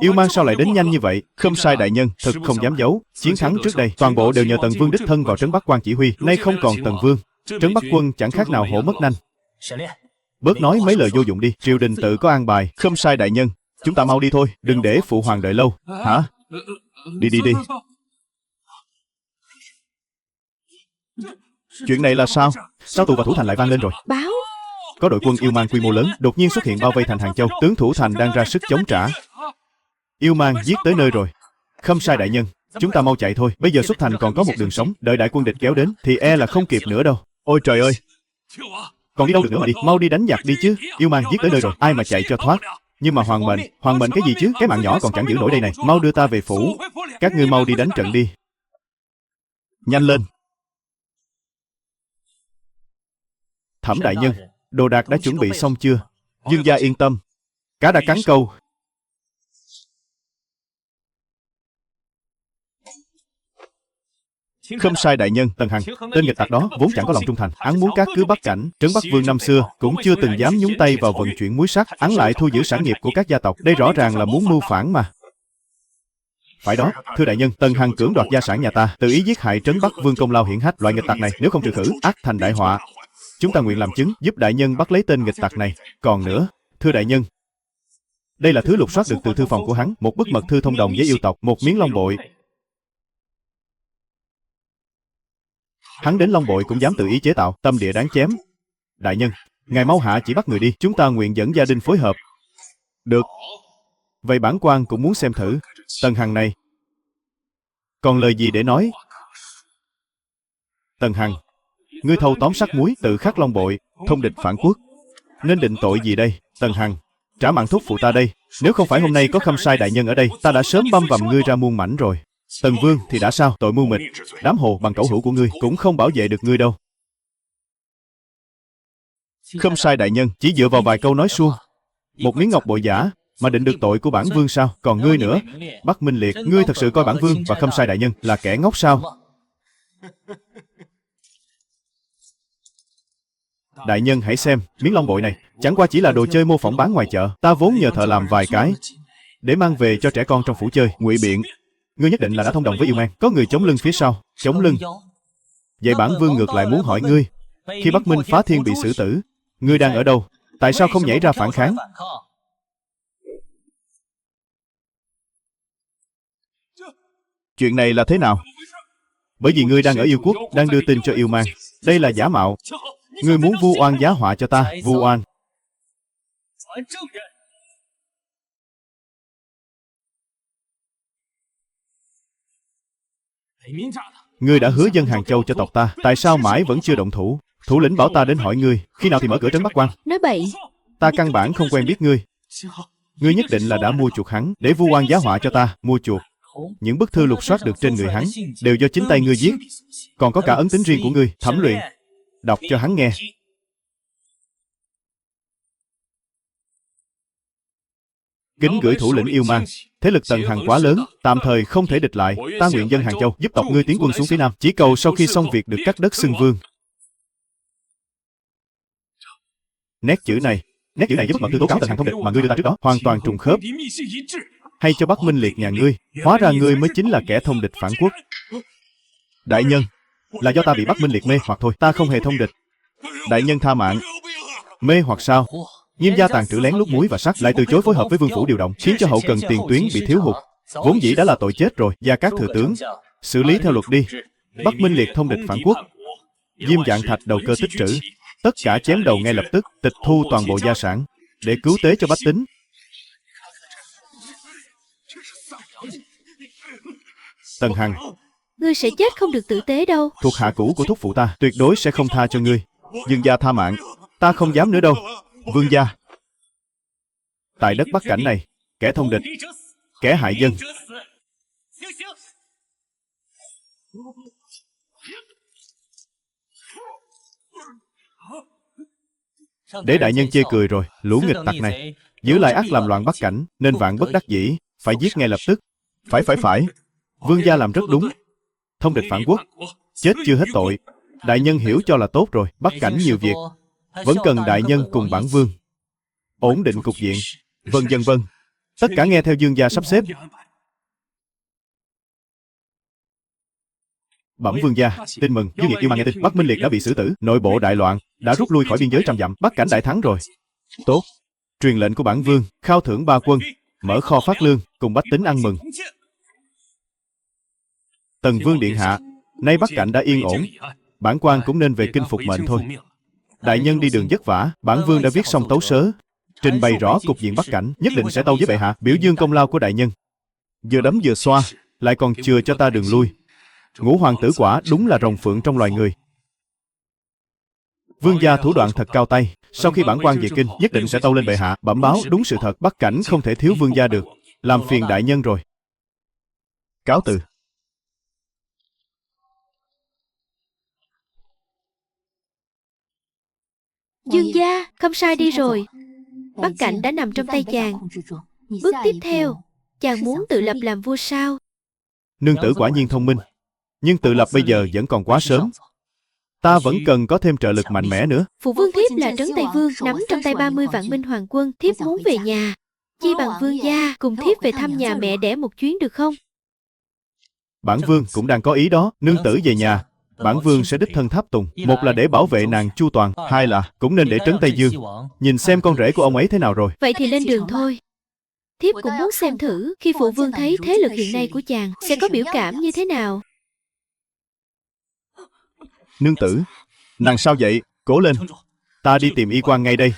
Yêu Mang sao lại đến nhanh như vậy? Khâm sai đại nhân, thật không dám giấu. Chiến thắng trước đây, toàn bộ đều nhờ Tần Vương đích thân vào trấn Bắc Quan chỉ huy. Nay không còn Tần Vương, trấn Bắc quân chẳng khác nào hổ mất nanh. Bớt nói mấy lời vô dụng đi, triều đình tự có an bài. Khâm sai đại nhân, chúng ta mau đi thôi, đừng để phụ hoàng đợi lâu. Hả? Đi đi đi. Chuyện này là sao? Sao tù và thủ thành lại vang lên rồi? Báo. Có đội quân Yêu Mang quy mô lớn đột nhiên xuất hiện bao vây thành Hàng Châu. Tướng thủ thành đang ra sức chống trả. Yêu Mang giết tới nơi rồi. Khâm sai đại nhân, chúng ta mau chạy thôi. Bây giờ xuất thành còn có một đường sống, đợi đại quân địch kéo đến thì e là không kịp nữa đâu. Ôi trời ơi, còn đi đâu được nữa mà đi. Mau đi đánh giặc đi chứ. Yêu Mang giết tới nơi rồi, ai mà chạy cho thoát. Nhưng mà hoàng mệnh cái gì chứ? Cái mạng nhỏ còn chẳng giữ nổi đây này. Mau đưa ta về phủ. Các ngươi mau đi đánh trận đi. Nhanh lên. Thẩm đại nhân, đồ đạc đã chuẩn bị xong chưa? Dương gia yên tâm, cá đã cắn câu. Khâm sai đại nhân, Tần Hằng, tên nghịch tặc đó vốn chẳng có lòng trung thành. Hắn muốn cát cứ Bắc Cảnh. Trấn Bắc Vương năm xưa cũng chưa từng dám nhúng tay vào vận chuyển muối sắt. Hắn lại thu giữ sản nghiệp của các gia tộc. Đây rõ ràng là muốn mưu phản mà. Phải đó, thưa đại nhân, Tần Hằng cưỡng đoạt gia sản nhà ta, tự ý giết hại Trấn Bắc Vương công lao hiển hách. Loại nghịch tặc này nếu không trừ khử, ắt thành đại họa. Chúng ta nguyện làm chứng, giúp đại nhân bắt lấy tên nghịch tặc này. Còn nữa, thưa đại nhân, đây là thứ lục soát được từ thư phòng của hắn, một bức mật thư thông đồng với yêu tộc, một miếng long bội. Hắn đến long bội cũng dám tự ý chế tạo, tâm địa đáng chém. Đại nhân, ngài mau hạ chỉ bắt người đi, chúng ta nguyện dẫn gia đình phối hợp. Được. Vậy bản quan cũng muốn xem thử Tần Hằng này còn lời gì để nói. Tần Hằng, ngươi thâu tóm sắt muối, tự khắc long bội, thông địch phản quốc, nên định tội gì đây? Tần Hằng, trả mạng thúc phụ ta đây. Nếu không phải hôm nay có Khâm sai đại nhân ở đây, ta đã sớm băm vằm ngươi ra muôn mảnh rồi. Tần Vương thì đã sao? Tội mưu mịch, đám hồ bằng cẩu hữu của ngươi cũng không bảo vệ được ngươi đâu. Khâm sai đại nhân chỉ dựa vào vài câu nói suông, một miếng ngọc bội giả mà định được tội của bản vương sao? Còn ngươi nữa, Bắc Minh Liệt, ngươi thật sự coi bản vương và Khâm sai đại nhân là kẻ ngốc sao? Đại nhân hãy xem, miếng long bội này chẳng qua chỉ là đồ chơi mô phỏng bán ngoài chợ. Ta vốn nhờ thợ làm vài cái để mang về cho trẻ con trong phủ chơi. Ngụy biện, ngươi nhất định là đã thông đồng với Yêu Mang, có người chống lưng phía sau. Chống lưng? Vậy bản vương ngược lại muốn hỏi ngươi, khi Bắc Minh Phá Thiên bị xử tử, ngươi đang ở đâu? Tại sao không nhảy ra phản kháng? Chuyện này là thế nào? Bởi vì ngươi đang ở Yêu Quốc, đang đưa tin cho Yêu Mang. Đây là giả mạo. Ngươi muốn vu oan giá họa cho ta. Vu oan. Ngươi đã hứa dân Hàng Châu cho tộc ta, tại sao mãi vẫn chưa động thủ? Thủ lĩnh bảo ta đến hỏi ngươi, khi nào thì mở cửa trấn Bắc Quan? Nói bậy. Ta căn bản không quen biết ngươi. Ngươi nhất định là đã mua chuộc hắn để vu oan giá họa cho ta. Mua chuộc. Những bức thư lục soát được trên người hắn đều do chính tay ngươi viết. Còn có cả ấn tín riêng của ngươi, Thẩm Luyện. Đọc cho hắn nghe. Kính gửi thủ lĩnh yêu mang. Thế lực Tần Hằng quá lớn, tạm thời không thể địch lại. Ta nguyện dân Hàng Châu giúp tộc ngươi tiến quân xuống phía Nam. Chỉ cầu sau khi xong việc được cắt đất xưng vương. Nét chữ này với mật thư tố cáo Tần Hằng thông địch mà ngươi đưa ta trước đó hoàn toàn trùng khớp. Hay cho Bắc Minh Liệt nhà ngươi, hóa ra ngươi mới chính là kẻ thông địch phản quốc. Đại nhân, là do ta bị Bắc Minh Liệt mê hoặc thôi, ta không hề thông địch. Đại nhân tha mạng. Mê hoặc sao? Nghiêm gia tàn trữ lén lút muối và sắt, lại từ chối phối hợp với vương phủ điều động, khiến cho hậu cần tiền tuyến bị thiếu hụt. Vốn dĩ đã là tội chết rồi. Gia Cát thừa tướng, xử lý theo luật đi. Bắc Minh Liệt thông địch phản quốc. Diêm Vạn Thạch đầu cơ tích trữ, tất cả chém đầu ngay lập tức, tịch thu toàn bộ gia sản để cứu tế cho bách tính. Tần Hằng, Ngươi sẽ chết không được tử tế đâu. thuộc hạ cũ của thúc phụ ta tuyệt đối sẽ không tha cho ngươi. Dương gia tha mạng, ta không dám nữa đâu. Vương gia, tại đất Bắc Cảnh này, kẻ thông địch, kẻ hại dân, để đại nhân chê cười rồi. Lũ nghịch tặc này giữ lại ắt làm loạn Bắc Cảnh, nên vạn bất đắc dĩ phải giết ngay lập tức. Phải. Vương gia làm rất đúng. Thông địch phản quốc, chết chưa hết tội. Đại nhân hiểu cho là tốt rồi. Bắc Cảnh nhiều việc, vẫn cần đại nhân cùng bản vương ổn định cục diện. Vâng. Tất cả nghe theo Dương gia sắp xếp. Bẩm vương gia, tin mừng, Dương Nghiệt yêu mang nghe tin Bắc Minh Liệt đã bị xử tử, nội bộ đại loạn, đã rút lui khỏi biên giới trăm dặm, Bắc Cảnh đại thắng rồi. Tốt, truyền lệnh của bản vương, khao thưởng 3 quân, mở kho phát lương, cùng bách tính ăn mừng. Tần vương điện hạ, nay Bắc Cảnh đã yên ổn, bản quan cũng nên về kinh phục mệnh thôi. Đại nhân đi đường vất vả, bản vương đã viết xong tấu sớ, trình bày rõ cục diện Bắc Cảnh, nhất định sẽ tâu với bệ hạ, biểu dương công lao của đại nhân. Vừa đấm vừa xoa, lại còn chừa cho ta đường lui. Ngũ hoàng tử quả đúng là rồng phượng trong loài người. Vương gia thủ đoạn thật cao tay. Sau khi bản quan về kinh, nhất định sẽ tâu lên bệ hạ, bẩm báo đúng sự thật. Bắc Cảnh không thể thiếu vương gia được. Làm phiền đại nhân rồi. Cáo từ. Dương gia, không sai đi rồi. Bắc Cảnh đã nằm trong tay chàng. Bước tiếp theo, chàng muốn tự lập làm vua sao? Nương tử quả nhiên thông minh, nhưng tự lập bây giờ vẫn còn quá sớm. Ta vẫn cần có thêm trợ lực mạnh mẽ nữa. Phụ vương thiếp là Trấn Tây Vương, nắm trong tay 30 vạn Minh Hoàng quân. Thiếp muốn về nhà. Chi bằng vương gia cùng thiếp về thăm nhà mẹ đẻ một chuyến được không? Bản vương cũng đang có ý đó. Nương tử về nhà, bản vương sẽ đích thân tháp tùng. Một là để bảo vệ nàng chu toàn, hai là cũng nên để Trấn Tây Dương nhìn xem con rể của ông ấy thế nào rồi. Vậy thì lên đường thôi. Thiếp cũng muốn xem thử khi phụ vương thấy thế lực hiện nay của chàng sẽ có biểu cảm như thế nào. Nương tử, nàng sao vậy? Cố lên, ta đi tìm y quan ngay đây.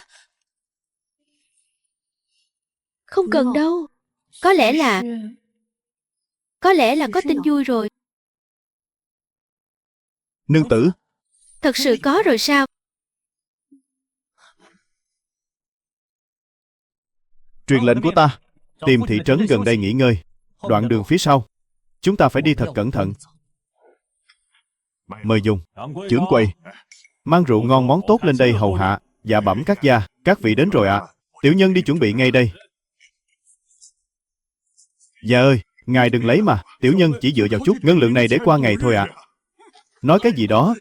Không cần đâu. Có lẽ là có tin vui rồi. Nương tử, Thật sự có rồi sao? truyền lệnh của ta, tìm thị trấn gần đây nghỉ ngơi. Đoạn đường phía sau, chúng ta phải đi thật cẩn thận. Mời dùng. Chưởng quầy, mang rượu ngon món tốt lên đây hầu hạ. Dạ bẩm các gia, các vị đến rồi ạ. Tiểu nhân đi chuẩn bị ngay đây. Dạ ơi, ngài đừng lấy mà. Tiểu nhân chỉ dựa vào chút ngân lượng này để qua ngày thôi ạ. Nói cái gì đó,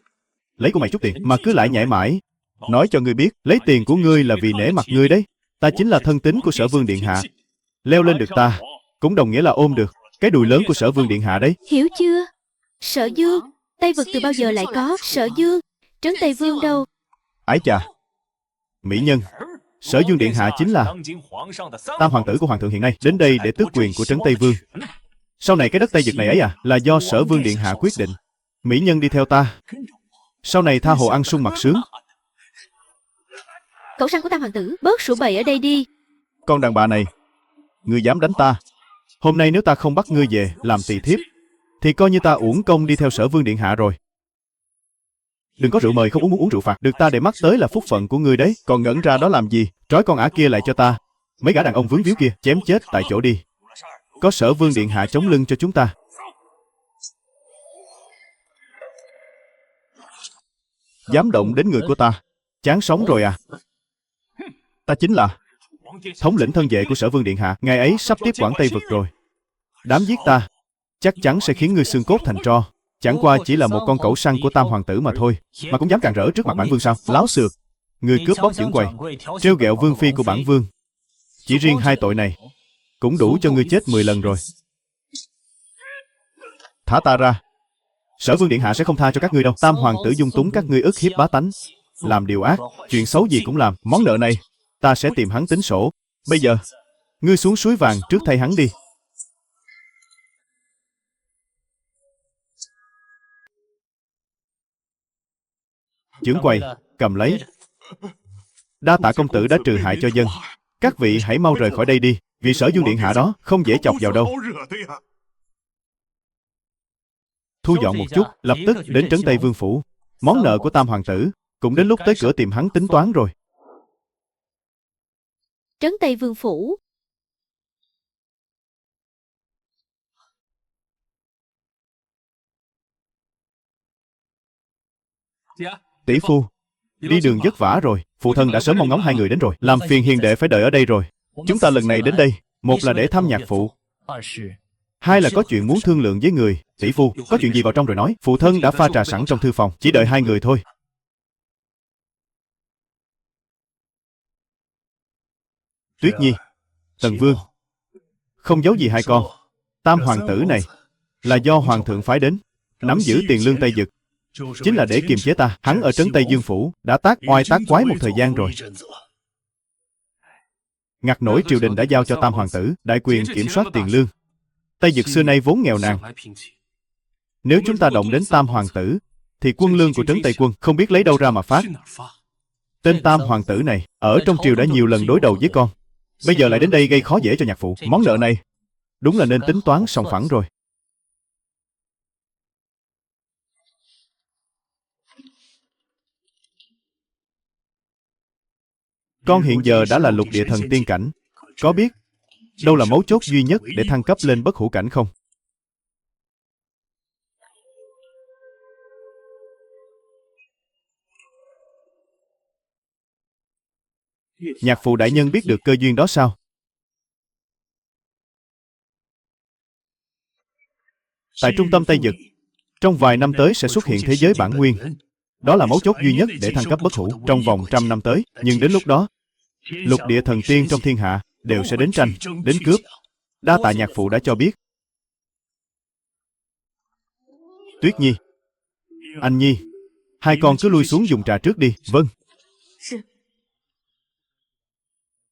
lấy của mày chút tiền mà cứ lại nhảy mãi. Nói cho ngươi biết, lấy tiền của ngươi là vì nể mặt ngươi đấy. Ta chính là thân tín của Sở Vương điện hạ. Leo lên được ta, cũng đồng nghĩa là ôm được cái đùi lớn của Sở Vương điện hạ đấy. Hiểu chưa? Sở Dương, Tây Vực từ bao giờ lại có Sở Dương? Trấn Tây Vương đâu? Ái chà, mỹ nhân, Sở Dương điện hạ chính là tam hoàng tử của hoàng thượng hiện nay, đến đây để tước quyền của Trấn Tây Vương. Sau này cái đất Tây Vực này ấy là do Sở Vương điện hạ quyết định. Mỹ nhân đi theo ta, sau này tha hồ ăn sung mặc sướng. Cậu sang của tam hoàng tử, bớt sủa bậy ở đây đi. Con đàn bà này, ngươi dám đánh ta? Hôm nay nếu ta không bắt ngươi về làm tỳ thiếp, thì coi như ta uổng công đi theo Sở Vương điện hạ rồi. Đừng có rượu mời không uống rượu phạt, được ta để mắt tới là phúc phận của ngươi đấy. Còn ngẩn ra đó làm gì? Trói con ả kia lại cho ta. Mấy gã đàn ông vướng víu kia chém chết tại chỗ đi. Có Sở Vương điện hạ chống lưng cho chúng ta. Dám động đến người của ta, chán sống rồi à? Ta chính là thống lĩnh thân vệ của Sở Vương điện hạ. Ngài ấy sắp tiếp quản Tây Vực rồi. Đám giết ta chắc chắn sẽ khiến ngươi xương cốt thành tro. Chẳng qua chỉ là một con cẩu săn của Tam hoàng tử mà thôi, mà cũng dám càn rỡ trước mặt bản vương sao? Láo xược, ngươi cướp bóc chưởng quầy, trêu ghẹo vương phi của bản vương. Chỉ riêng 2 tội này cũng đủ cho ngươi chết 10 lần rồi. Thả ta ra. Sở Vương điện hạ sẽ không tha cho các ngươi đâu. Tam hoàng tử dung túng các ngươi ức hiếp bá tánh, làm điều ác, chuyện xấu gì cũng làm. Món nợ này ta sẽ tìm hắn tính sổ. Bây giờ ngươi xuống suối vàng trước thay hắn đi. Chưởng quầy, cầm lấy. Đa tạ công tử đã trừ hại cho dân. Các vị hãy mau rời khỏi đây đi. Vị Sở Vương điện hạ đó không dễ chọc vào đâu. Thu dọn một chút, lập tức đến Trấn Tây Vương phủ. Món nợ của Tam hoàng tử cũng đến lúc tới cửa tìm hắn tính toán rồi. Trấn Tây Vương phủ. Tỷ phu, đi đường vất vả rồi. Phụ thân đã sớm mong ngóng 2 người đến rồi. Làm phiền hiền đệ phải đợi ở đây rồi. Chúng ta lần này đến đây, một là để thăm nhạc phụ, 2 là có chuyện muốn thương lượng với người. Tỷ phu, có chuyện gì vào trong rồi nói. Phụ thân đã pha trà sẵn trong thư phòng, chỉ đợi 2 người thôi. Tuyết Nhi, Tần Vương, không giấu gì hai con. Tam hoàng tử này là do hoàng thượng phái đến, nắm giữ tiền lương Tây Dực, chính là để kiềm chế ta. Hắn ở Trấn Tây Dương phủ đã tác oai tác quái một thời gian rồi. Ngặt nổi triều đình đã giao cho Tam hoàng tử đại quyền kiểm soát tiền lương. Tây Dực xưa nay vốn nghèo nàn. Nếu chúng ta động đến Tam hoàng tử thì quân lương của Trấn Tây quân không biết lấy đâu ra mà phát. Tên Tam hoàng tử này ở trong triều đã nhiều lần đối đầu với con, bây giờ lại đến đây gây khó dễ cho nhạc phụ. Món nợ này đúng là nên tính toán sòng phẳng rồi. Con hiện giờ đã là lục địa thần tiên cảnh, có biết đâu là mấu chốt duy nhất để thăng cấp lên bất hủ cảnh không? Nhạc phụ đại nhân biết được cơ duyên đó sao? Tại trung tâm Tây Dực, trong vài năm tới sẽ xuất hiện thế giới bản nguyên. Đó là mấu chốt duy nhất để thăng cấp bất hủ trong vòng 100 năm tới. Nhưng đến lúc đó, lục địa thần tiên trong thiên hạ đều sẽ đến tranh, đến cướp. Đa tạ nhạc phụ đã cho biết. Tuyết Nhi, Anh Nhi, hai con cứ lui xuống dùng trà trước đi. Vâng.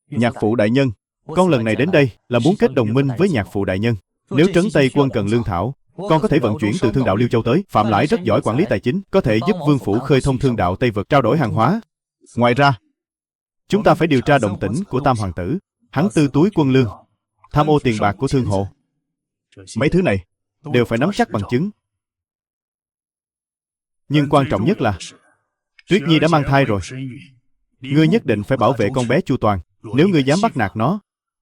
Nhạc phụ đại nhân, con lần này đến đây là muốn kết đồng minh với nhạc phụ đại nhân. Nếu Trấn Tây quân cần lương thảo, con có thể vận chuyển từ thương đạo Liêu Châu tới. Phạm Lãi rất giỏi quản lý tài chính, có thể giúp vương phủ khơi thông thương đạo Tây Vực, trao đổi hàng hóa. Ngoài ra, chúng ta phải điều tra động tĩnh của Tam hoàng tử. Hắn tư túi quân lương, tham ô tiền bạc của thương hộ. Mấy thứ này đều phải nắm chắc bằng chứng. Nhưng quan trọng nhất là Tuyết Nhi đã mang thai rồi. Ngươi nhất định phải bảo vệ con bé chu toàn. Nếu ngươi dám bắt nạt nó,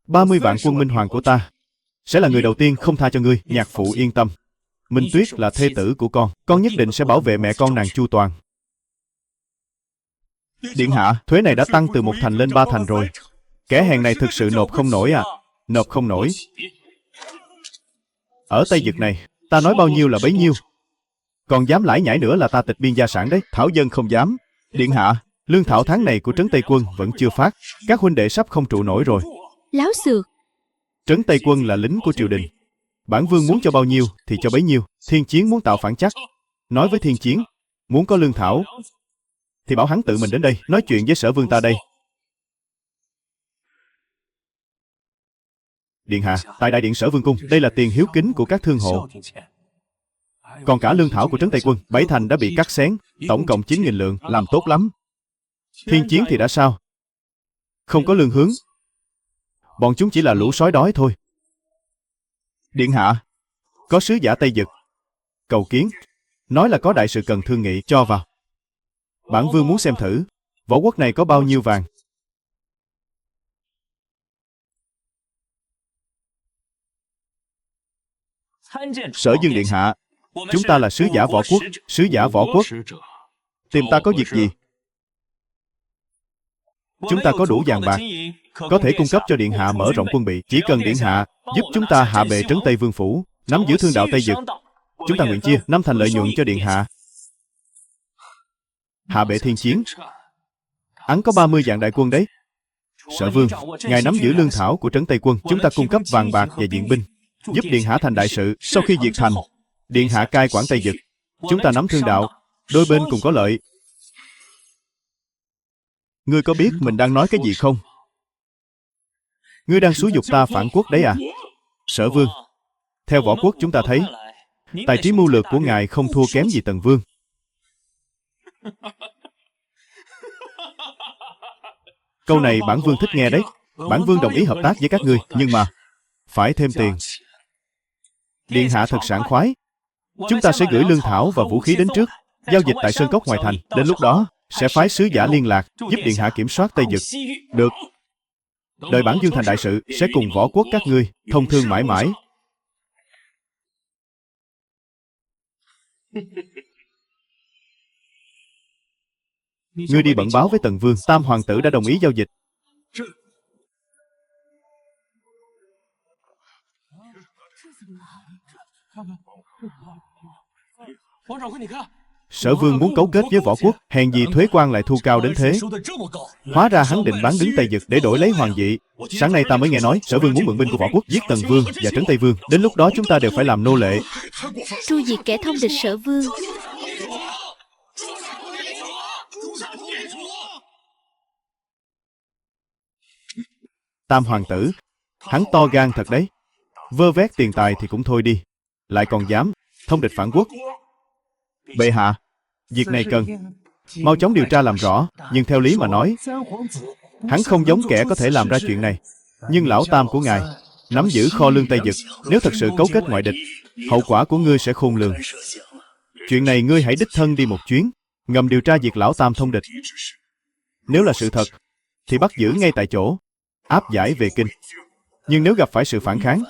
30 vạn quân minh hoàng của ta sẽ là người đầu tiên không tha cho ngươi. Nhạc phụ yên tâm, Minh Tuyết là thê tử của con nhất định sẽ bảo vệ mẹ con nàng chu toàn. Điện hạ, thuế này đã tăng từ 1 thành lên 3 thành rồi. Kẻ hèn này thực sự nộp không nổi à? Nộp không nổi. Ở Tây Dực này, ta nói bao nhiêu là bấy nhiêu. Còn dám lải nhải nữa là ta tịch biên gia sản đấy. Thảo dân không dám. Điện hạ, lương thảo tháng này của Trấn Tây quân vẫn chưa phát. Các huynh đệ sắp không trụ nổi rồi. Láo xược. Trấn Tây quân là lính của triều đình. Bản vương muốn cho bao nhiêu thì cho bấy nhiêu. Thiên Chiến muốn tạo phản chắc, nói với Thiên Chiến, muốn có lương thảo thì bảo hắn tự mình đến đây nói chuyện với Sở Vương ta đây. Điện hạ, tại đại điện Sở Vương cung, đây là tiền hiếu kính của các thương hộ. Còn cả lương thảo của Trấn Tây quân, 7 thành đã bị cắt xén, tổng cộng 9.000 lượng, làm tốt lắm. Thiên Chiến thì đã sao? Không có lương hướng. Bọn chúng chỉ là lũ sói đói thôi. Điện hạ, có sứ giả Tây Dực cầu kiến, nói là có đại sự cần thương nghị, cho vào. Bản vương muốn xem thử võ quốc này có bao nhiêu vàng. Sở Dương điện hạ, chúng ta là sứ giả võ quốc. Sứ giả võ quốc tìm ta có việc gì? Chúng ta có đủ vàng bạc, có thể cung cấp cho điện hạ mở rộng quân bị. Chỉ cần điện hạ giúp chúng ta hạ bệ trấn Tây Vương phủ, nắm giữ thương đạo Tây Dực, chúng ta nguyện chia 5 thành lợi nhuận cho điện hạ. Hạ bệ thiên chiến, hắn có 30 vạn đại quân đấy. Sở Vương, ngài nắm giữ lương thảo của trấn Tây quân, chúng ta cung cấp vàng bạc và viện binh, giúp điện hạ thành đại sự. Sau khi diệt thành, điện hạ cai quản Tây Dực, chúng ta nắm thương đạo, đôi bên cùng có lợi. Ngươi có biết mình đang nói cái gì không? Ngươi đang xúi giục ta phản quốc đấy à? Sở Vương, theo võ quốc chúng ta thấy, tài trí mưu lược của ngài không thua kém gì Tần Vương. Câu này bản vương thích nghe đấy. Bản vương đồng ý hợp tác với các ngươi, nhưng mà phải thêm tiền. Điện hạ thật sảng khoái. Chúng ta sẽ gửi lương thảo và vũ khí đến trước, giao dịch tại Sơn Cốc ngoài thành. Đến lúc đó sẽ phái sứ giả liên lạc, giúp điện hạ kiểm soát Tây Dực. Được. Đợi bản vương thành đại sự, sẽ cùng võ quốc các ngươi thông thương mãi mãi. Ngươi đi bẩm báo với Tần Vương, Tam hoàng tử đã đồng ý giao dịch. Sở Vương muốn cấu kết với võ quốc, hèn gì thuế quan lại thu cao đến thế. Hóa ra hắn định bán đứng Tây Dực để đổi lấy hoàng vị. Sáng nay ta mới nghe nói Sở Vương muốn mượn binh của võ quốc giết Tần Vương và trấn Tây Vương. Đến lúc đó chúng ta đều phải làm nô lệ. Tru diệt kẻ thông địch Sở Vương. Tam hoàng tử, hắn to gan thật đấy. Vơ vét tiền tài thì cũng thôi đi, lại còn dám thông địch phản quốc. Bệ hạ, việc này cần mau chóng điều tra làm rõ. Nhưng theo lý mà nói, hắn không giống kẻ có thể làm ra chuyện này. Nhưng lão Tam của ngài nắm giữ kho lương Tây Dực, nếu thật sự cấu kết ngoại địch, hậu quả của ngươi sẽ khôn lường. Chuyện này ngươi hãy đích thân đi một chuyến, ngầm điều tra việc lão Tam thông địch. Nếu là sự thật thì bắt giữ ngay tại chỗ, áp giải về kinh. Nhưng nếu gặp phải sự phản kháng,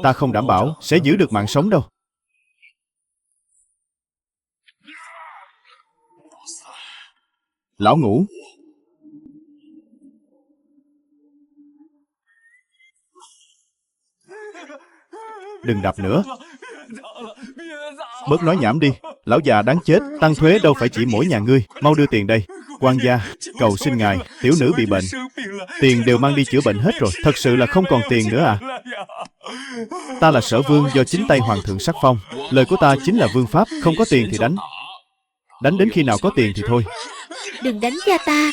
ta không đảm bảo sẽ giữ được mạng sống đâu. Lão Ngũ, đừng đập nữa. Bớt nói nhảm đi. Lão già đáng chết, tăng thuế đâu phải chỉ mỗi nhà ngươi. Mau đưa tiền đây. Quan gia, cầu xin ngài, tiểu nữ bị bệnh, tiền đều mang đi chữa bệnh hết rồi. Thật sự là không còn tiền nữa à? Ta là Sở Vương do chính tay hoàng thượng sắc phong. Lời của ta chính là vương pháp. Không có tiền thì đánh. Đánh đến khi nào có tiền thì thôi. Đừng đánh cha ta.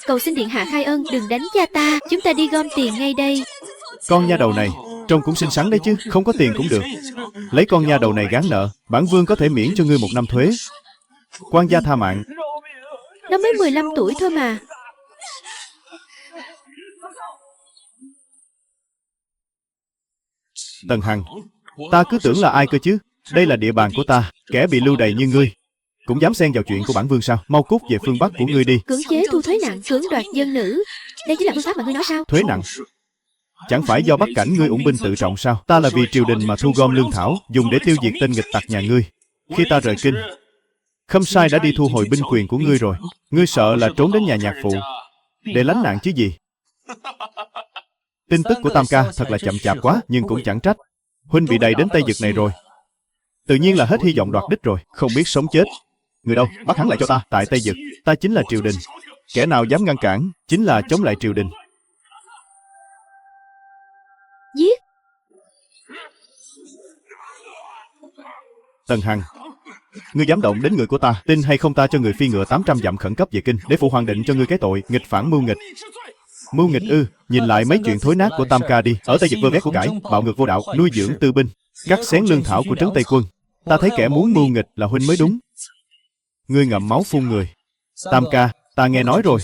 Cầu xin điện hạ khai ân, đừng đánh cha ta. Chúng ta đi gom tiền ngay đây. Con nha đầu này trông cũng xinh xắn đấy chứ. Không có tiền cũng được. Lấy con nha đầu này gán nợ. Bản vương có thể miễn cho ngươi 1 năm thuế. Quan gia tha mạng. Nó mới 15 tuổi thôi mà. Tần Hằng, ta cứ tưởng là ai cơ chứ. Đây là địa bàn của ta. Kẻ bị lưu đày như ngươi cũng dám xen vào chuyện của bản vương sao? Mau cút về phương Bắc của ngươi đi. Cưỡng chế thu thuế nặng, cưỡng đoạt dân nữ, đây chính là phương pháp mà ngươi nói sao? Thuế nặng? Chẳng phải do Bắc Cảnh ngươi ủng binh tự trọng sao? Ta là vì triều đình mà thu gom lương thảo, dùng để tiêu diệt tên nghịch tặc nhà ngươi. Khi ta rời kinh, Khâm Sai đã đi thu hồi binh quyền của ngươi rồi. Ngươi sợ là trốn đến nhà nhạc phụ để lánh nạn chứ gì. Tin tức của Tam ca thật là chậm chạp quá, nhưng cũng chẳng trách. Huynh bị đày đến Tây Dực này rồi, tự nhiên là hết hy vọng đoạt đích rồi. Không biết sống chết. Người đâu? Bắt hắn lại cho ta. Tại Tây Dực, ta chính là triều đình. Kẻ nào dám ngăn cản chính là chống lại triều đình. Giết. Tần Hằng, ngươi dám động đến người của ta, tin hay không ta cho người phi ngựa 800 dặm khẩn cấp về kinh, để phụ hoàng định cho ngươi cái tội nghịch phản mưu nghịch. Mưu nghịch ư? Nhìn lại mấy chuyện thối nát của Tam ca đi. Ở Tây Dực vơ vét của cải, bạo ngược vô đạo, nuôi dưỡng tư binh, cắt xén lương thảo của trấn Tây quân. Ta thấy kẻ muốn mưu nghịch là huynh mới đúng. Ngươi ngậm máu phun người. Tam ca, ta nghe nói rồi,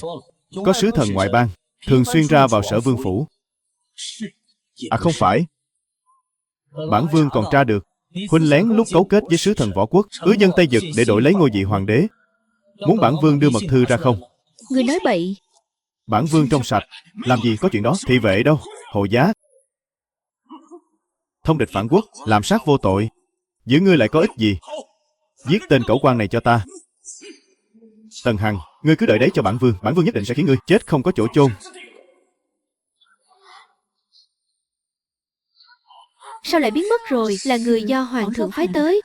có sứ thần ngoại bang thường xuyên ra vào Sở Vương phủ. À không phải, bản vương còn tra được huynh lén lút cấu kết với sứ thần võ quốc, ứa dân Tây Dực để đổi lấy ngôi vị hoàng đế. Muốn bản vương đưa mật thư ra không? Ngươi nói bậy. Bản vương trong sạch, làm gì có chuyện đó. Thị vệ đâu? Hộ giá. thông địch phản quốc, làm sát vô tội. Giữ ngươi lại có ích gì? Giết tên cẩu quan này cho ta. Tần Hằng, ngươi cứ đợi đấy cho bản vương nhất định sẽ khiến ngươi chết không có chỗ chôn. Sao lại biến mất rồi? Là người do hoàng thượng phái tới.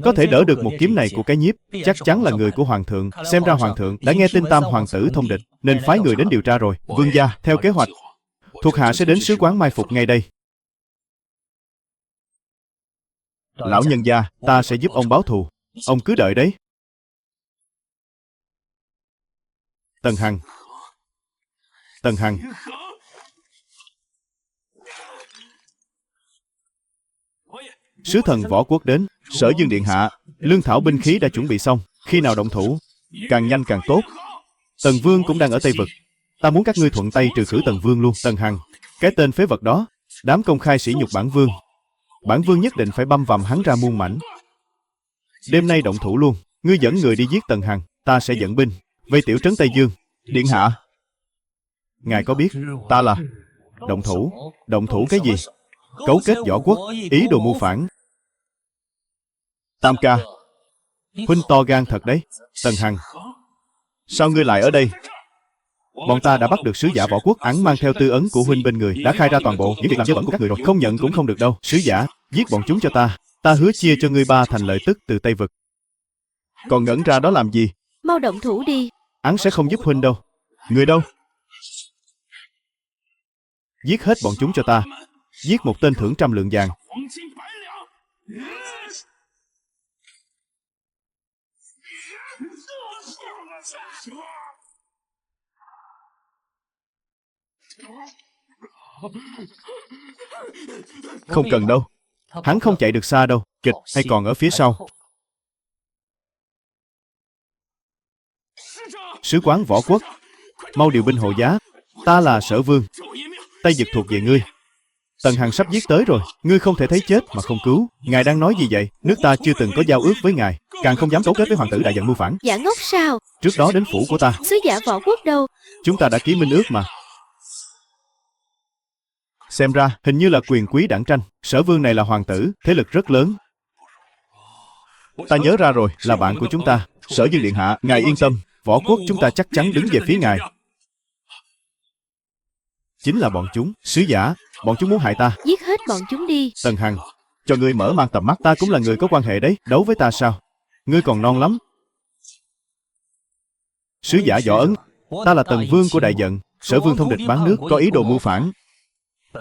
Có thể đỡ được một kiếm này của cái nhiếp, chắc chắn là người của hoàng thượng. Xem ra hoàng thượng đã nghe tin tam hoàng tử thông địch, nên phái người đến điều tra rồi. Vương gia, theo kế hoạch, thuộc hạ sẽ đến sứ quán mai phục ngay đây. Lão nhân gia, ta sẽ giúp ông báo thù. Ông cứ đợi đấy. Tần Hằng. Tần Hằng. Sứ thần Võ Quốc đến. Sở Dương điện hạ, lương thảo binh khí đã chuẩn bị xong. Khi nào động thủ, càng nhanh càng tốt. Tần Vương cũng đang ở Tây Vực. Ta muốn các ngươi thuận tay trừ khử Tần Vương luôn. Tần Hằng, cái tên phế vật đó, dám công khai sỉ nhục bản vương. Bản vương nhất định phải băm vằm hắn ra muôn mảnh. Đêm nay động thủ luôn. Ngươi dẫn người đi giết Tần Hằng, ta sẽ dẫn binh vây tiểu trấn Tây Dương. Điện hạ, ngài có biết ta là... Động thủ? Động thủ cái gì? Cấu kết võ quốc, ý đồ mưu phản. Tam ca, huynh to gan thật đấy. Tần Hằng, sao ngươi lại ở đây? Bọn ta đã bắt được sứ giả võ quốc, hắn mang theo tư ấn của huynh bên người, đã khai ra toàn bộ những việc làm dơ bẩn của các người rồi. Không nhận cũng không được đâu. Sứ giả, giết bọn chúng cho ta. Ta hứa chia cho ngươi 3 thành lợi tức từ Tây Vực. Còn ngẩn ra đó làm gì? Mau động thủ đi. Hắn sẽ không giúp huynh đâu. Người đâu? Giết hết bọn chúng cho ta. Giết một tên thưởng 100 lượng vàng. Không cần đâu. Hắn không chạy được xa đâu. Kịch hay còn ở phía sau. Sứ quán Võ Quốc, mau điều binh hộ giá. Ta là Sở Vương. Tây Vực thuộc về ngươi. Tần Hằng sắp giết tới rồi. Ngươi không thể thấy chết mà không cứu. Ngài đang nói gì vậy? Nước ta chưa từng có giao ước với ngài, càng không dám cấu kết với hoàng tử đại giận mưu phản. Giả ngốc sao? Trước đó đến phủ của ta. Sứ giả Võ Quốc đâu? Chúng ta đã ký minh ước mà. Xem ra hình như là quyền quý đảng tranh. Sở Vương này là hoàng tử, thế lực rất lớn. Ta nhớ ra rồi, là bạn của chúng ta. Sở Dương điện hạ, ngài yên tâm, Võ Quốc chúng ta chắc chắn đứng về phía ngài. Chính là bọn chúng. Sứ giả, bọn chúng muốn hại ta. Giết hết bọn chúng đi. Tần Hằng, cho ngươi mở mang tầm mắt. Ta cũng là người có quan hệ đấy. Đấu với ta sao? Ngươi còn non lắm. Sứ giả Võ Ấn, ta là Tần Vương của đại giận. Sở Vương thông địch bán nước, có ý đồ mưu phản.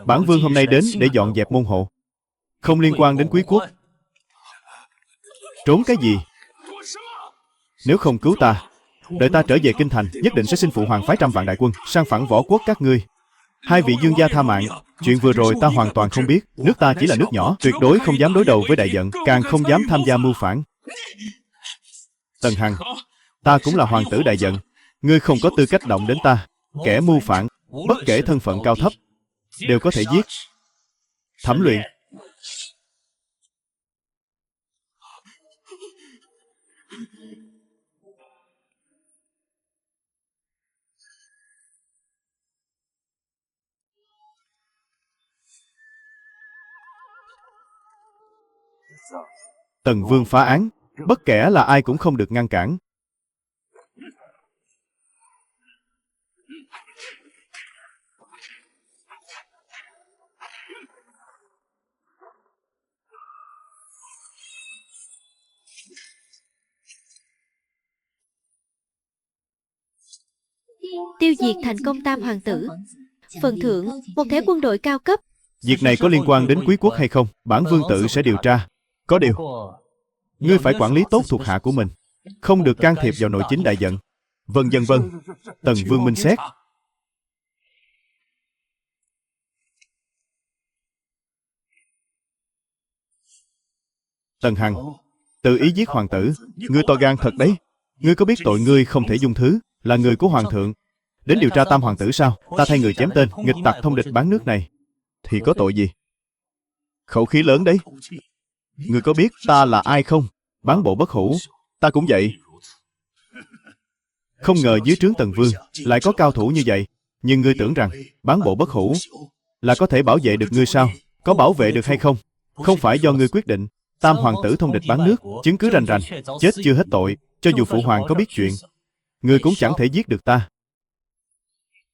Bản vương hôm nay đến để dọn dẹp môn hộ, không liên quan đến quý quốc. Trốn cái gì? Nếu không cứu ta, đợi ta trở về kinh thành, nhất định sẽ xin phụ hoàng phái 100 vạn đại quân sang phản Võ Quốc các ngươi. 2 vị dương gia tha mạng. Chuyện vừa rồi ta hoàn toàn không biết. Nước ta chỉ là nước nhỏ, tuyệt đối không dám đối đầu với đại giận, càng không dám tham gia mưu phản. Tần Hằng, ta cũng là hoàng tử đại giận. Ngươi không có tư cách động đến ta. Kẻ mưu phản, bất kể thân phận cao thấp, đều có thể giết, thẩm luyện. Tần Vương phá án, bất kể là ai cũng không được ngăn cản. Tiêu diệt thành công tam hoàng tử. Phần thưởng, một thẻ quân đội cao cấp. Việc này có liên quan đến quý quốc hay không? Bản vương tự sẽ điều tra. Có điều, ngươi phải quản lý tốt thuộc hạ của mình, không được can thiệp vào nội chính đại giận. Vân vân vân. Tần Vương minh xét. Tần Hằng, tự ý giết hoàng tử. Ngươi to gan thật đấy. Ngươi có biết tội ngươi không thể dung thứ, là người của hoàng thượng, đến điều tra tam hoàng tử sao? Ta thay người chém tên nghịch tặc thông địch bán nước này thì có tội gì? Khẩu khí lớn đấy. Ngươi có biết ta là ai không? Bán bộ bất hủ. Ta cũng vậy. Không ngờ dưới trướng Tần Vương lại có cao thủ như vậy. Nhưng ngươi tưởng rằng bán bộ bất hủ là có thể bảo vệ được ngươi sao? Có bảo vệ được hay không? Không phải do ngươi quyết định. Tam hoàng tử thông địch bán nước, chứng cứ rành rành, chết chưa hết tội. Cho dù phụ hoàng có biết chuyện, ngươi cũng chẳng thể giết được ta.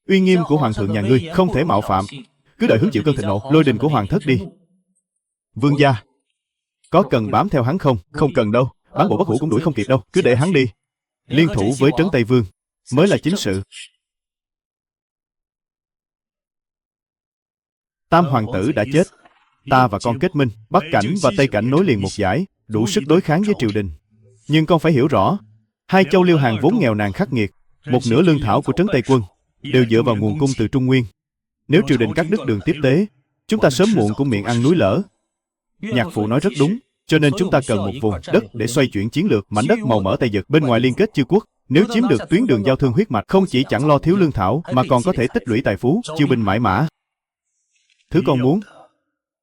Uy nghiêm của hoàng thượng nhà ngươi không thể mạo phạm. Cứ đợi hứng chịu cơn thịnh nộ, lôi đình của hoàng thất đi. Vương gia, có cần bám theo hắn không? Không cần đâu. Bán bộ bất hủ cũng đuổi không kịp đâu. Cứ để hắn đi. Liên thủ với Trấn Tây Vương mới là chính sự. Tam hoàng tử đã chết. Ta và con kết minh, Bắc cảnh và Tây cảnh nối liền một dải, đủ sức đối kháng với triều đình. Nhưng con phải hiểu rõ, hai châu Liêu Hàn vốn nghèo nàn khắc nghiệt, một nửa lương thảo của Trấn Tây quân đều dựa vào nguồn cung từ Trung Nguyên. Nếu triều đình cắt đứt đường tiếp tế, chúng ta sớm muộn cũng miệng ăn núi lở. Nhạc phụ nói rất đúng, cho nên chúng ta cần một vùng đất để xoay chuyển chiến lược. Mảnh đất màu mỡ Tây Dực bên ngoài liên kết chư quốc, nếu chiếm được tuyến đường giao thương huyết mạch, không chỉ chẳng lo thiếu lương thảo mà còn có thể tích lũy tài phú, chiêu binh mãi mã. Thứ con muốn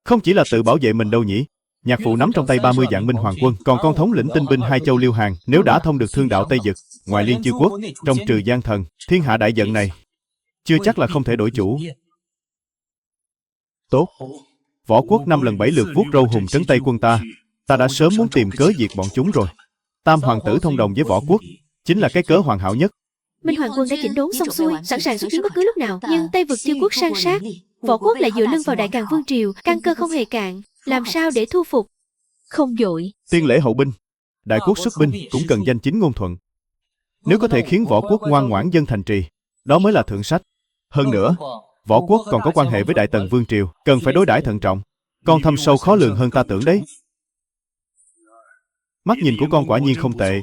không chỉ là tự bảo vệ mình đâu nhỉ. Nhạc phụ nắm trong tay 30 vạn Minh Hoàng quân, còn con thống lĩnh tinh binh hai châu Liêu Hàn. Nếu đã thông được thương đạo Tây Dực, ngoài liên chư quốc, trong trừ gian thần, thiên hạ đại giận này chưa chắc là không thể đổi chủ. Tốt. Võ quốc 5 lần 7 lượt vuốt râu hùng trấn Tây quân ta đã sớm muốn tìm cớ diệt bọn chúng rồi. Tam hoàng tử thông đồng với võ quốc chính là cái cớ hoàn hảo nhất. Minh Hoàng quân đã chỉnh đốn xong xuôi, sẵn sàng xuất chiến bất cứ lúc nào. Nhưng Tây vực chư quốc san sát, võ quốc lại dựa lưng vào Đại Càn Vương triều, căn cơ không hề cạn, làm sao để thu phục? Không vội. Tiên lễ hậu binh, đại quốc xuất binh cũng cần danh chính ngôn thuận. Nếu có thể khiến võ quốc ngoan ngoãn dân thành trì, đó mới là thượng sách. Hơn nữa, võ quốc còn có quan hệ với Đại Tần Vương triều, cần phải đối đãi thận trọng. Con thâm sâu khó lường hơn ta tưởng đấy. Mắt nhìn của con quả nhiên không tệ.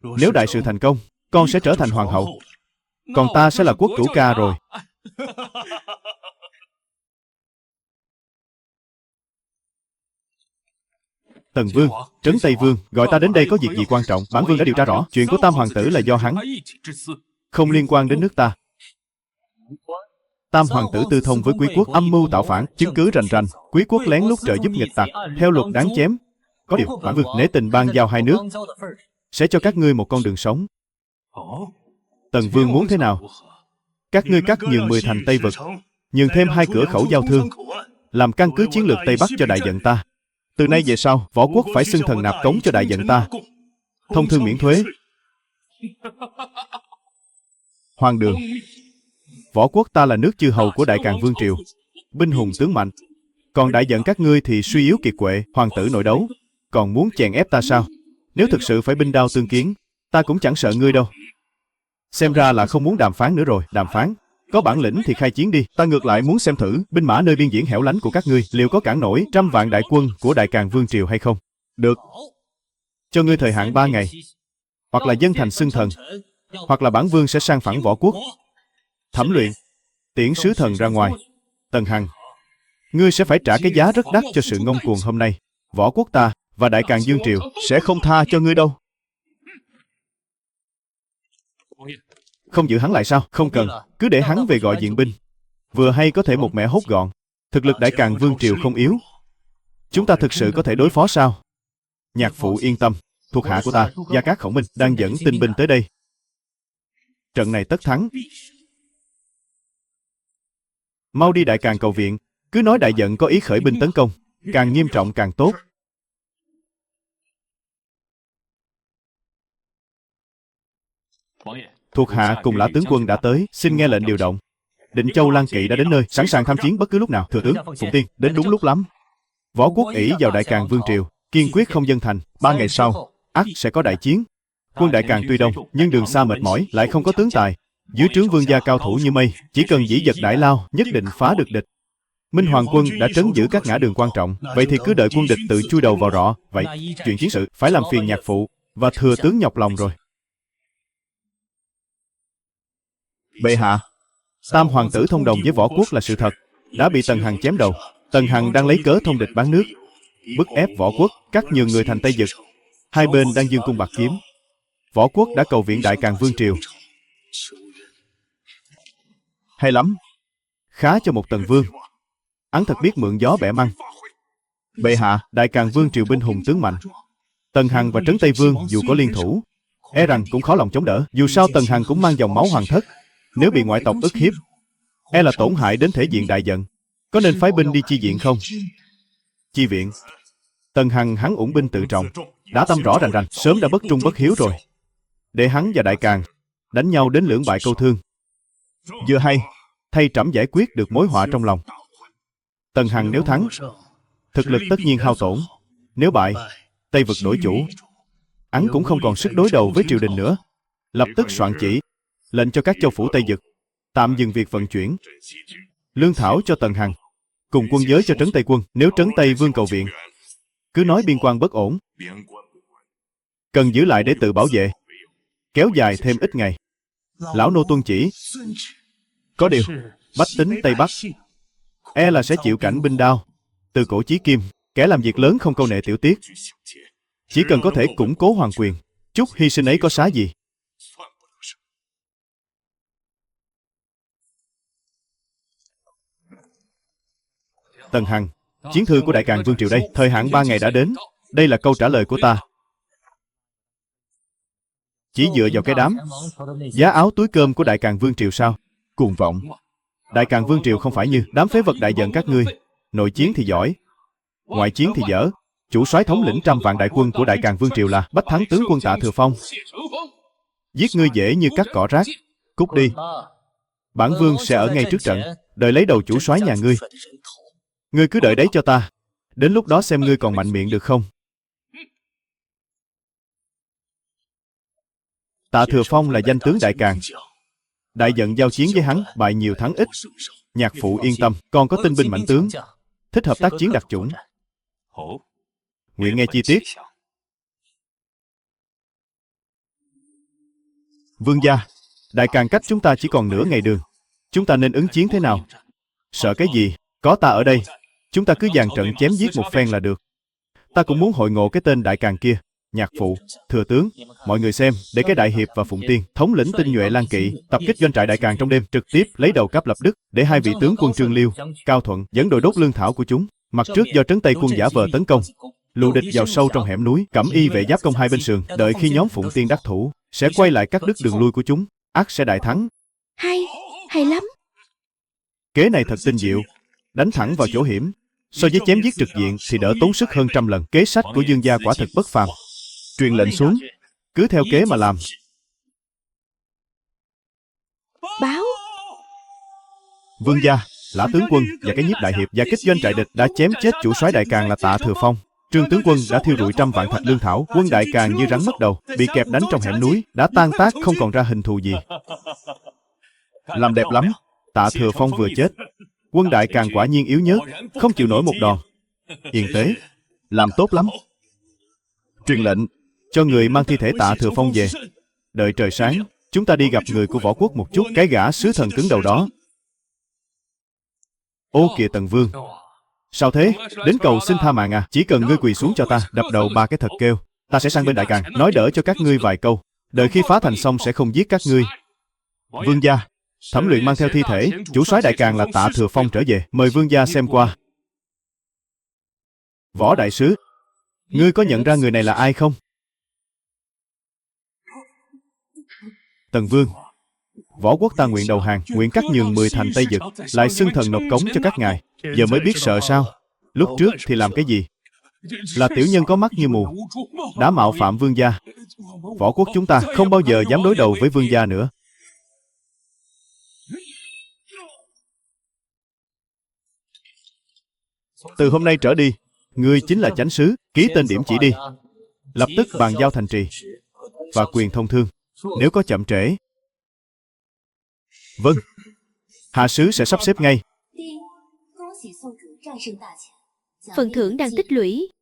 Nếu đại sự thành công, con sẽ trở thành hoàng hậu, còn ta sẽ là quốc chủ ca rồi. Tần Vương, Trấn Tây Vương, gọi ta đến đây có việc gì quan trọng? Bản vương đã điều tra rõ, chuyện của Tam hoàng tử là do hắn, không liên quan đến nước ta. Tam hoàng tử tư thông với quý quốc, âm mưu tạo phản, chứng cứ rành rành. Quý quốc lén lút trợ giúp nghịch tặc, theo luật đáng chém. Có điều, bản vương nể tình ban giao hai nước, sẽ cho các ngươi một con đường sống. Tần Vương muốn thế nào? Các ngươi cắt nhường 10 thành Tây vực, nhường thêm 2 cửa khẩu giao thương, làm căn cứ chiến lược Tây Bắc cho đại giận ta. Từ nay về sau, võ quốc phải xưng thần nạp cống cho đại giận ta, thông thương miễn thuế. Hoàng đường, võ quốc ta là nước chư hầu của Đại Càn Vương triều, binh hùng tướng mạnh. Còn đại giận các ngươi thì suy yếu kiệt quệ, hoàng tử nội đấu, còn muốn chèn ép ta sao? Nếu thực sự phải binh đao tương kiến, ta cũng chẳng sợ ngươi đâu. Xem ra là không muốn đàm phán nữa rồi. Đàm phán? Có bản lĩnh thì khai chiến đi. Ta ngược lại muốn xem thử binh mã nơi biên viễn hẻo lánh của các ngươi liệu có cản nổi 100 vạn đại quân của Đại Càn Vương triều hay không. Được. Cho ngươi thời hạn 3 ngày. Hoặc là dân thành xưng thần, hoặc là bản vương sẽ sang phẳng võ quốc. Thẩm luyện, tiễn sứ thần ra ngoài. Tần Hằng, ngươi sẽ phải trả cái giá rất đắt cho sự ngông cuồng hôm nay. Võ quốc ta và Đại Càn Vương triều sẽ không tha cho ngươi đâu. Không giữ hắn lại sao? Không cần, cứ để hắn về gọi viện binh. Vừa hay có thể một mẻ hốt gọn. Thực lực Đại Càn Vương triều không yếu. Chúng ta thực sự có thể đối phó sao? Nhạc phụ yên tâm, thuộc hạ của ta, Gia Cát Khổng Minh, đang dẫn tinh binh tới đây. Trận này tất thắng. Mau đi Đại Càn cầu viện, cứ nói đại giận có ý khởi binh tấn công, càng nghiêm trọng càng tốt. Thuộc hạ cùng Lã tướng quân đã tới, xin nghe lệnh điều động. Định Châu Lan Kỵ đã đến nơi, sẵn sàng tham chiến bất cứ lúc nào. Thừa tướng, Phụng Tiên, đến đúng lúc lắm. Võ quốc ỷ vào Đại Càn Vương triều, kiên quyết không dân thành. 3 ngày sau, ắt sẽ có đại chiến. Quân Đại Càn tuy đông, nhưng đường xa mệt mỏi, lại không có tướng tài. Dưới trướng vương gia cao thủ như mây, chỉ cần dĩ dật đại lao, nhất định phá được địch. Minh Hoàng quân đã trấn giữ các ngã đường quan trọng, vậy thì cứ đợi quân địch tự chui đầu vào rọ. Vậy, chuyện chiến sự phải làm phiền nhạc phụ và thừa tướng nhọc lòng rồi. Bệ hạ, Tam hoàng tử thông đồng với võ quốc là sự thật, đã bị Tần Hằng chém đầu. Tần Hằng đang lấy cớ thông địch bán nước, bức ép võ quốc, cắt nhường người thành Tây Dực. Hai bên đang dương cung bạc kiếm. Võ quốc đã cầu viện Đại Càn Vương triều. Hay lắm, khá cho một Tần vương. Hắn thật biết mượn gió bẻ măng. Bệ hạ, Đại Càn Vương triều binh hùng tướng mạnh. Tần Hằng và Trấn Tây Vương dù có liên thủ, e rằng cũng khó lòng chống đỡ. Dù sao Tần Hằng cũng mang dòng máu hoàng thất, nếu bị ngoại tộc ức hiếp, e là tổn hại đến thể diện đại giận. Có nên phái binh đi chi viện không? chi viện. Tần Hằng hắn ủng binh tự trọng, đã tâm rõ rành rành, sớm đã bất trung bất hiếu rồi. Để hắn và Đại Càn đánh nhau đến lưỡng bại câu thương. Vừa hay, thay trẫm giải quyết được mối họa trong lòng. Tần Hằng nếu thắng, thực lực tất nhiên hao tổn. Nếu bại, Tây vực đổi chủ, hắn cũng không còn sức đối đầu với triều đình nữa. Lập tức soạn chỉ, lệnh cho các châu phủ Tây vực tạm dừng việc vận chuyển lương thảo cho Tần Hằng, cùng quân giới cho Trấn Tây quân. Nếu Trấn Tây Vương cầu viện, cứ nói biên quan bất ổn, cần giữ lại để tự bảo vệ, kéo dài thêm ít ngày. Lão nô tuân chỉ. Có điều, bách tính Tây Bắc e là sẽ chịu cảnh binh đao. Từ cổ chí kim, kẻ làm việc lớn không câu nệ tiểu tiết. Chỉ cần có thể củng cố hoàng quyền, chút hy sinh ấy có xá gì. Tần Hằng, chiến thư của Đại Càn Vương triều đây, thời hạn 3 ngày đã đến. Đây là câu trả lời của ta. Chỉ dựa vào cái đám giá áo túi cơm của Đại Càn Vương triều sao? Cuồng vọng. Đại Càn Vương triều không phải như đám phế vật đại giận các ngươi. Nội chiến thì giỏi, ngoại chiến thì dở. Chủ soái thống lĩnh trăm vạn đại quân của Đại Càn Vương triều là Bách Thắng tướng quân Tạ Thừa Phong. Giết ngươi dễ như cắt cỏ rác. Cút đi. Bản vương sẽ ở ngay trước trận, đợi lấy đầu chủ soái nhà ngươi. Ngươi cứ đợi đấy cho ta. Đến lúc đó xem ngươi còn mạnh miệng được không. Tạ Thừa Phong là danh tướng Đại Càn. Đại giận giao chiến với hắn, bại nhiều thắng ít. Nhạc phụ yên tâm, còn có tinh binh mạnh tướng, thích hợp tác chiến đặc chủng. Nguyện nghe chi tiết. Vương gia, Đại Càn cách chúng ta chỉ còn nửa ngày đường. Chúng ta nên ứng chiến thế nào? Sợ cái gì? Có ta ở đây, chúng ta cứ dàn trận chém giết một phen là được. Ta cũng muốn hội ngộ cái tên Đại Càn kia. Nhạc phụ, thừa tướng, mọi người xem, để cái Đại Hiệp và Phụng Tiên thống lĩnh tinh nhuệ Lan Kỵ tập kích doanh trại Đại Càn trong đêm, trực tiếp lấy đầu Cáp Lập Đức, để hai vị tướng quân Trương Liêu, Cao Thuận dẫn đội đốt lương thảo của chúng. Mặt trước do Trấn Tây quân giả vờ tấn công, lù địch vào sâu trong hẻm núi, cẩm y vệ giáp công hai bên sườn. Đợi khi nhóm Phụng Tiên đắc thủ, sẽ quay lại cắt đứt đường lui của chúng, ắt sẽ đại thắng. Hay lắm. Kế này thật tinh diệu, đánh thẳng vào chỗ hiểm. So với chém giết trực diện thì đỡ tốn sức hơn trăm lần. Kế sách của Dương gia quả thực bất phàm. Truyền lệnh xuống, cứ theo kế mà làm. Báo. Vương gia, Lã tướng quân và cái Nhiếp đại hiệp và kích doanh trại địch đã chém chết chủ soái Đại Càn là Tạ Thừa Phong. Trương tướng quân đã thiêu rụi trăm vạn thạch lương thảo. Quân Đại Càn như rắn mất đầu, bị kẹp đánh trong hẻm núi, đã tan tác không còn ra hình thù gì. Làm đẹp lắm. Tạ Thừa Phong vừa chết, quân Đại Càn quả nhiên yếu nhớt, không chịu nổi một đòn. Yên tế, làm tốt lắm. Truyền lệnh cho người mang thi thể Tạ Thừa Phong về. Đợi trời sáng, chúng ta đi gặp người của võ quốc một chút. Cái gã sứ thần cứng đầu đó. Ô kìa Tần Vương, sao thế? Đến cầu xin tha mạng à? Chỉ cần ngươi quỳ xuống cho ta, đập đầu 3 cái thật kêu, ta sẽ sang bên Đại Càn, nói đỡ cho các ngươi vài câu. Đợi khi phá thành xong sẽ không giết các ngươi. Vương gia, Thẩm luyện mang theo thi thể chủ soái Đại Càn là Tạ Thừa Phong trở về, mời vương gia xem qua. Võ đại sứ, ngươi có nhận ra người này là ai không? Tần Vương, võ quốc ta nguyện đầu hàng, nguyện cắt nhường 10 thành Tây Vực, lại xưng thần nộp cống cho các ngài. Giờ mới biết sợ sao? Lúc trước thì làm cái gì? Là tiểu nhân có mắt như mù, đã mạo phạm vương gia. Võ quốc chúng ta không bao giờ dám đối đầu với vương gia nữa. Từ hôm nay trở đi, ngươi chính là chánh sứ, ký tên điểm chỉ đi. Lập tức bàn giao thành trì và quyền thông thương. Nếu có chậm trễ, vâng, hạ sứ sẽ sắp xếp ngay. Phần thưởng đang tích lũy.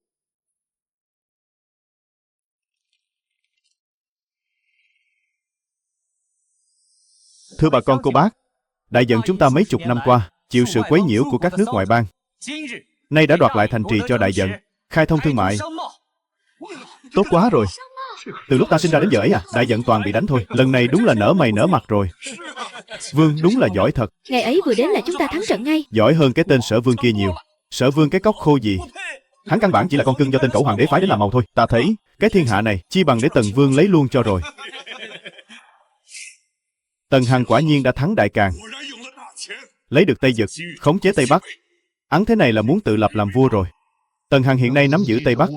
Thưa bà con cô bác, đại giận chúng ta mấy chục năm qua chịu sự quấy nhiễu của các nước ngoại bang, nay đã đoạt lại thành trì cho đại giận, khai thông thương mại. Tốt quá rồi. Từ lúc ta sinh ra đến giờ ấy đại giận toàn bị đánh thôi. Lần này đúng là nở mày nở mặt rồi. Vương đúng là giỏi thật. Ngày ấy vừa đến là chúng ta thắng trận ngay. Giỏi hơn cái tên Sở Vương kia nhiều. Sở Vương cái cóc khô gì. Hắn căn bản chỉ là con cưng do tên cẩu hoàng đế phái đến làm màu thôi. Ta thấy cái thiên hạ này chi bằng để Tần Vương lấy luôn cho rồi. Tần Hằng quả nhiên đã thắng Đại Càn, lấy được Tây Vực, khống chế Tây Bắc. Hắn thế này là muốn tự lập làm vua rồi. Tần Hằng hiện nay nắm giữ Tây Bắc,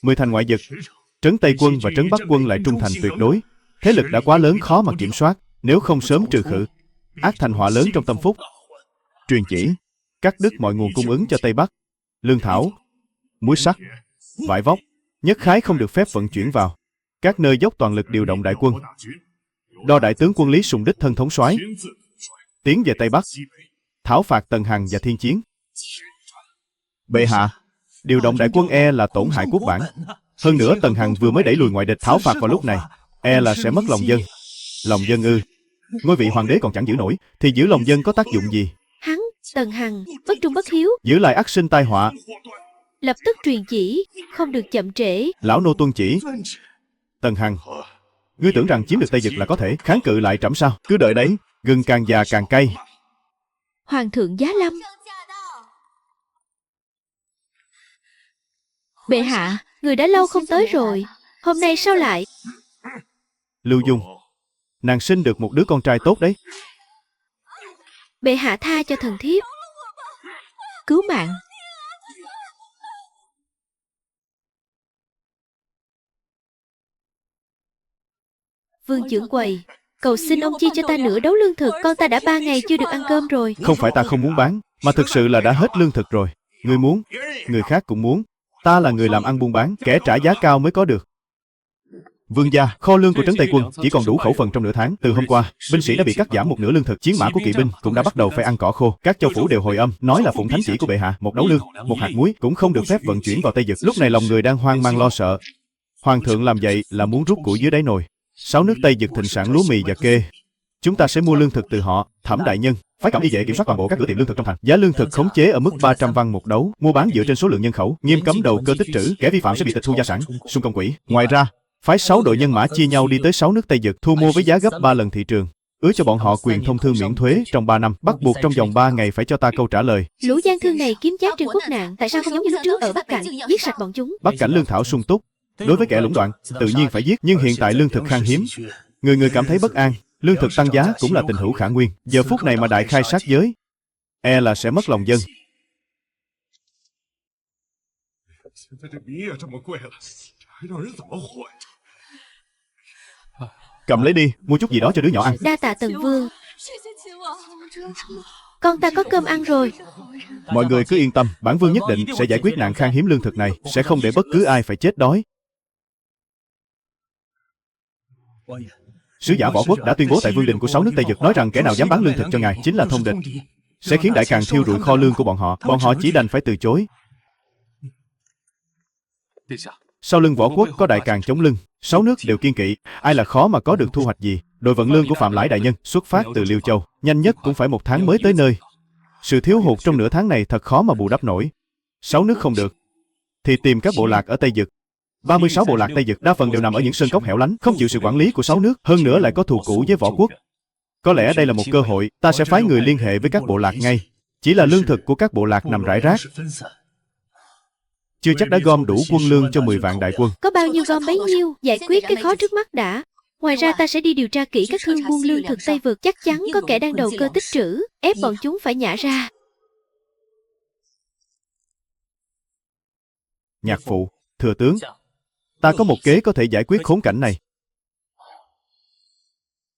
10 thành ngoại vực, trấn Tây quân và trấn Bắc quân lại trung thành tuyệt đối. Thế lực đã quá lớn khó mà kiểm soát, nếu không sớm trừ khử, ác thành họa lớn trong tâm phúc. Truyền chỉ, cắt đứt mọi nguồn cung ứng cho Tây Bắc, lương thảo, muối sắt, vải vóc, nhất khái không được phép vận chuyển vào. Các nơi dốc toàn lực điều động đại quân. Do đại tướng quân Lý Sùng đích thân thống soái, tiến về Tây Bắc, thảo phạt Tần Hằng và Thiên Chiến. Bệ hạ, điều động đại quân là tổn hại quốc bản. Hơn nữa Tần Hằng vừa mới đẩy lùi ngoại địch, thảo phạt vào lúc này, là sẽ mất lòng dân. Lòng dân ư? Ngôi vị hoàng đế còn chẳng giữ nổi, thì giữ lòng dân có tác dụng gì? Hắn, Tần Hằng, bất trung bất hiếu, Giữ lại ắt sinh tai họa. lập tức truyền chỉ, không được chậm trễ. Lão nô tuân chỉ. Tần Hằng, ngươi tưởng rằng chiếm được Tây Vực là có thể kháng cự lại trẫm sao? Cứ đợi đấy, gừng càng già càng cay. Hoàng thượng giá lâm. Bệ hạ, người đã lâu không tới rồi, hôm nay sao lại? Lưu Dung, nàng sinh được một đứa con trai tốt đấy. Bệ hạ tha cho thần thiếp. Cứu mạng. Vương trưởng quầy, cầu xin ông chia cho ta nửa đấu lương thực, con ta đã 3 ngày chưa được ăn cơm rồi. Không phải ta không muốn bán, mà thực sự là đã hết lương thực rồi. Ngươi muốn, người khác cũng muốn. Ta là người làm ăn buôn bán, kẻ trả giá cao mới có được. Vương gia, kho lương của trấn Tây quân chỉ còn đủ khẩu phần trong nửa tháng. Từ hôm qua, binh sĩ đã bị cắt giảm một nửa lương thực, chiến mã của kỵ binh cũng đã bắt đầu phải ăn cỏ khô. Các châu phủ đều hồi âm, nói là phụng thánh chỉ của bệ hạ, một đấu lương, một hạt muối cũng không được phép vận chuyển vào Tây Vực. Lúc này lòng người đang hoang mang lo sợ. Hoàng thượng làm vậy là muốn rút củi dưới đáy nồi. 6 nước Tây Vực thịnh sản lúa mì và kê. Chúng ta sẽ mua lương thực từ họ. Thẩm đại nhân, phái cẩm y vệ kiểm soát toàn bộ các cửa tiệm lương thực trong thành. Giá lương thực khống chế ở mức 300 văn một đấu, mua bán dựa trên số lượng nhân khẩu, nghiêm cấm đầu cơ tích trữ, kẻ vi phạm sẽ bị tịch thu gia sản, xung công quỹ. Ngoài ra, phái 6 đội nhân mã chia nhau đi tới 6 nước Tây Vực, thu mua với giá gấp 3 lần thị trường. Ứa cho bọn họ quyền thông thương miễn thuế trong 3 năm, bắt buộc trong vòng 3 ngày phải cho ta câu trả lời. Lũ gian thương này kiếm chác trên quốc nạn, tại sao không giống như lúc trước ở Bắc Cảnh, giết sạch bọn chúng? Bắc Cảnh lương thảo sung túc, đối với kẻ lũng đoạn, tự nhiên phải giết, nhưng hiện tại lương thực khan hiếm, người người cảm thấy bất an, lương thực tăng giá cũng là tình hữu khả nguyên. Giờ phút này mà đại khai sát giới, là sẽ mất lòng dân. Cầm lấy đi, mua chút gì đó cho đứa nhỏ ăn. Đa tạ Tần Vương. Con ta có cơm ăn rồi. Mọi người cứ yên tâm, bản vương nhất định sẽ giải quyết nạn khan hiếm lương thực này, sẽ không để bất cứ ai phải chết đói. Sứ giả Võ Quốc đã tuyên bố tại vương đình của 6 nước Tây Vực, nói rằng kẻ nào dám bán lương thực cho ngài chính là thông địch, sẽ khiến đại càng thiêu rụi kho lương của bọn họ. Bọn họ chỉ đành phải từ chối. Sau lưng Võ Quốc có đại càng chống lưng, 6 nước đều kiên kỵ, ai là khó mà có được thu hoạch gì. Đội vận lương của Phạm Lãi đại nhân xuất phát từ Liêu Châu, nhanh nhất cũng phải 1 tháng mới tới nơi. Sự thiếu hụt trong nửa tháng này thật khó mà bù đắp nổi. 6 nước không được, thì tìm các bộ lạc ở Tây Vực. 36 bộ lạc Tây Vực đa phần đều nằm ở những sơn cốc hẻo lánh, không chịu sự quản lý của 6 nước, hơn nữa lại có thù cũ với Võ Quốc. Có lẽ đây là một cơ hội, ta sẽ phái người liên hệ với các bộ lạc ngay. Chỉ là lương thực của các bộ lạc nằm rải rác, chưa chắc đã gom đủ quân lương cho 10 vạn đại quân. Có bao nhiêu gom bấy nhiêu, giải quyết cái khó trước mắt đã. Ngoài ra ta sẽ đi điều tra kỹ các thương buôn lương thực Tây Vực, chắc chắn có kẻ đang đầu cơ tích trữ, ép bọn chúng phải nhả ra. Nhạc phụ, thừa tướng, ta có một kế có thể giải quyết khốn cảnh này.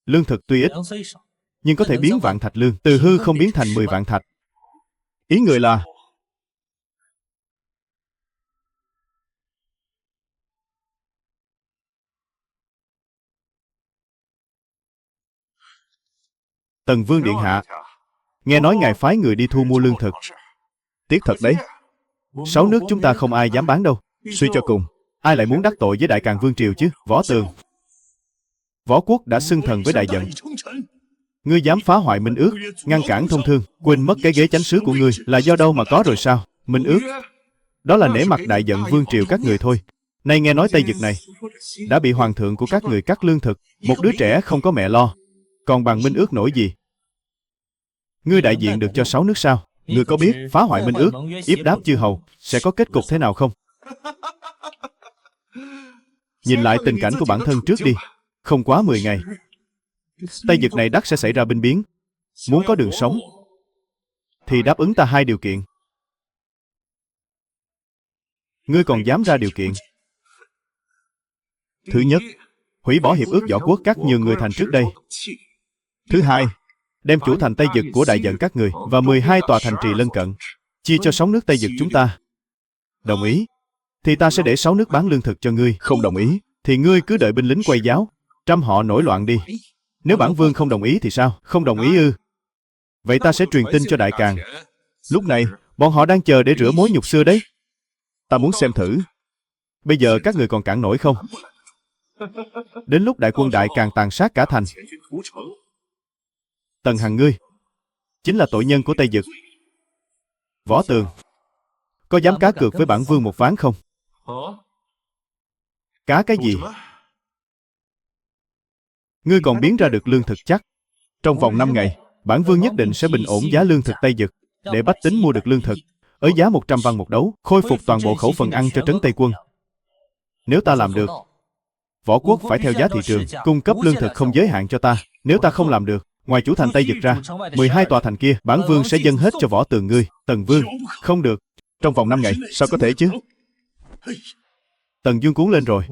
Lương thực tuy ít, nhưng có thể biến vạn thạch lương, từ hư không biến thành 10 vạn thạch. Ý người là Tần Vương điện hạ, nghe nói ngài phái người đi thu mua lương thực. Tiếc thật đấy, 6 nước chúng ta không ai dám bán đâu. Suy cho cùng, ai lại muốn đắc tội với Đại Càn Vương Triều chứ? Võ Tường, Võ Quốc đã xưng thần với đại giận. Ngươi dám phá hoại minh ước, ngăn cản thông thương, quên mất cái ghế chánh sứ của ngươi là do đâu mà có rồi sao? Minh ước, đó là nể mặt đại giận Vương Triều các người thôi. Nay nghe nói Tây Vực này đã bị hoàng thượng của các người cắt lương thực, một đứa trẻ không có mẹ lo, còn bằng minh ước nổi gì? Ngươi đại diện được cho 6 nước sao? Ngươi có biết phá hoại minh ước, yếp đáp chư hầu sẽ có kết cục thế nào không? Nhìn lại tình cảnh của bản thân trước đi. Không quá 10 ngày, Tây Vực này đắc sẽ xảy ra binh biến. Muốn có đường sống thì đáp ứng ta 2 điều kiện. Ngươi còn dám ra điều kiện. Thứ nhất, hủy bỏ hiệp ước võ quốc các nhường người thành trước đây. Thứ hai, đem chủ thành Tây Dực của đại vận các người và 12 tòa thành trì lân cận chia cho 6 nước Tây Dực chúng ta. Đồng ý thì ta sẽ để 6 nước bán lương thực cho ngươi. Không đồng ý thì ngươi cứ đợi binh lính quay giáo, trăm họ nổi loạn đi. Nếu bản vương không đồng ý thì sao? Không đồng ý ư? Vậy ta sẽ truyền tin cho Đại Càn. Lúc này, bọn họ đang chờ để rửa mối nhục xưa đấy. Ta muốn xem thử. Bây giờ các người còn cản nổi không? Đến lúc đại quân Đại Càn tàn sát cả thành. Tần Hằng ngươi chính là tội nhân của Tây Dực. Võ Tường, có dám cá cược với bản vương một ván không? Cá cái gì? Ngươi còn biến ra được lương thực chắc. Trong vòng 5 ngày, bản vương nhất định sẽ bình ổn giá lương thực Tây Dực, để bách tính mua được lương thực, ở giá 100 văn một đấu, khôi phục toàn bộ khẩu phần ăn cho trấn Tây quân. Nếu ta làm được, võ quốc phải theo giá thị trường, cung cấp lương thực không giới hạn cho ta. Nếu ta không làm được, ngoài chủ thành Tây Dực ra, 12 tòa thành kia, bản vương sẽ dâng hết cho Võ Tường ngươi. Tần Vương, không được. Trong vòng 5 ngày, sao có thể chứ? Tần Dương cuốn lên rồi.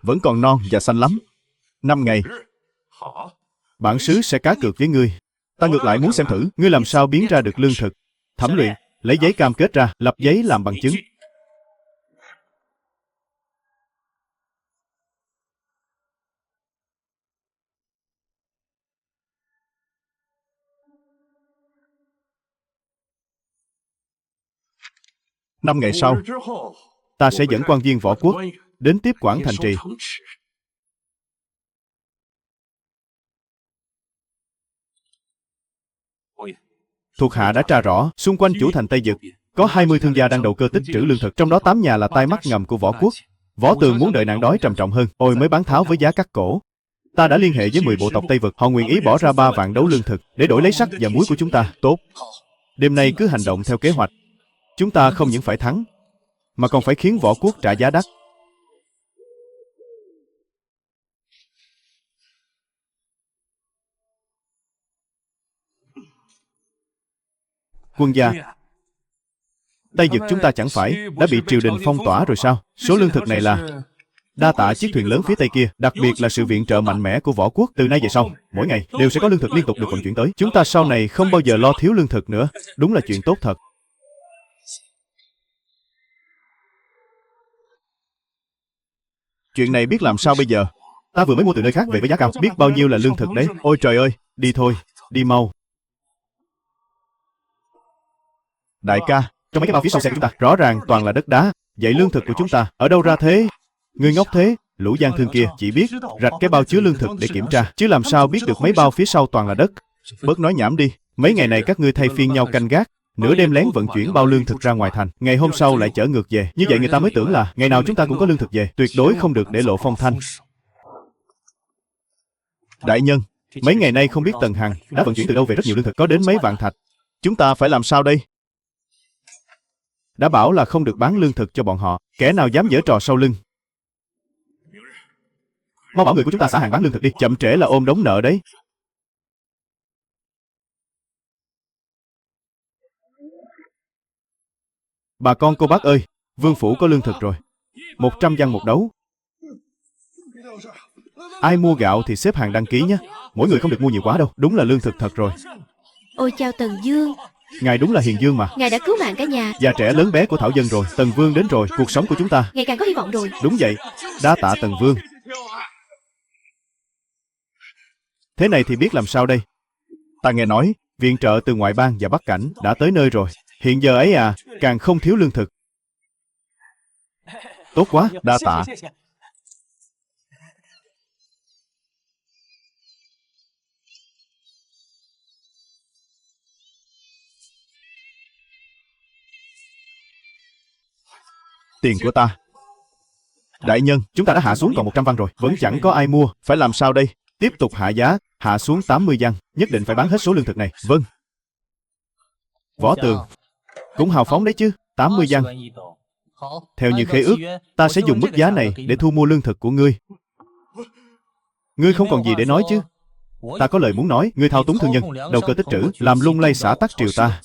Vẫn còn non và xanh lắm. 5 ngày, bản xứ sẽ cá cược với ngươi. Ta ngược lại muốn xem thử, ngươi làm sao biến ra được lương thực. Thẩm luyện, lấy giấy cam kết ra, lập giấy làm bằng chứng. Năm ngày sau, ta sẽ dẫn quan viên võ quốc đến tiếp quản thành trì. Thuộc hạ đã tra rõ, xung quanh chủ thành Tây Dực có 20 thương gia đang đầu cơ tích trữ lương thực, trong đó 8 nhà là tai mắt ngầm của võ quốc. Võ Tường muốn đợi nạn đói trầm trọng hơn, ôi mới bán tháo với giá cắt cổ. Ta đã liên hệ với 10 bộ tộc Tây Vực, họ nguyện ý bỏ ra 3 vạn đấu lương thực để đổi lấy sắt và muối của chúng ta. Tốt. Đêm nay cứ hành động theo kế hoạch. Chúng ta không những phải thắng, mà còn phải khiến võ quốc trả giá đắt. Quân gia, Tây Dực chúng ta chẳng phải đã bị triều đình phong tỏa rồi sao? Số lương thực này là đa tạ chiếc thuyền lớn phía tây kia, đặc biệt là sự viện trợ mạnh mẽ của võ quốc. Từ nay về sau, mỗi ngày đều sẽ có lương thực liên tục được vận chuyển tới. Chúng ta sau này không bao giờ lo thiếu lương thực nữa. Đúng là chuyện tốt thật. Chuyện này biết làm sao bây giờ? Ta vừa mới mua từ nơi khác về với giá cao, biết bao nhiêu là lương thực đấy. Ôi trời ơi, đi thôi, đi mau. Đại ca, trong mấy cái bao phía sau xe của chúng ta, rõ ràng toàn là đất đá. Vậy lương thực của chúng ta, ở đâu ra thế? Ngươi ngốc thế, lũ gian thương kia chỉ biết rạch cái bao chứa lương thực để kiểm tra, chứ làm sao biết được mấy bao phía sau toàn là đất. Bớt nói nhảm đi, mấy ngày này các ngươi thay phiên nhau canh gác, nửa đêm lén vận chuyển bao lương thực ra ngoài thành, ngày hôm sau lại chở ngược về. Như vậy người ta mới tưởng là ngày nào chúng ta cũng có lương thực về, tuyệt đối không được để lộ phong thanh. Đại nhân, mấy ngày nay không biết Tần Hằng đã vận chuyển từ đâu về rất nhiều lương thực, có đến mấy vạn thạch. Chúng ta phải làm sao đây? Đã bảo là không được bán lương thực cho bọn họ, kẻ nào dám giở trò sau lưng. Mau bảo người của chúng ta xả hàng bán lương thực đi, chậm trễ là ôm đống nợ đấy. Bà con cô bác ơi, vương phủ có lương thực rồi, 100 văn một đấu. Ai mua gạo thì xếp hàng đăng ký nhé. Mỗi người không được mua nhiều quá đâu, đúng là lương thực thật rồi. Ôi chào Tần Dương. Ngài đúng là hiền dương mà. Ngài đã cứu mạng cả nhà. Già trẻ lớn bé của Thảo Dân rồi, Tần Vương đến rồi, cuộc sống của chúng ta ngày càng có hy vọng rồi. Đúng vậy, đa tạ Tần Vương. Thế này thì biết làm sao đây? Ta nghe nói, viện trợ từ ngoại bang và Bắc Cảnh đã tới nơi rồi. Hiện giờ ấy à, càng không thiếu lương thực. Tốt quá, đa tạ. Tiền của ta. Đại nhân, chúng ta đã hạ xuống còn 100 văn rồi, vẫn chẳng có ai mua, phải làm sao đây? Tiếp tục hạ giá, hạ xuống 80 văn, nhất định phải bán hết số lương thực này. Vâng. Võ Tường, cũng hào phóng đấy chứ, 80 văn. Theo như khế ước, ta sẽ dùng mức giá này để thu mua lương thực của ngươi. Ngươi không còn gì để nói chứ? Ta có lời muốn nói, ngươi thao túng thương nhân, đầu cơ tích trữ, làm lung lay xã tắc triều ta.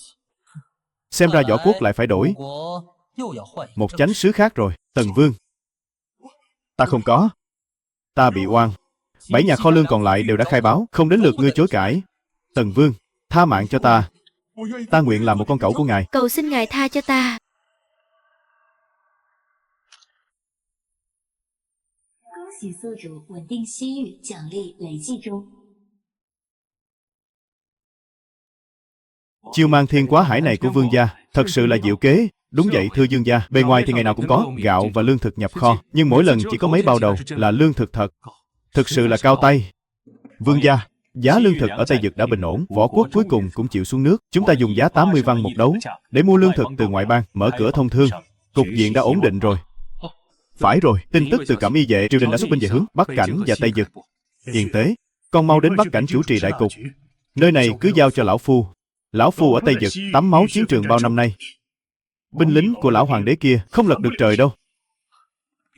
Xem ra võ quốc lại phải đổi. Một chánh sứ khác rồi. Tần Vương. Ta không có. Ta bị oan. 7 nhà kho lương còn lại đều đã khai báo, không đến lượt ngươi chối cãi. Tần Vương, tha mạng cho ta. Ta nguyện làm một con cẩu của ngài. Cầu xin ngài tha cho ta. Chiêu mang thiên quá hải này của vương gia thật sự là diệu kế. Đúng vậy thưa dương gia, bề ngoài thì ngày nào cũng có gạo và lương thực nhập kho, nhưng mỗi lần chỉ có mấy bao đầu là lương thực thật. Thực sự là cao tay. Vương gia, giá lương thực ở Tây Dực đã bình ổn, võ quốc cuối cùng cũng chịu xuống nước. Chúng ta dùng giá 80 văn một đấu để mua lương thực từ ngoại bang, mở cửa thông thương. Cục diện đã ổn định rồi. Phải rồi, tin tức từ Cẩm Y vệ, triều đình đã xuất binh về hướng Bắc Cảnh và Tây Dực. Hiền tế, con mau đến Bắc Cảnh chủ trì đại cục. Nơi này cứ giao cho lão phu. Lão phu ở Tây Dực tắm máu chiến trường bao năm nay. Binh lính của lão hoàng đế kia không lật được trời đâu.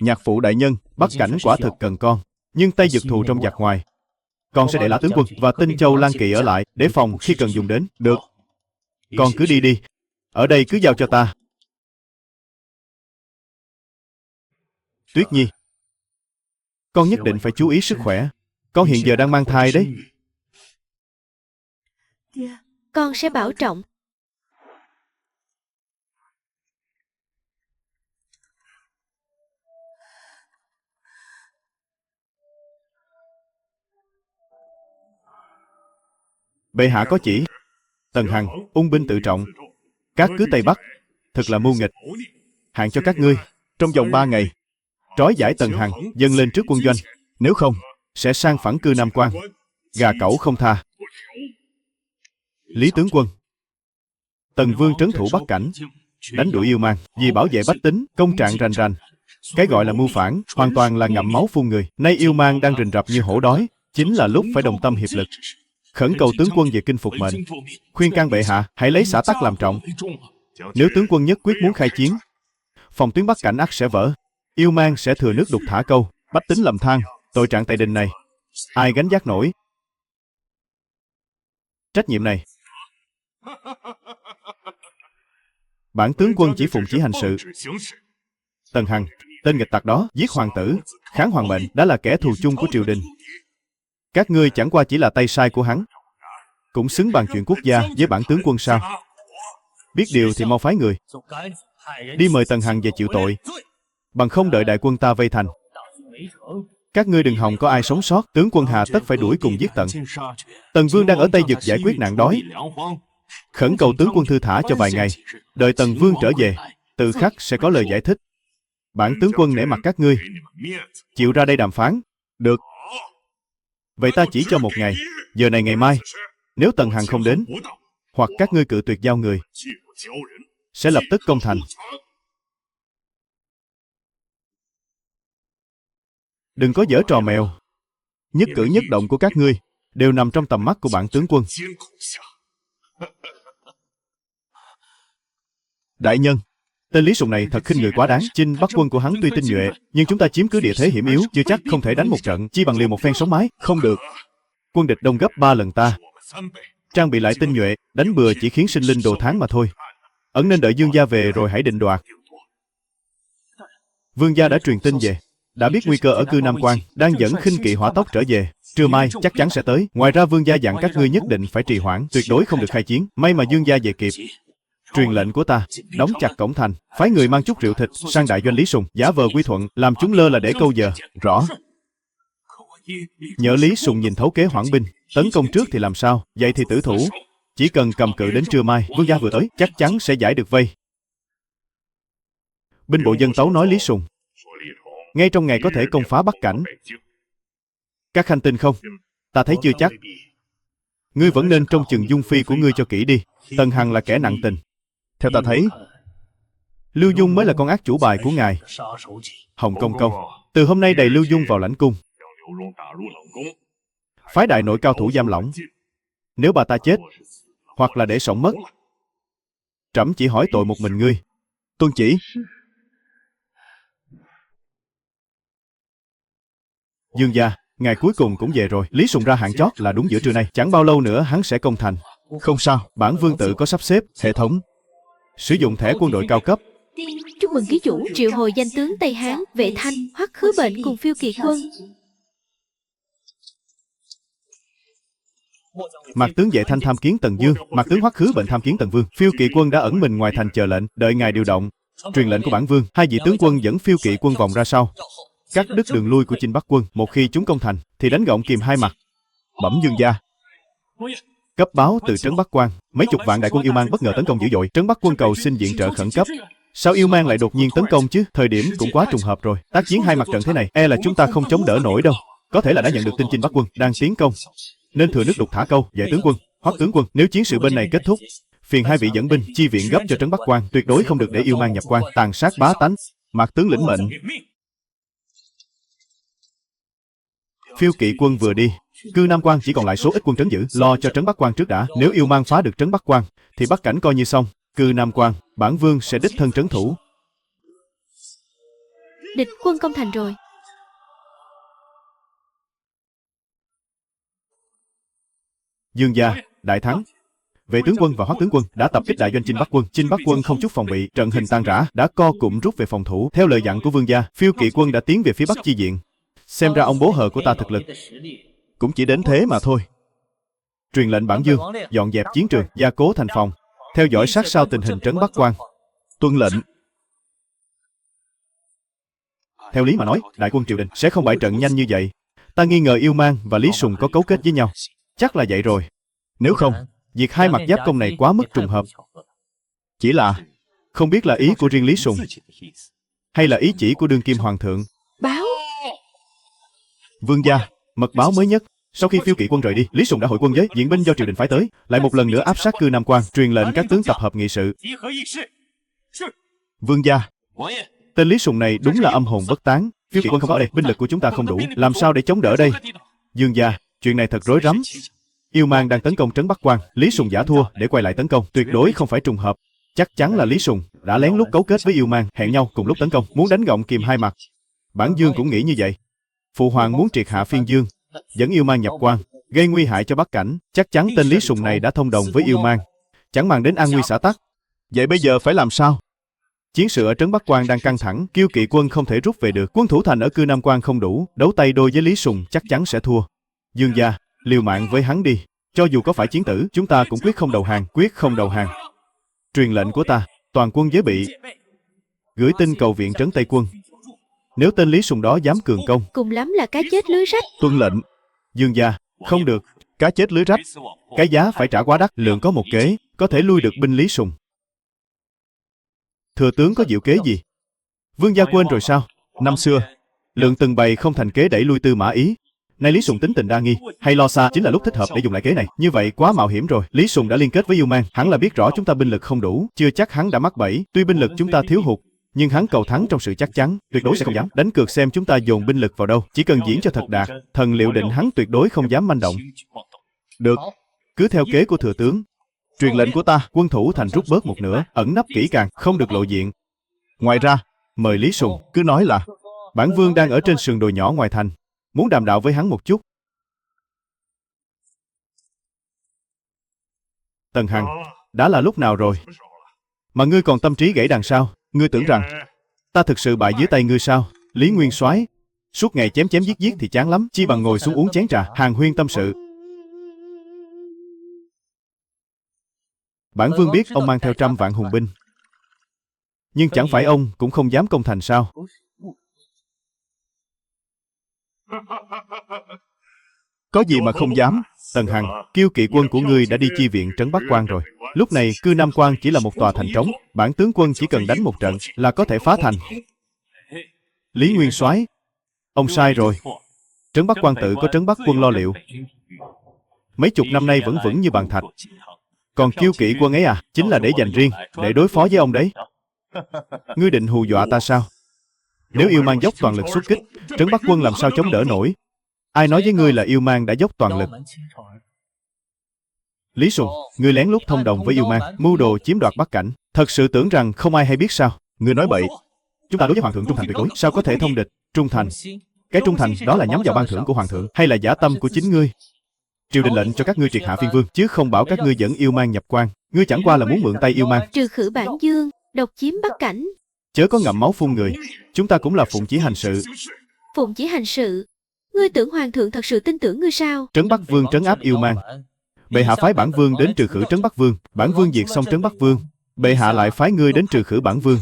Nhạc phụ đại nhân, Bắc Cảnh quả thực cần con, nhưng Tây Dực thù trong giặc ngoài. Con sẽ để Lã tướng quân và Tinh Châu Lan Kỵ ở lại để phòng khi cần dùng đến. Được. Con cứ đi đi. Ở đây cứ giao cho ta. Tuyết Nhi, con nhất định phải chú ý sức khỏe. Con hiện giờ đang mang thai đấy. Con sẽ bảo trọng. Bệ hạ có chỉ. Tần Hằng, ung binh tự trọng. Các cứ Tây Bắc, thật là mưu nghịch. Hạn cho các ngươi, trong vòng 3 ngày, trói giải Tần Hằng, dâng lên trước quân doanh. Nếu không, sẽ sang phẳng cư Nam Quan. Gà cẩu không tha. Lý tướng quân, Tần Vương trấn thủ Bắc Cảnh, đánh đuổi yêu mang, vì bảo vệ bách tính, công trạng rành rành. Cái gọi là mưu phản, hoàn toàn là ngậm máu phun người. Nay yêu mang đang rình rập như hổ đói, chính là lúc phải đồng tâm hiệp lực. Khẩn cầu tướng quân về kinh phục mệnh. Khuyên can bệ hạ, hãy lấy xã tắc làm trọng. Nếu tướng quân nhất quyết muốn khai chiến, phòng tuyến Bắc Cảnh ắt sẽ vỡ. Yêu mang sẽ thừa nước đục thả câu, bách tính lầm than. Tội trạng tại đình này, ai gánh vác nổi? Trách nhiệm này, bản tướng quân chỉ phụng chỉ hành sự. Tần Hằng, tên nghịch tặc đó, giết hoàng tử, kháng hoàng mệnh, đã là kẻ thù chung của triều đình. Các ngươi chẳng qua chỉ là tay sai của hắn, cũng xứng bàn chuyện quốc gia với bản tướng quân sao? Biết điều thì mau phái người đi mời Tần Hằng về chịu tội, bằng không đợi đại quân ta vây thành. Các ngươi đừng hòng có ai sống sót, tướng quân hà tất phải đuổi cùng giết tận. Tần Vương đang ở Tây Dực giải quyết nạn đói. Khẩn cầu tướng quân thư thả cho vài ngày, đợi Tần Vương trở về, tự khắc sẽ có lời giải thích. Bản tướng quân nể mặt các ngươi, chịu ra đây đàm phán. Được. Vậy ta chỉ cho một ngày, giờ này ngày mai, nếu Tần Hằng không đến, hoặc các ngươi cự tuyệt giao người, sẽ lập tức công thành. Đừng có giở trò mèo. Nhất cử nhất động của các ngươi đều nằm trong tầm mắt của bản tướng quân. Đại nhân, tên Lý Sùng này thật khinh người quá đáng. Chinh Bắc quân của hắn tuy tinh nhuệ, nhưng chúng ta chiếm cứ địa thế hiểm yếu, chưa chắc không thể đánh một trận, chi bằng liều một phen sống mái. Không được. Quân địch đông gấp 3 lần ta, trang bị lại tinh nhuệ, đánh bừa chỉ khiến sinh linh đồ thán mà thôi. Ẩn nên đợi Dương gia về rồi hãy định đoạt. Vương gia đã truyền tin về, đã biết nguy cơ ở cư Nam Quan, đang dẫn khinh kỵ hỏa tốc trở về. Trưa mai chắc chắn sẽ tới. Ngoài ra Vương gia dặn các ngươi nhất định phải trì hoãn, tuyệt đối không được khai chiến. May mà Dương gia về kịp. Truyền lệnh của ta, đóng chặt cổng thành, phái người mang chút rượu thịt sang đại doanh Lý Sùng, giả vờ quy thuận, làm chúng lơ là để câu giờ. Rõ. Nhỡ Lý Sùng nhìn thấu kế hoãn binh, tấn công trước thì làm sao? Vậy thì tử thủ. Chỉ cần cầm cự đến trưa mai, Vương gia vừa tới, chắc chắn sẽ giải được vây. Binh bộ dân tấu nói Lý Sùng ngay trong ngày có thể công phá Bắc Cảnh. Các khanh tin không? Ta thấy chưa chắc. Ngươi vẫn nên trông chừng dung phi của ngươi cho kỹ đi. Tần Hằng là kẻ nặng tình. Theo ta thấy, Lưu Dung mới là con ác chủ bài của ngài. Hồng Công Công, từ hôm nay đầy Lưu Dung vào lãnh cung, phái đại nội cao thủ giam lỏng. Nếu bà ta chết, hoặc là để sống mất, trẫm chỉ hỏi tội một mình ngươi. Tuân chỉ. Dương gia, ngày cuối cùng cũng về rồi. Lý Sùng ra hạn chót là đúng giữa trưa nay. Chẳng bao lâu nữa hắn sẽ công thành. Không sao, bản vương tự có sắp xếp hệ thống sử dụng thẻ quân đội cao cấp, Chúc mừng ký chủ triệu hồi danh tướng Tây Hán, Vệ Thanh, Hoắc Khứ Bệnh cùng Phiêu Kỵ Quân. Mặt tướng Vệ Thanh tham kiến Tần Dương, mặt tướng Hoắc Khứ Bệnh tham kiến Tần Vương. Phiêu Kỵ Quân đã ẩn mình ngoài thành chờ lệnh, đợi ngài điều động. Truyền lệnh của bản vương, hai vị tướng quân dẫn Phiêu Kỵ Quân vòng ra sau, cắt đứt đường lui của Chinh Bắc Quân. Một khi chúng công thành, thì đánh gọn kìm hai mặt. Bẩm vương gia. Cấp báo từ Trấn Bắc Quan, mấy chục vạn đại quân yêu mang bất ngờ tấn công dữ dội. Trấn Bắc Quân cầu xin viện trợ khẩn cấp. Sao yêu mang lại đột nhiên tấn công chứ? Thời điểm cũng quá trùng hợp rồi. Tác chiến hai mặt trận thế này, e là chúng ta không chống đỡ nổi đâu. Có thể là đã nhận được tin Chinh Bắc Quân đang tiến công, nên thừa nước đục thả câu. Vệ tướng quân, Hoắc tướng quân, nếu chiến sự bên này kết thúc, phiền hai vị dẫn binh chi viện gấp cho Trấn Bắc Quan, tuyệt đối không được để yêu mang nhập quan, tàn sát bá tánh. Mạc tướng lĩnh mệnh. Phiêu Kỵ Quân vừa đi, Cư Nam Quan chỉ còn lại số ít quân trấn giữ, lo cho Trấn Bắc Quan trước đã. Nếu yêu mang phá được Trấn Bắc Quan, thì Bắc cảnh coi như xong. Cư Nam Quan, bản vương sẽ đích thân trấn thủ. Địch quân công thành rồi. Dương gia, đại thắng. Vệ tướng quân và Hoắc tướng quân đã tập kích đại doanh Chinh Bắc Quân. Chinh Bắc Quân không chút phòng bị, trận hình tan rã, đã co cụm rút về phòng thủ. Theo lời dặn của vương gia, Phiêu Kỵ Quân đã tiến về phía bắc chi viện. Xem ra ông bố hờ của ta thực lực cũng chỉ đến thế mà thôi. Truyền lệnh bản dương, dọn dẹp chiến trường, gia cố thành phòng, theo dõi sát sao tình hình Trấn Bắc Quan. Tuân lệnh. Theo lý mà nói, đại quân triều đình sẽ không bại trận nhanh như vậy. Ta nghi ngờ Yêu Mang và Lý Sùng có cấu kết với nhau. Chắc là vậy rồi. Nếu không, việc hai mặt giáp công này quá mức trùng hợp. Chỉ là không biết là ý của riêng Lý Sùng hay là ý chỉ của đương kim hoàng thượng. Báo. Vương gia, mật báo mới nhất. Sau khi Phiêu Kỵ Quân rời đi, Lý Sùng đã hội quân với viện binh do triều đình phái tới, lại một lần nữa áp sát Cư Nam Quan, truyền lệnh các tướng tập hợp nghị sự. Vương gia, tên Lý Sùng này đúng là âm hồn bất tán. Phiêu Kỵ Quân không có ở đây, binh lực của chúng ta không đủ, làm sao để chống đỡ đây? Dương gia, chuyện này thật rối rắm. Yêu Mang đang tấn công Trấn Bắc Quan, Lý Sùng giả thua để quay lại tấn công, tuyệt đối không phải trùng hợp. Chắc chắn là Lý Sùng đã lén lút cấu kết với Yêu Mang, hẹn nhau cùng lúc tấn công, muốn đánh gọn kìm hai mặt. Bản dương cũng nghĩ như vậy. Phụ hoàng muốn triệt hạ Phiên Dương, dẫn Yêu Mang nhập quan, gây nguy hại cho Bắc cảnh. Chắc chắn tên Lý Sùng này đã thông đồng với Yêu Mang, chẳng màng đến an nguy xã tắc. Vậy bây giờ phải làm sao? Chiến sự ở Trấn Bắc Quan đang căng thẳng, Kiêu Kỵ Quân không thể rút về được, quân thủ thành ở Cư Nam Quan không đủ, đấu tay đôi với Lý Sùng chắc chắn sẽ thua. Dương gia, liều mạng với hắn đi, cho dù có phải chiến tử, chúng ta cũng quyết không đầu hàng, quyết không đầu hàng. Truyền lệnh của ta, toàn quân giới bị, gửi tin cầu viện Trấn Tây Quân. Nếu tên Lý Sùng đó dám cường công, cùng lắm là cá chết lưới rách. Tuân lệnh. Dương gia, không được, cá chết lưới rách, cái giá phải trả quá đắt. Lượng có một kế, có thể lui được binh Lý Sùng. Thừa tướng có diệu kế gì? Vương gia quên rồi sao? Năm xưa, Lượng từng bày không thành kế đẩy lui Tư Mã Ý. Nay Lý Sùng tính tình đa nghi, hay lo xa chính là lúc thích hợp để dùng lại kế này. Như vậy quá mạo hiểm rồi. Lý Sùng đã liên kết với Yêu Mang, hắn là biết rõ chúng ta binh lực không đủ, chưa chắc hắn đã mắc bẫy. Tuy binh lực chúng ta thiếu hụt, nhưng hắn cầu thắng trong sự chắc chắn, tuyệt đối sẽ không dám đánh cược xem chúng ta dồn binh lực vào đâu. Chỉ cần diễn cho thật đạt, thần liệu định hắn tuyệt đối không dám manh động. Được, cứ theo kế của thừa tướng. Truyền lệnh của ta, quân thủ thành rút bớt một nửa, ẩn nấp kỹ càng, không được lộ diện. Ngoài ra, mời Lý Sùng, cứ nói là bản vương đang ở trên sườn đồi nhỏ ngoài thành, muốn đàm đạo với hắn một chút. Tần Hằng, đã là lúc nào rồi mà ngươi còn tâm trí gãy đàn sao? Ngươi tưởng rằng ta thực sự bại dưới tay ngươi sao? Lý Nguyên Soái, suốt ngày chém chém giết giết thì chán lắm, chi bằng ngồi xuống uống chén trà, hàn huyên tâm sự. Bản vương biết ông mang theo 100 vạn hùng binh, nhưng chẳng phải ông cũng không dám công thành sao? Có gì mà không dám? Tần Hằng, Kiêu Kỵ Quân của ngươi đã đi chi viện Trấn Bắc Quan rồi. Lúc này Cư Nam Quan chỉ là một tòa thành trống, bản tướng quân chỉ cần đánh một trận là có thể phá thành. Lý Nguyên Soái, ông sai rồi. Trấn Bắc Quan tự có Trấn Bắc Quân lo liệu, mấy chục năm nay vẫn vững như bàn thạch. Còn Kiêu Kỵ Quân ấy à, chính là để dành riêng, để đối phó với ông đấy. Ngươi định hù dọa ta sao? Nếu Yêu Mang dốc toàn lực xuất kích, Trấn Bắc Quân làm sao chống đỡ nổi? Ai nói với ngươi là Yêu Mang đã dốc toàn lực? Lý Sùng, ngươi lén lút thông đồng với Yêu Mang, mưu đồ chiếm đoạt Bắc cảnh. Thật sự tưởng rằng không ai hay biết sao? Ngươi nói bậy. Chúng ta đối với hoàng thượng trung thành tuyệt đối, sao có thể thông địch? Trung thành, cái trung thành đó là nhắm vào ban thưởng của hoàng thượng, hay là giả tâm của chính ngươi? Triều đình lệnh cho các ngươi triệt hạ Phiên Vương, chứ không bảo các ngươi dẫn Yêu Mang nhập quan. Ngươi chẳng qua là muốn mượn tay Yêu Mang, Trừ khử Bản Dương, độc chiếm Bắc cảnh. chớ có ngậm máu phun người. Chúng ta cũng là phụng chỉ hành sự. Phụng chỉ hành sự? Ngươi tưởng hoàng thượng thật sự tin tưởng ngươi sao? Trấn Bắc Vương trấn áp yêu mang. Bệ hạ phái bản vương đến trừ khử Trấn Bắc Vương. Bản vương diệt xong Trấn Bắc Vương, bệ hạ lại phái ngươi đến trừ khử bản vương.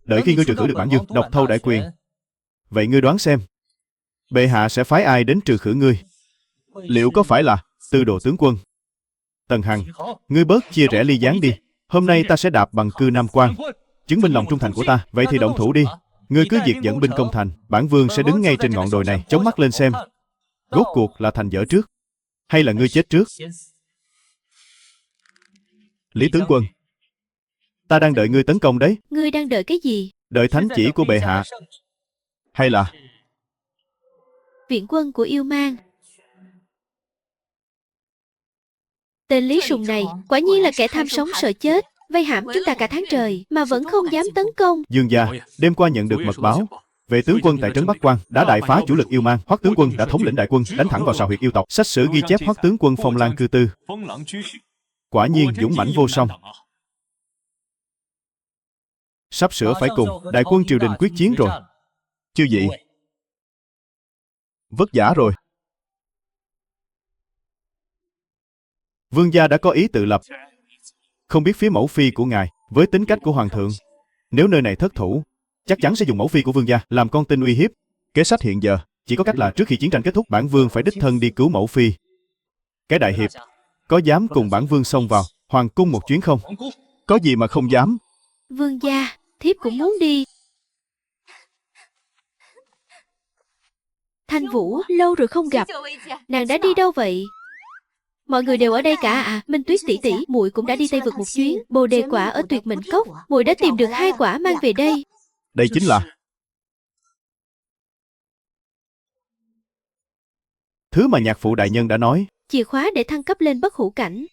Đợi khi ngươi trừ khử được bản vương, độc thâu đại quyền. Vậy ngươi đoán xem, bệ hạ sẽ phái ai đến trừ khử ngươi? Liệu có phải là Tư Đồ tướng quân? Tần Hằng, ngươi bớt chia rẽ ly gián đi. Hôm nay ta sẽ đạp bằng cư Nam Quan, chứng minh lòng trung thành của ta. Vậy thì động thủ đi. Ngươi cứ việc dẫn binh công thành, bản vương sẽ đứng ngay trên ngọn đồi này, chống mắt lên xem rốt cuộc là thành dở trước hay là ngươi chết trước. Lý tướng quân, ta đang đợi ngươi tấn công đấy. Ngươi đang đợi cái gì? Đợi thánh chỉ của bệ hạ. Hay là viện quân của yêu mang? Tên Lý Sùng này quả nhiên là kẻ tham sống sợ chết, vây hãm chúng ta cả tháng trời mà vẫn không dám tấn công. Dương gia, đêm qua nhận được mật báo, vệ tướng quân tại trấn Bắc Quan đã đại phá chủ lực yêu mang. Hoắc tướng quân đã thống lĩnh đại quân đánh thẳng vào sào huyệt yêu tộc. Sách sử ghi chép Hoắc tướng quân phong lang cư tư, quả nhiên dũng mãnh vô song. Sắp sửa phải cùng đại quân triều đình quyết chiến rồi. Chư vị, vất vả rồi. Vương gia đã có ý tự lập. Không biết phía mẫu phi của ngài, với tính cách của hoàng thượng, nếu nơi này thất thủ, chắc chắn sẽ dùng mẫu phi của vương gia làm con tin uy hiếp. Kế sách hiện giờ chỉ có cách là trước khi chiến tranh kết thúc, bản vương phải đích thân đi cứu mẫu phi. Cái đại hiệp có dám cùng bản vương xông vào hoàng cung một chuyến không? Có gì mà không dám. Vương gia, thiếp cũng muốn đi. Thanh Vũ, lâu rồi không gặp, nàng đã đi đâu vậy? Mọi người đều ở đây cả à? Minh Tuyết tỷ tỷ, muội cũng đã đi Tây Vực một chuyến. Bồ đề quả ở Tuyệt Mệnh Cốc, muội đã tìm được 2 quả mang về đây. Đây chính là thứ mà nhạc phụ đại nhân đã nói, chìa khóa để thăng cấp lên bất hủ cảnh.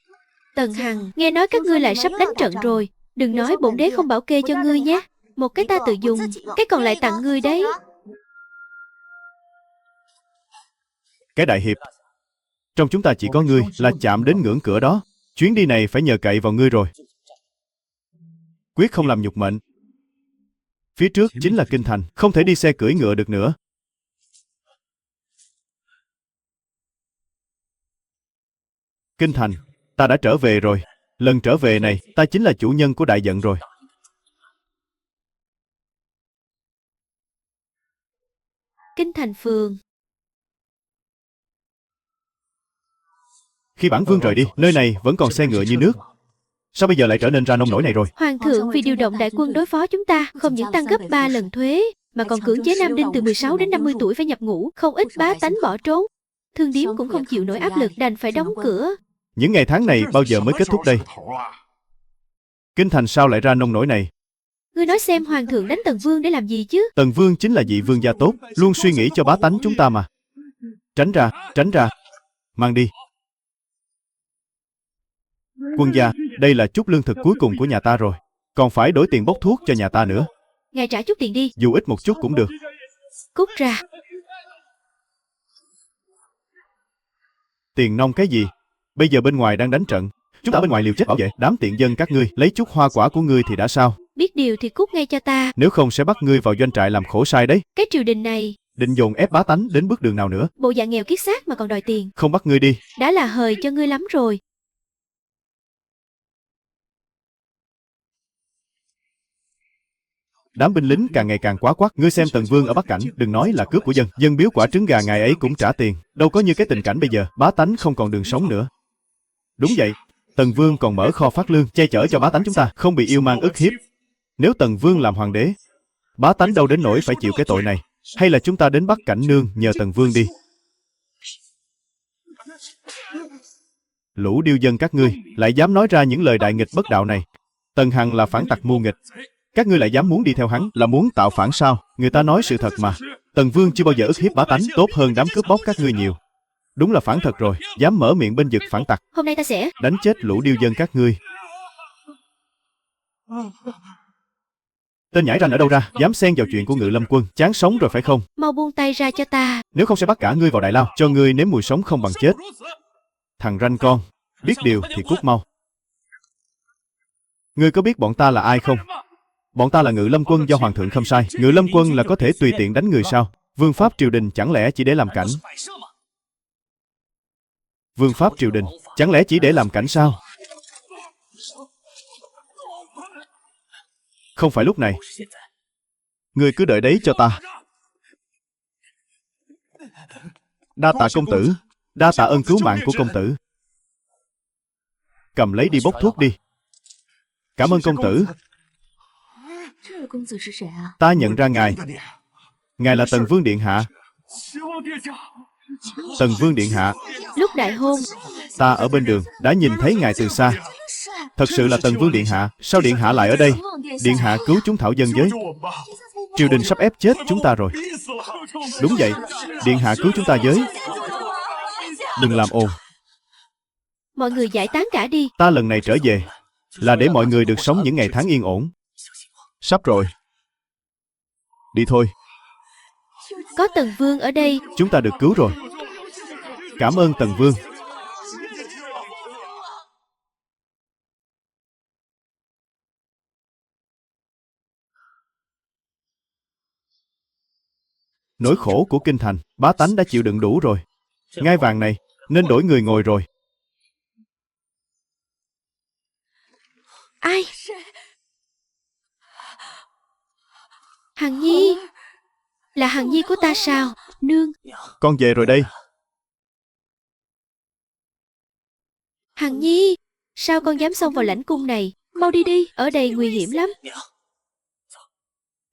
Tần Hằng, nghe nói các ngươi lại sắp đánh trận rồi. Đừng nói bổn đế không bảo kê cho ngươi nhé. Một cái ta tự dùng, cái còn lại tặng ngươi đấy. cái đại hiệp, trong chúng ta chỉ có ngươi là chạm đến ngưỡng cửa đó. Chuyến đi này phải nhờ cậy vào ngươi rồi. Quyết không làm nhục mệnh. Phía trước chính là kinh thành, không thể đi xe cưỡi ngựa được nữa. Kinh thành, ta đã trở về rồi. Lần trở về này, ta chính là chủ nhân của đại vận rồi. Kinh thành phường. Khi bản vương rời đi, nơi này vẫn còn xe ngựa như nước. Sao bây giờ lại trở nên ra nông nổi này rồi? Hoàng thượng vì điều động đại quân đối phó chúng ta, không những tăng gấp 3 lần thuế, mà còn cưỡng chế nam đinh từ 16 đến 50 tuổi phải nhập ngũ. Không ít bá tánh bỏ trốn. Thương điếm cũng không chịu nổi áp lực, đành phải đóng cửa. Những ngày tháng này bao giờ mới kết thúc đây? Kinh thành sao lại ra nông nổi này? Ngươi nói xem hoàng thượng đánh Tần Vương để làm gì chứ? Tần Vương chính là vị vương gia tốt, luôn suy nghĩ cho bá tánh chúng ta mà. Tránh ra, tránh ra. Mang đi. Quân gia, đây là chút lương thực cuối cùng của nhà ta rồi. Còn phải đổi tiền bốc thuốc cho nhà ta nữa. Ngài trả chút tiền đi. Dù ít một chút cũng được. Cút ra. Tiền nong cái gì? Bây giờ bên ngoài đang đánh trận. Chúng ta bên ngoài liều chết bảo vệ. Đám tiện dân các ngươi, lấy chút hoa quả của ngươi thì đã sao? Biết điều thì cút ngay cho ta. Nếu không sẽ bắt ngươi vào doanh trại làm khổ sai đấy. Cái triều đình này định dồn ép bá tánh đến bước đường nào nữa? Bộ dạng nghèo kiết xác mà còn đòi tiền. Không bắt ngươi đi, đã là hời cho ngươi lắm rồi. Đám binh lính càng ngày càng quá quắt. Ngươi xem Tần Vương ở Bắc Cảnh, đừng nói là cướp của dân, dân biếu quả trứng gà ngày ấy cũng trả tiền. Đâu có như cái tình cảnh bây giờ, bá tánh không còn đường sống nữa. Đúng vậy, Tần Vương còn mở kho phát lương, che chở cho bá tánh chúng ta, không bị yêu mang ức hiếp. Nếu Tần Vương làm hoàng đế, bá tánh đâu đến nỗi phải chịu cái tội này. Hay là chúng ta đến Bắc Cảnh nương nhờ Tần Vương đi. Lũ điêu dân các ngươi lại dám nói ra những lời đại nghịch bất đạo này. Tần Hằng là phản tặc mưu nghịch, các ngươi lại dám muốn đi theo hắn, là muốn tạo phản sao? Người ta nói sự thật mà. Tần Vương chưa bao giờ ức hiếp bá tánh, tốt hơn đám cướp bóc các ngươi nhiều. Đúng là phản thật rồi, dám mở miệng bênh vực phản tặc. Hôm nay ta sẽ đánh chết lũ điêu dân các ngươi. Tên nhãi ranh ở đâu ra, dám xen vào chuyện của Ngự Lâm Quân, chán sống rồi phải không? Mau buông tay ra cho ta. Nếu không sẽ bắt cả ngươi vào đại lao, cho ngươi nếm mùi sống không bằng chết. Thằng ranh con, biết điều thì cút mau. Ngươi có biết bọn ta là ai không? Bọn ta là Ngự Lâm Quân do Hoàng thượng khâm sai. Ngự Lâm Quân là có thể tùy tiện đánh người sao? Vương pháp triều đình chẳng lẽ chỉ để làm cảnh? Vương pháp triều đình chẳng lẽ chỉ để làm cảnh sao? Không phải lúc này. Ngươi cứ đợi đấy cho ta. Đa tạ công tử. Đa tạ ơn cứu mạng của công tử. Cầm lấy đi bốc thuốc đi. Cảm ơn công tử. Ta nhận ra ngài. Ngài là Tần Vương Điện Hạ. Tần Vương Điện Hạ. Lúc đại hôn, Ta ở bên đường đã nhìn thấy ngài từ xa. Thật sự là Tần Vương Điện Hạ. Sao Điện Hạ lại ở đây? Điện Hạ cứu chúng thảo dân với. Triều đình sắp ép chết chúng ta rồi. Đúng vậy. Điện Hạ cứu chúng ta với. Đừng làm ồn. mọi người giải tán cả đi. Ta lần này trở về là để mọi người được sống những ngày tháng yên ổn. Sắp rồi. Đi thôi. Có Tần Vương ở đây. Chúng ta được cứu rồi. Cảm ơn Tần Vương. Nỗi khổ của kinh thành, bá tánh đã chịu đựng đủ rồi. Ngai vàng này nên đổi người ngồi rồi. Ai? Hằng Nhi. Là Hằng Nhi của ta sao? Nương. Con về rồi đây. Hằng Nhi. Sao con dám xông vào lãnh cung này? Mau đi đi, ở đây nguy hiểm lắm.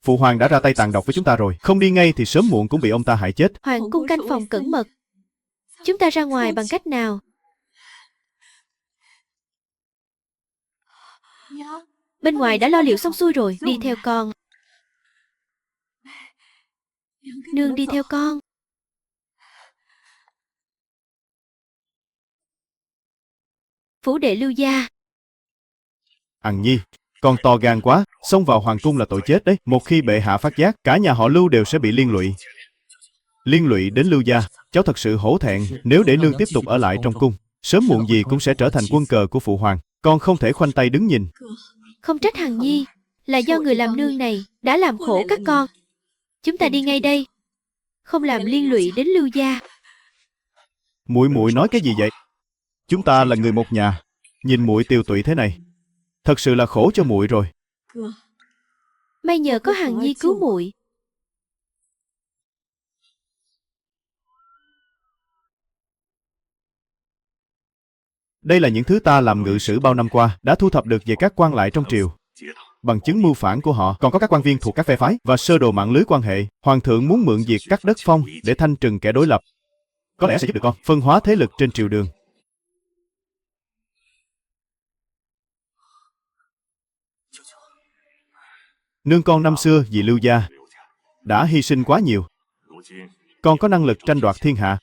Phụ hoàng đã ra tay tàn độc với chúng ta rồi. Không đi ngay thì sớm muộn cũng bị ông ta hại chết. Hoàng cung canh phòng cẩn mật. Chúng ta ra ngoài bằng cách nào? Bên ngoài đã lo liệu xong xuôi rồi. Đi theo con. Nương đi theo con. Phủ đệ Lưu gia. Hằng Nhi, con to gan quá. Xông vào hoàng cung là tội chết đấy. Một khi bệ hạ phát giác, cả nhà họ Lưu đều sẽ bị liên lụy. Liên lụy đến Lưu gia. Cháu thật sự hổ thẹn. Nếu để nương tiếp tục ở lại trong cung, sớm muộn gì cũng sẽ trở thành quân cờ của phụ hoàng. Con không thể khoanh tay đứng nhìn. Không trách Hằng Nhi. Là do người làm nương này đã làm khổ các con. Chúng ta đi ngay đây. Không làm liên lụy đến Lưu gia. Muội muội nói cái gì vậy? Chúng ta là người một nhà. Nhìn muội tiều tụy thế này, thật sự là khổ cho muội rồi. May nhờ có Hằng Nhi cứu muội. Đây là những thứ ta làm ngự sử bao năm qua đã thu thập được về các quan lại trong triều. Bằng chứng mưu phản của họ, còn có các quan viên thuộc các phe phái và sơ đồ mạng lưới quan hệ. Hoàng thượng muốn mượn việc cắt đất phong để thanh trừng kẻ đối lập. Có lẽ sẽ giúp được con phân hóa thế lực trên triều đường. Nương con năm xưa vì Lưu gia đã hy sinh quá nhiều. Con có năng lực tranh đoạt thiên hạ.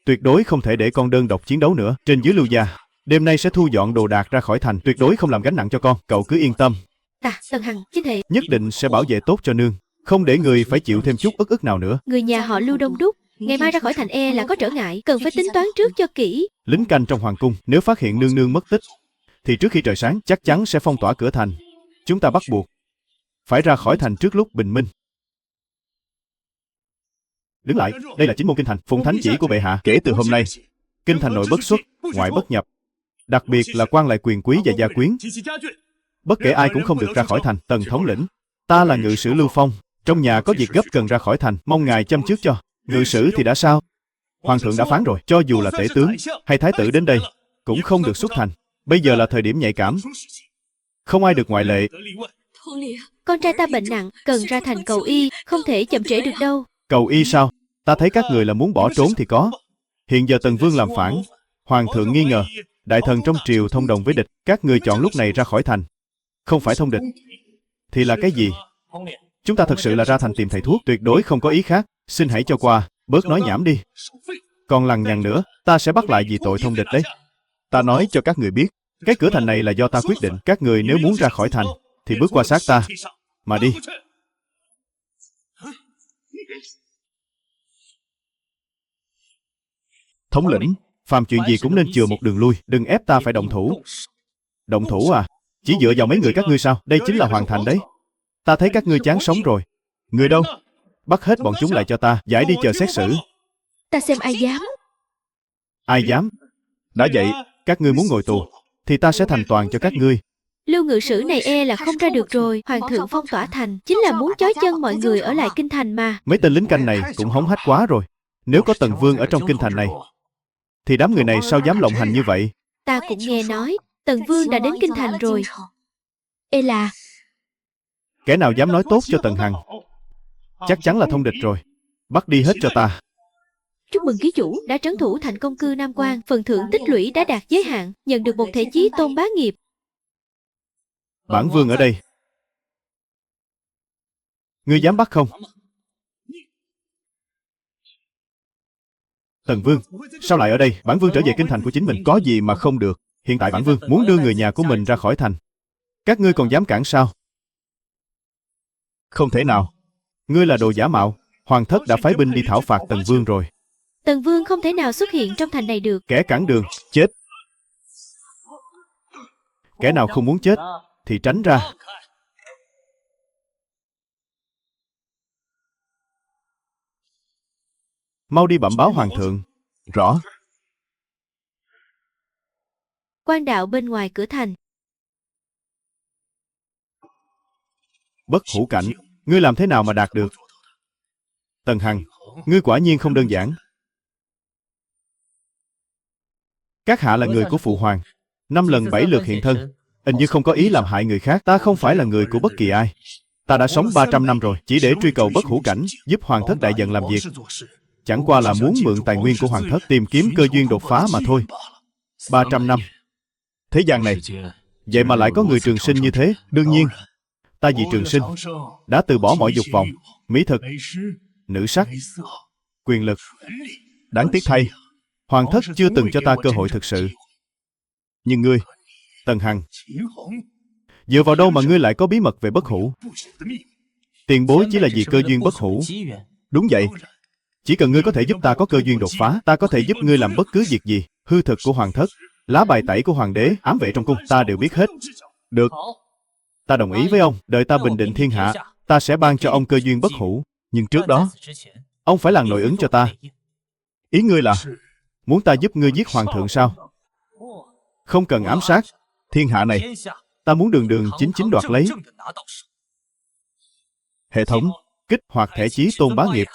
Tuyệt đối không thể để con đơn độc chiến đấu nữa trên dưới Lưu gia. Đêm nay sẽ thu dọn đồ đạc ra khỏi thành. Tuyệt đối không làm gánh nặng cho con. Cậu cứ yên tâm. Ta, Tần Hằng, chính thể. Nhất định sẽ bảo vệ tốt cho nương. Không để người phải chịu thêm chút ức nào nữa. Người nhà họ Lưu đông đúc. Ngày mai ra khỏi thành e là có trở ngại. Cần phải tính toán trước cho kỹ. Lính canh trong hoàng cung, nếu phát hiện nương nương mất tích, thì trước khi trời sáng chắc chắn sẽ phong tỏa cửa thành. Chúng ta bắt buộc phải ra khỏi thành trước lúc bình minh. Đứng lại, đây là chính môn kinh thành, phụng thánh chỉ của bệ hạ. Kể từ hôm nay, kinh thành nội bất xuất, ngoại bất nhập. Đặc biệt là quan lại quyền quý và gia quyến. Bất kể ai cũng không được ra khỏi thành. Tần thống lĩnh, ta là ngự sử Lưu Phong. Trong nhà có việc gấp cần ra khỏi thành, mong ngài chăm trước cho. Ngự sử thì đã sao? Hoàng thượng đã phán rồi, cho dù là tể tướng hay thái tử đến đây, cũng không được xuất thành. Bây giờ là thời điểm nhạy cảm. Không ai được ngoại lệ. Con trai ta bệnh nặng, cần ra thành cầu y, không thể chậm trễ được đâu. Cầu y sao? Ta thấy các người là muốn bỏ trốn thì có. Hiện giờ Tần Vương làm phản, Hoàng thượng nghi ngờ, đại thần trong triều thông đồng với địch. Các người chọn lúc này ra khỏi thành, không phải thông địch, thì là cái gì? Chúng ta thật sự là ra thành tìm thầy thuốc, tuyệt đối không có ý khác. Xin hãy cho qua, bớt nói nhảm đi. Còn lằng nhằng nữa, ta sẽ bắt lại vì tội thông địch đấy. Ta nói cho các người biết, cái cửa thành này là do ta quyết định. Các người nếu muốn ra khỏi thành, thì bước qua xác ta, mà đi. Thống lĩnh, phàm chuyện gì cũng nên chừa một đường lui, đừng ép ta phải động thủ. Động thủ à? Chỉ dựa vào mấy người các ngươi sao? Đây chính là hoàng thành đấy. Ta thấy các ngươi chán sống rồi. Người đâu? Bắt hết bọn chúng lại cho ta, giải đi chờ xét xử. Ta xem ai dám. Ai dám? Đã vậy, các ngươi muốn ngồi tù, thì ta sẽ thành toàn cho các ngươi. Lưu ngự sử này e là không ra được rồi. Hoàng thượng phong tỏa thành chính là muốn trói chân mọi người ở lại kinh thành mà. Mấy tên lính canh này cũng hống hách quá rồi. Nếu có Tần Vương ở trong kinh thành này, thì đám người này sao dám lộng hành như vậy? Ta cũng nghe nói Tần Vương đã đến kinh thành rồi. E là Kẻ nào dám nói tốt cho Tần Hằng, chắc chắn là thông địch rồi. Bắt đi hết cho ta. chúc mừng ký chủ đã trấn thủ thành công cư Nam Quan. Phần thưởng tích lũy đã đạt giới hạn, nhận được một thể chí tôn bá nghiệp. Bản Vương ở đây. Ngươi dám bắt không? Tần Vương, sao lại ở đây? Bản Vương trở về kinh thành của chính mình. Có gì mà không được? Hiện tại bản Vương muốn đưa người nhà của mình ra khỏi thành. Các ngươi còn dám cản sao? Không thể nào. Ngươi là đồ giả mạo. Hoàng thất đã phái binh đi thảo phạt Tần Vương rồi. Tần Vương không thể nào xuất hiện trong thành này được. Kẻ cản đường, chết. Kẻ nào không muốn chết, thì tránh ra. Mau đi bẩm báo Hoàng thượng. Rõ. Quan đạo bên ngoài cửa thành. Bất hủ cảnh, ngươi làm thế nào mà đạt được? Tần Hằng, ngươi quả nhiên không đơn giản. Các hạ là người của Phụ Hoàng, 5 lần 7 lượt hiện thân, hình như không có ý làm hại người khác. Ta không phải là người của bất kỳ ai. Ta đã sống 300 năm rồi, chỉ để truy cầu bất hủ cảnh, giúp Hoàng thất đại dần làm việc. Chẳng qua là muốn mượn tài nguyên của Hoàng thất, tìm kiếm cơ duyên đột phá mà thôi. 300 năm. Thế gian này, vậy mà lại có người trường sinh như thế. Đương nhiên, ta vì trường sinh, đã từ bỏ mọi dục vọng, mỹ thực, nữ sắc, quyền lực. Đáng tiếc thay, Hoàng thất chưa từng cho ta cơ hội thực sự. Nhưng ngươi, Tần Hằng, dựa vào đâu mà ngươi lại có bí mật về bất hủ? Tiền bối chỉ là vì cơ duyên bất hủ. Đúng vậy. Chỉ cần ngươi có thể giúp ta có cơ duyên đột phá, ta có thể giúp ngươi làm bất cứ việc gì. Hư thực của Hoàng thất, lá bài tẩy của Hoàng đế, ám vệ trong cung, ta đều biết hết. Được. Ta đồng ý với ông, đợi ta bình định thiên hạ, ta sẽ ban cho ông cơ duyên bất hủ. Nhưng trước đó, ông phải làm nội ứng cho ta. Ý ngươi là muốn ta giúp ngươi giết Hoàng thượng sao? Không cần ám sát. Thiên hạ này, ta muốn đường đường chính chính đoạt lấy. Hệ thống, kích hoạt thể chí tôn bá nghiệp.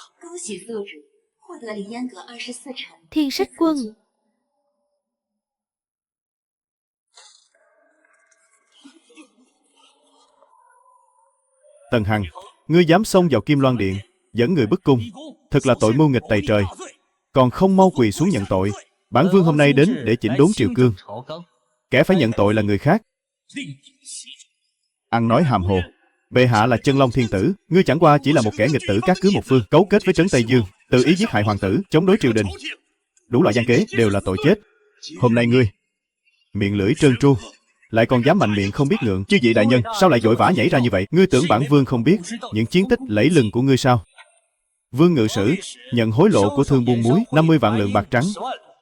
Thiên sách quân. Tần Hằng, ngươi dám xông vào Kim Loan Điện, dẫn người bức cung, thật là tội mưu nghịch tày trời. Còn không mau quỳ xuống nhận tội. Bản Vương hôm nay đến để chỉnh đốn triều cương. Kẻ phải nhận tội là người khác. Ăn nói hàm hồ. Bệ hạ là Chân Long Thiên Tử, ngươi chẳng qua chỉ là một kẻ nghịch tử cát cứ một phương, cấu kết với Trấn Tây Dương, tự ý giết hại hoàng tử, chống đối triều đình. Đủ loại gian kế đều là tội chết. Hôm nay ngươi miệng lưỡi trơn tru, lại còn dám mạnh miệng không biết ngượng. Chứ vị đại nhân, sao lại vội vã nhảy ra như vậy? Ngươi tưởng bản Vương không biết những chiến tích lẫy lừng của ngươi sao? Vương Ngự Sử nhận hối lộ của thương buôn muối 50 vạn lượng bạc trắng,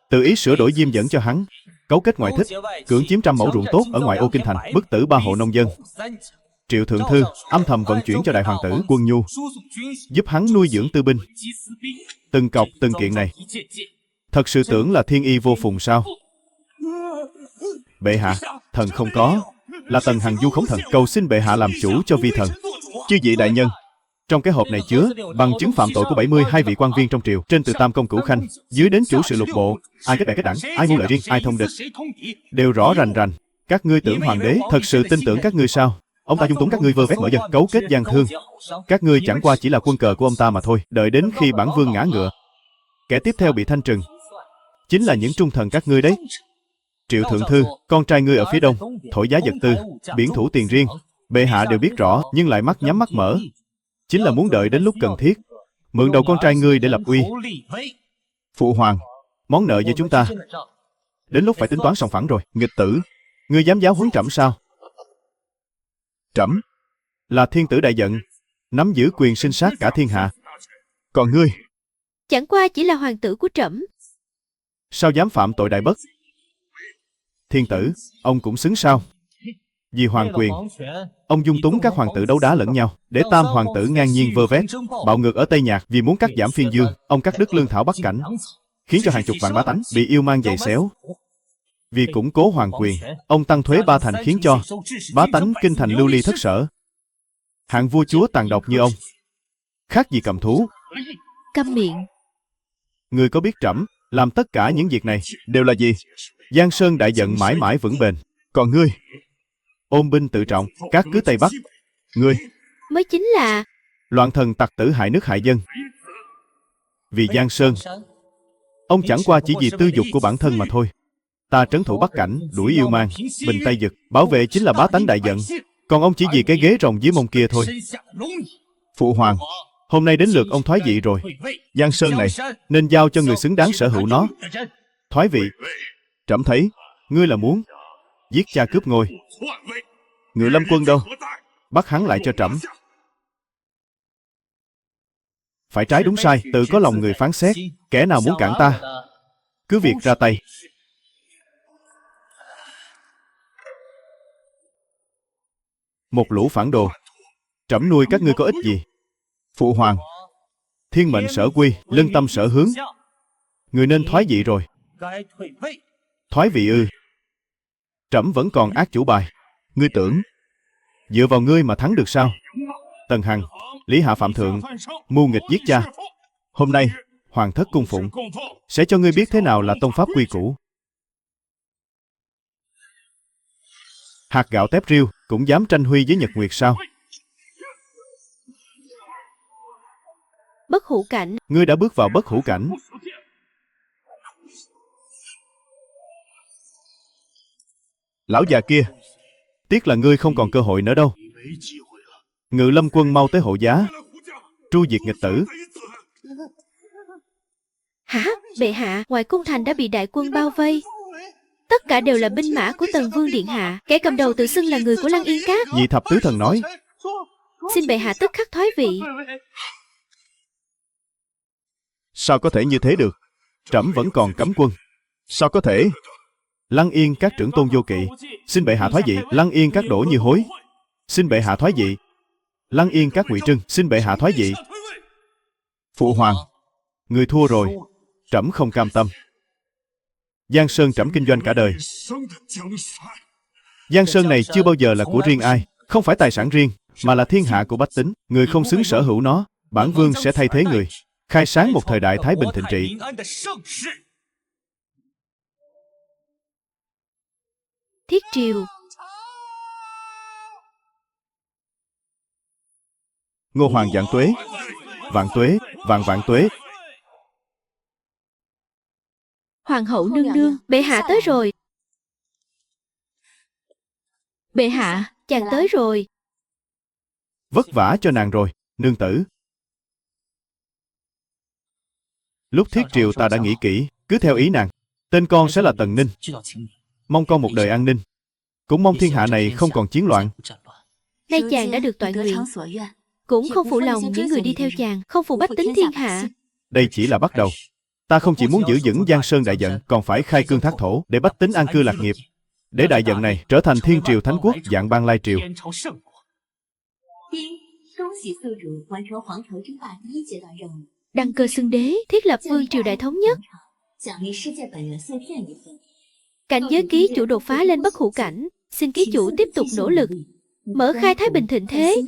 tự ý sửa đổi diêm dẫn cho hắn, cấu kết ngoại thích, cưỡng chiếm 100 mẫu ruộng tốt ở ngoại ô kinh thành, bức tử 3 hộ nông dân. Triệu Thượng Thư âm thầm vận chuyển cho đại hoàng tử quân nhu, giúp hắn nuôi dưỡng tư binh. Từng cọc từng kiện này, thật sự tưởng là thiên y vô phùng sao? Bệ hạ, thần không có, là Tần Hằng vu khống thần, cầu xin bệ hạ làm chủ cho vi thần. Chư vị đại nhân, trong cái hộp này chứa bằng chứng phạm tội của 72 vị quan viên trong triều, trên từ Tam Công Cửu Khanh, dưới đến chủ sự lục bộ, ai kết bè kết đảng, ai mưu lợi riêng, ai thông địch, đều rõ rành rành. Các ngươi tưởng hoàng đế thật sự tin tưởng các ngươi sao? Ông ta dung túng các ngươi vơ vét mở dân, cấu kết gian thương. Các ngươi chẳng qua chỉ là quân cờ của ông ta mà thôi. Đợi đến khi bản Vương ngã ngựa, kẻ tiếp theo bị thanh trừng chính là những trung thần các ngươi đấy. Triệu Thượng Thư, con trai ngươi ở phía đông, thổi giá vật tư, biển thủ tiền riêng, bệ hạ đều biết rõ, nhưng lại mắt nhắm mắt mở, chính là muốn đợi đến lúc cần thiết, mượn đầu con trai ngươi để lập uy. Phụ hoàng, món nợ với chúng ta, đến lúc phải tính toán sòng phẳng rồi. Nghịch tử, ngươi dám giáo huấn trẫm sao? Trẫm là thiên tử đại giận, nắm giữ quyền sinh sát cả thiên hạ. Còn ngươi, chẳng qua chỉ là hoàng tử của trẫm, sao dám phạm tội đại bất? Thiên tử, ông cũng xứng sao? Vì hoàng quyền, ông dung túng các hoàng tử đấu đá lẫn nhau, để tam hoàng tử ngang nhiên vơ vét, bạo ngược ở Tây Nhạc. Vì muốn cắt giảm phiên dương, ông cắt đứt lương thảo Bắc Cảnh, khiến cho hàng chục vạn bá tánh bị yêu mang giày xéo. Vì củng cố hoàng quyền, ông tăng thuế 3 thành, khiến cho bá tánh kinh thành lưu ly thất sở. Hạng vua chúa tàn độc như ông, khác gì cầm thú. Câm miệng. Ngươi có biết trẫm làm tất cả những việc này đều là gì? Giang Sơn đại giận mãi mãi vững bền, còn ngươi ôm binh tự trọng, cát cứ Tây Bắc. Ngươi Mới chính là loạn thần tặc tử, hại nước hại dân. Vì Giang Sơn, ông chẳng qua chỉ vì tư dục của bản thân mà thôi. Ta trấn thủ Bắc Cảnh, đuổi yêu mang, bình Tây Dực, bảo vệ chính là bá tánh đại giận. Còn ông chỉ vì cái ghế rồng dưới mông kia thôi. Phụ hoàng, hôm nay đến lượt ông thoái vị rồi. Giang Sơn này nên giao cho người xứng đáng sở hữu nó. Thoái vị? Trẫm thấy ngươi là muốn giết cha cướp ngôi. Ngự Lâm Quân đâu? Bắt hắn lại cho trẫm. Phải trái đúng sai, tự có lòng người phán xét. Kẻ nào muốn cản ta, cứ việc ra tay. Một lũ phản đồ, trẫm nuôi các ngươi có ích gì? Phụ hoàng, thiên mệnh sở quy, lân tâm sở hướng. Người nên thoái vị rồi. Thoái vị ư? Trẫm vẫn còn ác chủ bài. Ngươi tưởng dựa vào ngươi mà thắng được sao? Tần Hằng, Lý Hạ phạm thượng, mưu nghịch giết cha. Hôm nay hoàng thất cung phụng, sẽ cho ngươi biết thế nào là tông pháp quy củ. Hạt gạo tép riêu cũng dám tranh huy với Nhật Nguyệt sao? bất hủ cảnh. Ngươi đã bước vào bất hủ cảnh. Lão già kia, tiếc là ngươi không còn cơ hội nữa đâu. Ngự Lâm Quân mau tới hộ giá, tru diệt nghịch tử. Hả? Bệ hạ, ngoài cung thành đã bị đại quân bao vây. Tất cả đều là binh mã của Tần Vương điện hạ. Kẻ cầm đầu tự xưng là người của Lăng Yên Các. Nhị thập tứ thần nói, Xin bệ hạ tức khắc thoái vị. sao có thể như thế được? Trẫm vẫn còn cấm quân. Sao có thể? Lăng Yên Các trưởng tôn vô kỵ, xin bệ hạ thoái vị. Lăng Yên Các Đỗ Như Hối, xin bệ hạ thoái vị. Lăng Yên Các Ngụy Trưng, xin bệ hạ thoái vị. Phụ hoàng, người thua rồi. Trẫm không cam tâm. Giang Sơn trẫm kinh doanh cả đời. Giang Sơn này chưa bao giờ là của riêng ai, không phải tài sản riêng, mà là thiên hạ của bách tính. Người không xứng sở hữu nó, bản vương sẽ thay thế người, khai sáng một thời đại thái bình thịnh trị. Thiết triều. Ngô hoàng vạn tuế, vạn tuế, vạn vạn tuế. Hoàng hậu nương nương, bệ hạ tới rồi. Bệ hạ, chàng tới rồi. Vất vả cho nàng rồi, nương tử. Lúc thiết triều ta đã nghĩ kỹ, cứ theo ý nàng. Tên con sẽ là Tần Ninh. Mong con một đời an ninh, cũng mong thiên hạ này không còn chiến loạn. Nay chàng đã được toại nguyện, cũng không phụ lòng những người đi theo chàng, không phụ bách tính thiên hạ. Đây chỉ là bắt đầu. Ta không chỉ muốn giữ vững Giang Sơn đại vận, còn phải khai cương thác thổ, để bách tính an cư lạc nghiệp, để đại vận này trở thành thiên triều thánh quốc, vạn bang lai triều. Đăng cơ xưng đế, thiết lập vương triều đại thống nhất. Cảnh giới ký chủ đột phá lên bất hủ cảnh, xin ký chủ tiếp tục nỗ lực, mở khai thái bình thịnh thế.